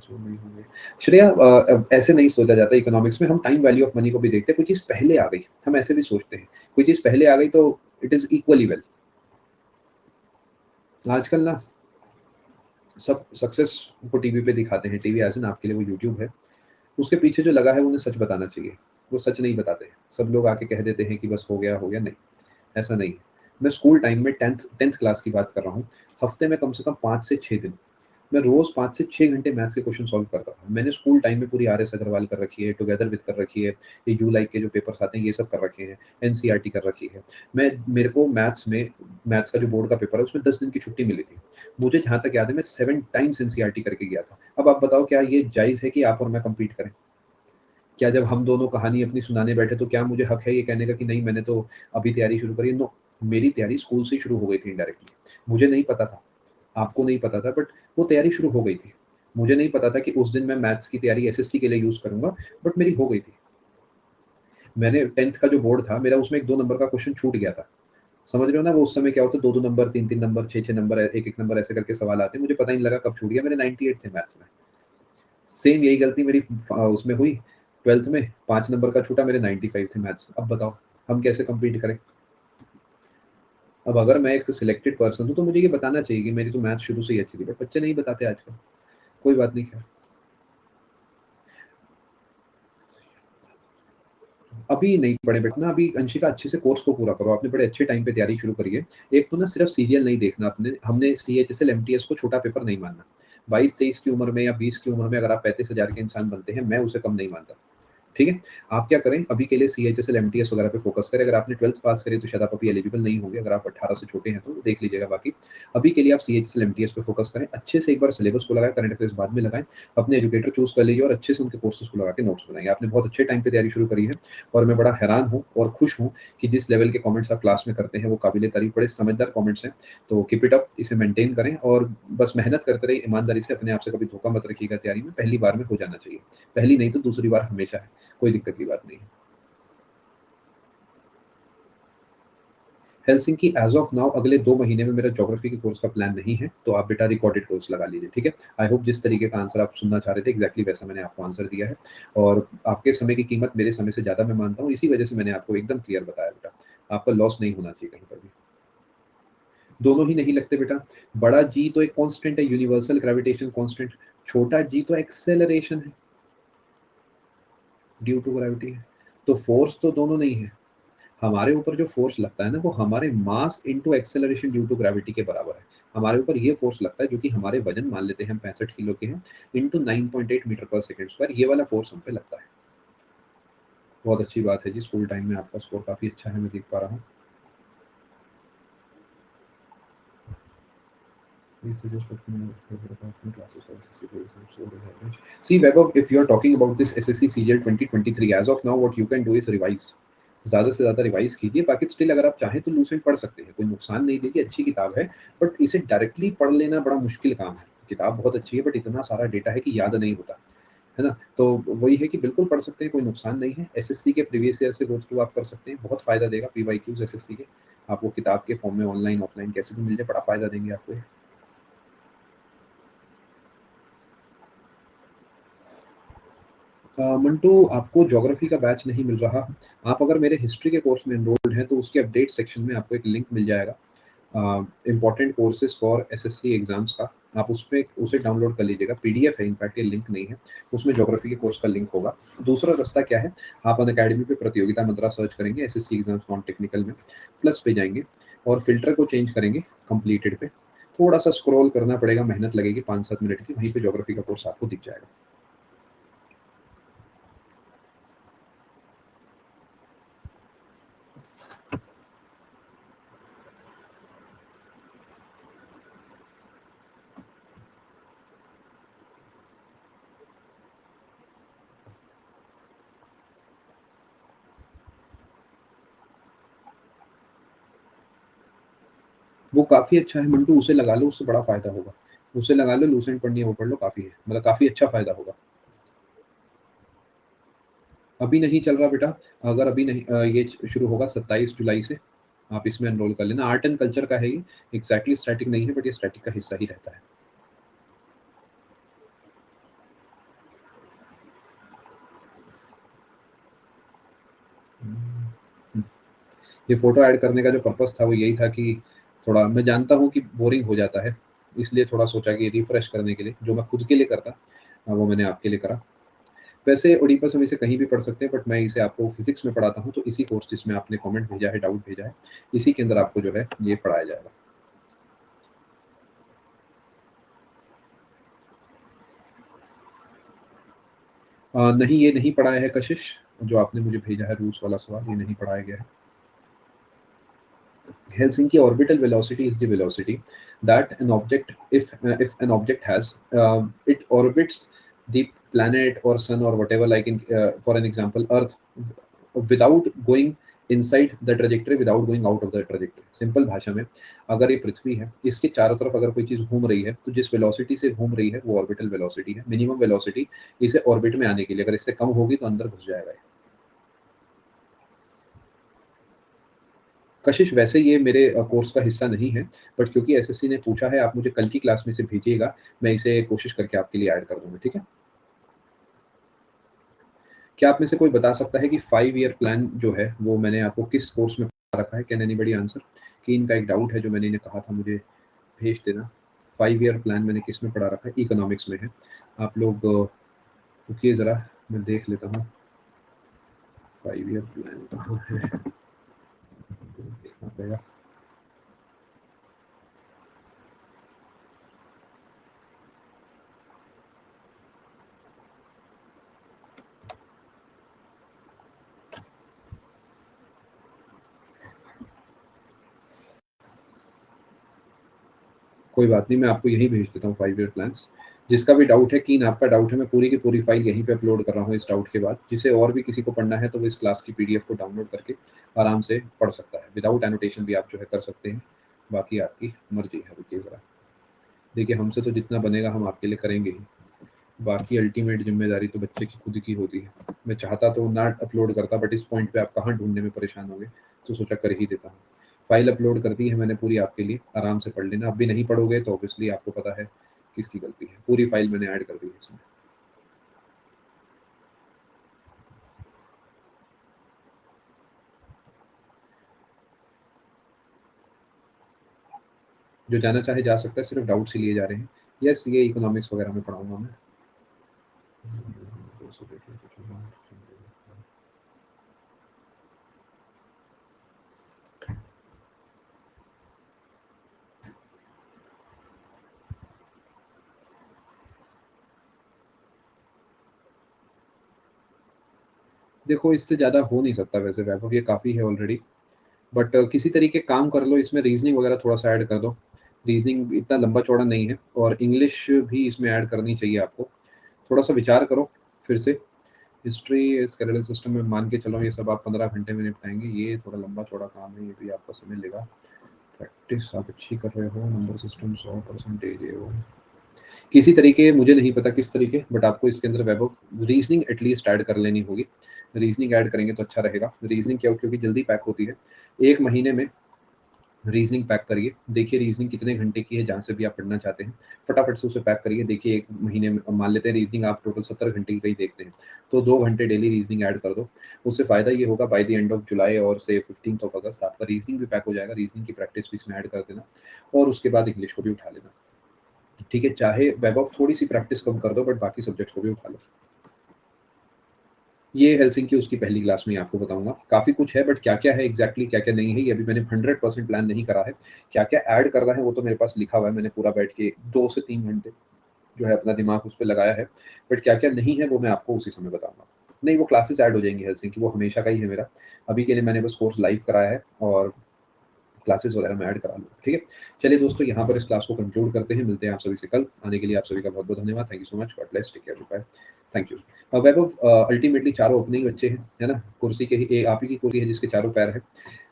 नहीं होंगे। श्रेया, ऐसे नहीं सोचा जाता इकोनॉमिक्स में, हम टाइम वैल्यू ऑफ मनी को भी देखते हैं। कोई चीज़ पहले आ गई, हम ऐसे भी सोचते हैं, कोई चीज़ पहले आ गई तो इट इज़ इक्वली वेल। आजकल ना सब सक्सेस को टीवी पे दिखाते हैं, टीवी एज़ इन आपके लिए वो यूट्यूब है। उसके पीछे जो लगा है वो उन्हें सच बताना चाहिए, वो सच नहीं बताते। सब लोग आके कह देते हैं कि बस हो गया, नहीं, ऐसा नहीं है। मैं स्कूल टाइम में 10th क्लास की बात कर रहा हूँ, हफ्ते में कम से कम 5 से 6 दिन मैं रोज़ 5 से 6 घंटे मैथ्स के क्वेश्चन सॉल्व करता था। मैंने स्कूल टाइम में पूरी आरएस अग्रवाल कर रखी है, टुगेदर विद कर रखी है, ये यू लाइक के जो पेपर्स आते हैं ये सब कर रखे हैं, एनसीईआरटी कर रखी है। मैं मेरे को मैथ्स का जो बोर्ड का पेपर है उसमें 10 दिन की छुट्टी मिली थी। मुझे जहाँ तक याद है मैं 7 टाइम्स एनसीईआरटी करके गया था। अब आप बताओ क्या ये जायज़ है कि आप और मैं कम्पीट करें? क्या जब हम दोनों कहानी अपनी सुनाने बैठे तो क्या मुझे हक है ये कहने का कि नहीं मैंने तो अभी तैयारी शुरू करी है? नो, मेरी तैयारी स्कूल से ही शुरू हो गई थी इनडायरेक्टली। मुझे नहीं पता था, आपको नहीं पता था, बट वो तैयारी शुरू हो गई थी। मुझे नहीं पता था कि उस दिन मैं मैथ्स की तैयारी एसएससी के लिए यूज़ करूँगा, बट मेरी हो गई थी। मैंने 10th का जो बोर्ड था मेरा उसमें 1-2 नंबर का क्वेश्चन छूट गया था। समझ रहे हो ना? वो उस समय क्या होता है 2-2 नंबर, 3-3 नंबर, 6-6 नंबर, 1-1 नंबर ऐसे करके सवाल आते हैं। मुझे पता ही नहीं लगा कब छूट गया। मेरे 98 थे मैथ्स में। सेम यही गलती मेरी उसमें हुई 12th में, 5 नंबर का छूटा, मेरे 95 थे मैथ्स में। अब बताओ हम कैसे कम्पीट करें? अब अगर मैं एक सिलेक्टेड पर्सन हूँ तो मुझे ये बताना चाहिए कि मेरी तो मैथ्स शुरू से ही अच्छी थी, बट बच्चे नहीं बताते आजकल। कोई बात नहीं, खैर। अभी नहीं पढ़े बैठना, अभी अंशिका अच्छे से कोर्स को पूरा करो। आपने बड़े अच्छे टाइम पे तैयारी शुरू करी है। एक तो ना सिर्फ सीजीएल नहीं देखना, आपने हमने सीएचएसएल एमटीएस को छोटा पेपर नहीं मानना। 22-23 की उम्र में या 20 की उम्र में अगर आप 35,000 के इंसान बनते हैं, मैं उसे कम नहीं मानता। ठीक है? आप क्या करें, अभी के लिए सीएचएसएल, एमटीएस वगैरह पे फ़ोकस करें। अगर आपने 12th पास करी तो शायद आप अभी एलिजिबल नहीं होंगे, अगर आप 18 से छोटे हैं तो देख लीजिएगा बाकी। अभी के लिए आप सीएचएसएल, एमटीएस पे फ़ोकस करें। अच्छे से एक बार सिलेबस को लगाएँ, करंट अफेयर्स बाद में लगाएँ। अपने एजुकेटर चूज़ कर लीजिए और अच्छे से उनके कोर्सेज़ को लगा के नोट्स बनाइए। आपने बहुत अच्छे टाइम पे तैयारी शुरू करी है और मैं बड़ा हैरान हूँ और खुश हूँ कि जिस लेवल के कमेंट्स आप क्लास में करते हैं वो काबिल-ए-तारीफ़, बड़े समझदार कमेंट्स हैं। तो कीप इट अप, इसे मेंटेन करें और बस मेहनत करते रहिए ईमानदारी से, अपने आप से कभी धोखा मत रखिएगा तैयारी में। पहली बार में हो जाना चाहिए। पहली नहीं तो दूसरी बार हमेशा है, कोई दिक्कत की बात नहीं है। हेल्सिंकी एज़ ऑफ नाउ अगले 2 महीने में मेरा ज्योग्राफी के कोर्स का प्लान नहीं है, तो आप बेटा रिकॉर्डेड कोर्स लगा लीजिए, ठीक है? आई होप जिस तरीके का आंसर आप सुनना चाह रहे थे एग्ज़ैक्टली वैसा मैंने आपको आंसर दिया है और आपके समय की कीमत मेरे समय से ज़्यादा मैं मानता हूँ, इसी वजह से मैंने आपको एकदम क्लियर बताया बेटा। आपका लॉस नहीं होना चाहिए कहीं पर भी। दोनों ही नहीं लगते बेटा। बड़ा जी तो एक कांस्टेंट है, यूनिवर्सल ग्रेविटेशन कांस्टेंट। छोटा जी तो एक्सेलरेशन है, ड्यू टू ग्रेविटी है। तो फोर्स तो दोनों नहीं है। हमारे ऊपर जो फोर्स लगता है ना वो हमारे mass into acceleration due to gravity के बराबर है। हमारे ऊपर ये फोर्स लगता है जो कि हमारे वजन मान लेते हैं हम 65 किलो के हैं, इनटू 9.8 मीटर पर सेकंड स्क्वायर, ये वाला फोर्स हम पे लगता है। बहुत अच्छी बात है जी, स्कूल टाइम में आपका स्कोर काफी अच्छा है, मैं देख पा रहा हूँ। Please suggest what kind of department classes for SSC exams so they average. See, Vaibhav, if you are talking about this SSC CGL 2023, as of now, what you can do is revise. ज़्यादा से ज़्यादा रिवाइज कीजिए, बाकी स्टिल अगर आप चाहें तो लूसेंट पढ़ सकते हैं, कोई नुकसान नहीं देगी, अच्छी किताब है। बट इसे डायरेक्टली पढ़ लेना बड़ा मुश्किल काम है। किताब बहुत अच्छी है बट इतना सारा डेटा है कि याद नहीं होता। है ना? तो वही है कि बिल्कुल पढ़ सकते हैं, कोई नुकसान नहीं है। एसएससी के प्रीवियस ईयर से गो थ्रू आप कर सकते हैं, बहुत फ़ायदा देगा पीवाईक्यूज़ एसएससी के। आपको किताब के फॉर्म में ऑनलाइन, ऑफलाइन कैसे भी मिल जाए, बड़ा फ़ायदा देंगे आपको ये। मंटू, आपको ज्योग्राफी का बैच नहीं मिल रहा। आप अगर मेरे हिस्ट्री के कोर्स में एनरोल्ड हैं तो उसके अपडेट सेक्शन में आपको एक लिंक मिल जाएगा, important courses for SSC exams का। आप उस पे उसे डाउनलोड कर लीजिएगा, पीडीएफ है, इनफैक्ट ये लिंक नहीं है। उसमें ज्योग्राफी के कोर्स का लिंक होगा। दूसरा रास्ता क्या है, आप अन अकेडमी पे प्रतियोगिता मंत्रा सर्च करेंगे, एसएससी एग्जाम्स नॉन टेक्निकल में, प्लस पे जाएंगे और फिल्टर को चेंज करेंगे कंप्लीटेड पे। थोड़ा सा स्क्रॉल करना पड़ेगा, मेहनत लगेगी 5-7 मिनट की, वहीं पे ज्योग्राफी का कोर्स आपको दिख जाएगा। वो काफ़ी अच्छा है मंटू, उसे लगा लो, उससे बड़ा फ़ायदा होगा। उसे लगा लो, लूसेंट पढ़नी है वो पढ़ लो, काफ़ी है, मतलब काफ़ी अच्छा फ़ायदा होगा। अभी नहीं चल रहा बेटा, अगर अभी नहीं ये शुरू होगा 27 जुलाई से, आप इसमें एनरोल कर लेना। आर्ट एंड कल्चर का है ये, एग्जैक्टली स्टैटिक नहीं है, बट ये स्टैटिक का हिस्सा ही रहता है। हम्म, ये फोटो ऐड करने का जो पर्पस था वो यही था कि थोड़ा, मैं जानता हूँ कि बोरिंग हो जाता है, इसलिए थोड़ा सोचा कि रिफ्रेश करने के लिए जो मैं खुद के लिए करता, वो मैंने आपके लिए करा। वैसे ओडिपस हम इसे कहीं भी पढ़ सकते हैं, बट मैं इसे आपको फिजिक्स में पढ़ाता हूँ, तो इसी कोर्स जिसमें आपने कमेंट भेजा है, डाउट भेजा है, इसी के अंदर आपको जो है ये पढ़ाया जाएगा। नहीं, ये नहीं पढ़ाया है कशिश, जो आपने मुझे भेजा है रूल्स वाला सवाल, ये नहीं पढ़ाया गया है। Helsinki orbital velocity is the velocity that an object, if an object has, it orbits the planet or sun or whatever, like in for an example, Earth, without going inside the trajectory, without going out of the trajectory. Simple भाषा में, अगर ये पृथ्वी है, इसके चारों तरफ अगर कोई चीज घूम रही है, तो जिस वेलोसिटी से घूम रही है वो ऑर्बिटल वेलोसिटी है, मिनिमम वेलोसिटी इसे ऑर्बिट में आने के लिए। अगर इससे कम होगी तो अंदर घुस जाएगा। कशिश, वैसे ये मेरे कोर्स का हिस्सा नहीं है, बट क्योंकि एसएससी ने पूछा है, आप मुझे कल की क्लास में इसे भेजिएगा, मैं इसे कोशिश करके आपके लिए ऐड कर दूंगा, ठीक है? क्या आप में से कोई बता सकता है कि 5 ईयर प्लान जो है वो मैंने आपको किस कोर्स में पढ़ा रखा है? Can anybody answer? कि इनका एक डाउट है जो मैंने इन्हें कहा था मुझे भेज देना। 5 ईयर प्लान मैंने किस में पढ़ा रखा है? इकोनॉमिक्स में है। आप लोग रुकिए ज़रा, मैं देख लेता हूँ 5 ईयर प्लान कहाँ है, देखना पड़ेगा। कोई बात नहीं, मैं आपको यही भेज देता हूँ 5 ईयर प्लान्स। जिसका भी डाउट है, कीन आपका डाउट है, मैं पूरी की पूरी फाइल यहीं पे अपलोड कर रहा हूँ इस डाउट के बाद। जिसे और भी किसी को पढ़ना है तो वो इस क्लास की पीडीएफ को डाउनलोड करके आराम से पढ़ सकता है, विदाउट एनोटेशन भी आप जो है कर सकते हैं। बाकी आपकी मर्जी है। रुकिए ज़रा, देखिए हमसे तो जितना बनेगा हम आपके लिए करेंगे ही, बाकी अल्टीमेट जिम्मेदारी तो बच्चे की खुद की होती है। मैं चाहता तो ना अपलोड करता, बट इस पॉइंट पे आप कहाँ ढूंढने में परेशान होंगे, तो सोचा कर ही देता हूँ। फाइल अपलोड कर दी है मैंने पूरी आपके लिए, आराम से पढ़ लेना। अब भी नहीं पढ़ोगे तो ऑब्वियसली आपको पता है किसकी गलती है। पूरी फाइल मैंने ऐड कर दी है इसमें। जो जाना चाहे जा सकता है, सिर्फ डाउट्स ही लिए जा रहे हैं। यस, ये इकोनॉमिक्स वगैरह में पढ़ाऊंगा मैं। देखो, इससे ज़्यादा हो नहीं सकता वैसे वैभव, ये काफ़ी है ऑलरेडी। बट किसी तरीके काम कर लो, इसमें रीजनिंग वगैरह थोड़ा सा ऐड कर दो। रीजनिंग इतना लंबा चौड़ा नहीं है, और इंग्लिश भी इसमें ऐड करनी चाहिए आपको। थोड़ा सा विचार करो फिर से। हिस्ट्री इस कैरेडल सिस्टम में मान के चलो, ये सब आप 15 घंटे में निपटाएंगे, ये थोड़ा लंबा चौड़ा काम है, ये भी आपका समय लेगा। प्रैक्टिस आप अच्छी कर रहे हो, नंबर सिस्टम 100% है वो। किसी तरीके, मुझे नहीं पता किस तरीके, बट आपको इसके अंदर web of reasoning at least add कर लेनी होगी। रीजनिंग ऐड करेंगे तो अच्छा रहेगा। रीजनिंग क्यों? क्योंकि जल्दी पैक होती है। 1 महीने में रीजनिंग पैक करिए। देखिए रीजनिंग कितने घंटे की है, जहाँ से भी आप पढ़ना चाहते हैं, फटाफट से उसे पैक करिए। देखिए 1 महीने में मान लेते हैं रीजनिंग आप टोटल 70 घंटे की कहीं देखते हैं, तो 2 घंटे डेली रीजनिंग ऐड कर दो। उससे फ़ायदा ये होगा by the end of July और से 15th ऑफ अगस्त आपका रीजनिंग भी पैक हो जाएगा। रीजनिंग की प्रैक्टिस भी इसमें ऐड कर देना और उसके बाद इंग्लिश को भी उठा लेना। ठीक है? चाहे वेब ऑफ थोड़ी-सी प्रैक्टिस कम कर दो, बट बाकी सब्जेक्ट्स को भी उठा लो। ये हेल्सिंकी उसकी पहली क्लास में ही आपको बताऊँगा। काफ़ी कुछ है, बट क्या-क्या है एग्ज़ैक्टली क्या-क्या नहीं है, ये अभी मैंने 100% प्लान नहीं करा है। क्या-क्या ऐड करना है वो तो मेरे पास लिखा हुआ है, मैंने पूरा बैठ के 2 से 3 घंटे जो है अपना दिमाग उस पे लगाया है। बट क्या-क्या नहीं है वो मैं आपको उसी समय बताऊँगा। नहीं, वो क्लासेस ऐड हो जाएँगी हेल्सिंकी, वो हमेशा का ही है मेरा। अभी के लिए मैंने बस कोर्स लाइव कराया है और क्लासेस वगैरह मैं ऐड करा लूँगा। ठीक है? चलिए दोस्तों, यहाँ पर इस क्लास को कंक्लूड करते हैं। मिलते हैं आप सभी से कल। आने के लिए आप सभी का बहुत-बहुत धन्यवाद। Thank you so much. God bless. Take care. Bye. Thank you. Web of ultimately चारों अपने ही बच्चे हैं, है ना? कुर्सी के ही आप ही की कुर्सी है जिसके चारों पैर हैं।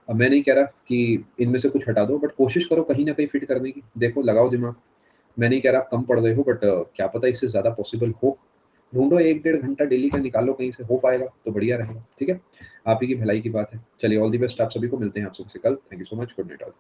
अब मैं नहीं कह रहा कि इनमें से कुछ हटा दो, बट कोशिश करो कहीं न कहीं फिट करने की। देखो, लगाओ दिमाग। मैं नहीं कह रहा आप कम पढ़ रहे हो, बट क्या पता इससे ज़्यादा पॉसिबल हो। ढूँढो 1 डेढ़ घंटा डेली का निकालो कहीं से, हो पाएगा तो बढ़िया रहेगा। ठीक है? आप ही की भलाई की बात है। चलिए ऑल द बेस्ट आप सभी को। मिलते हैं आप सबसे कल। Thank you so much. Good night all.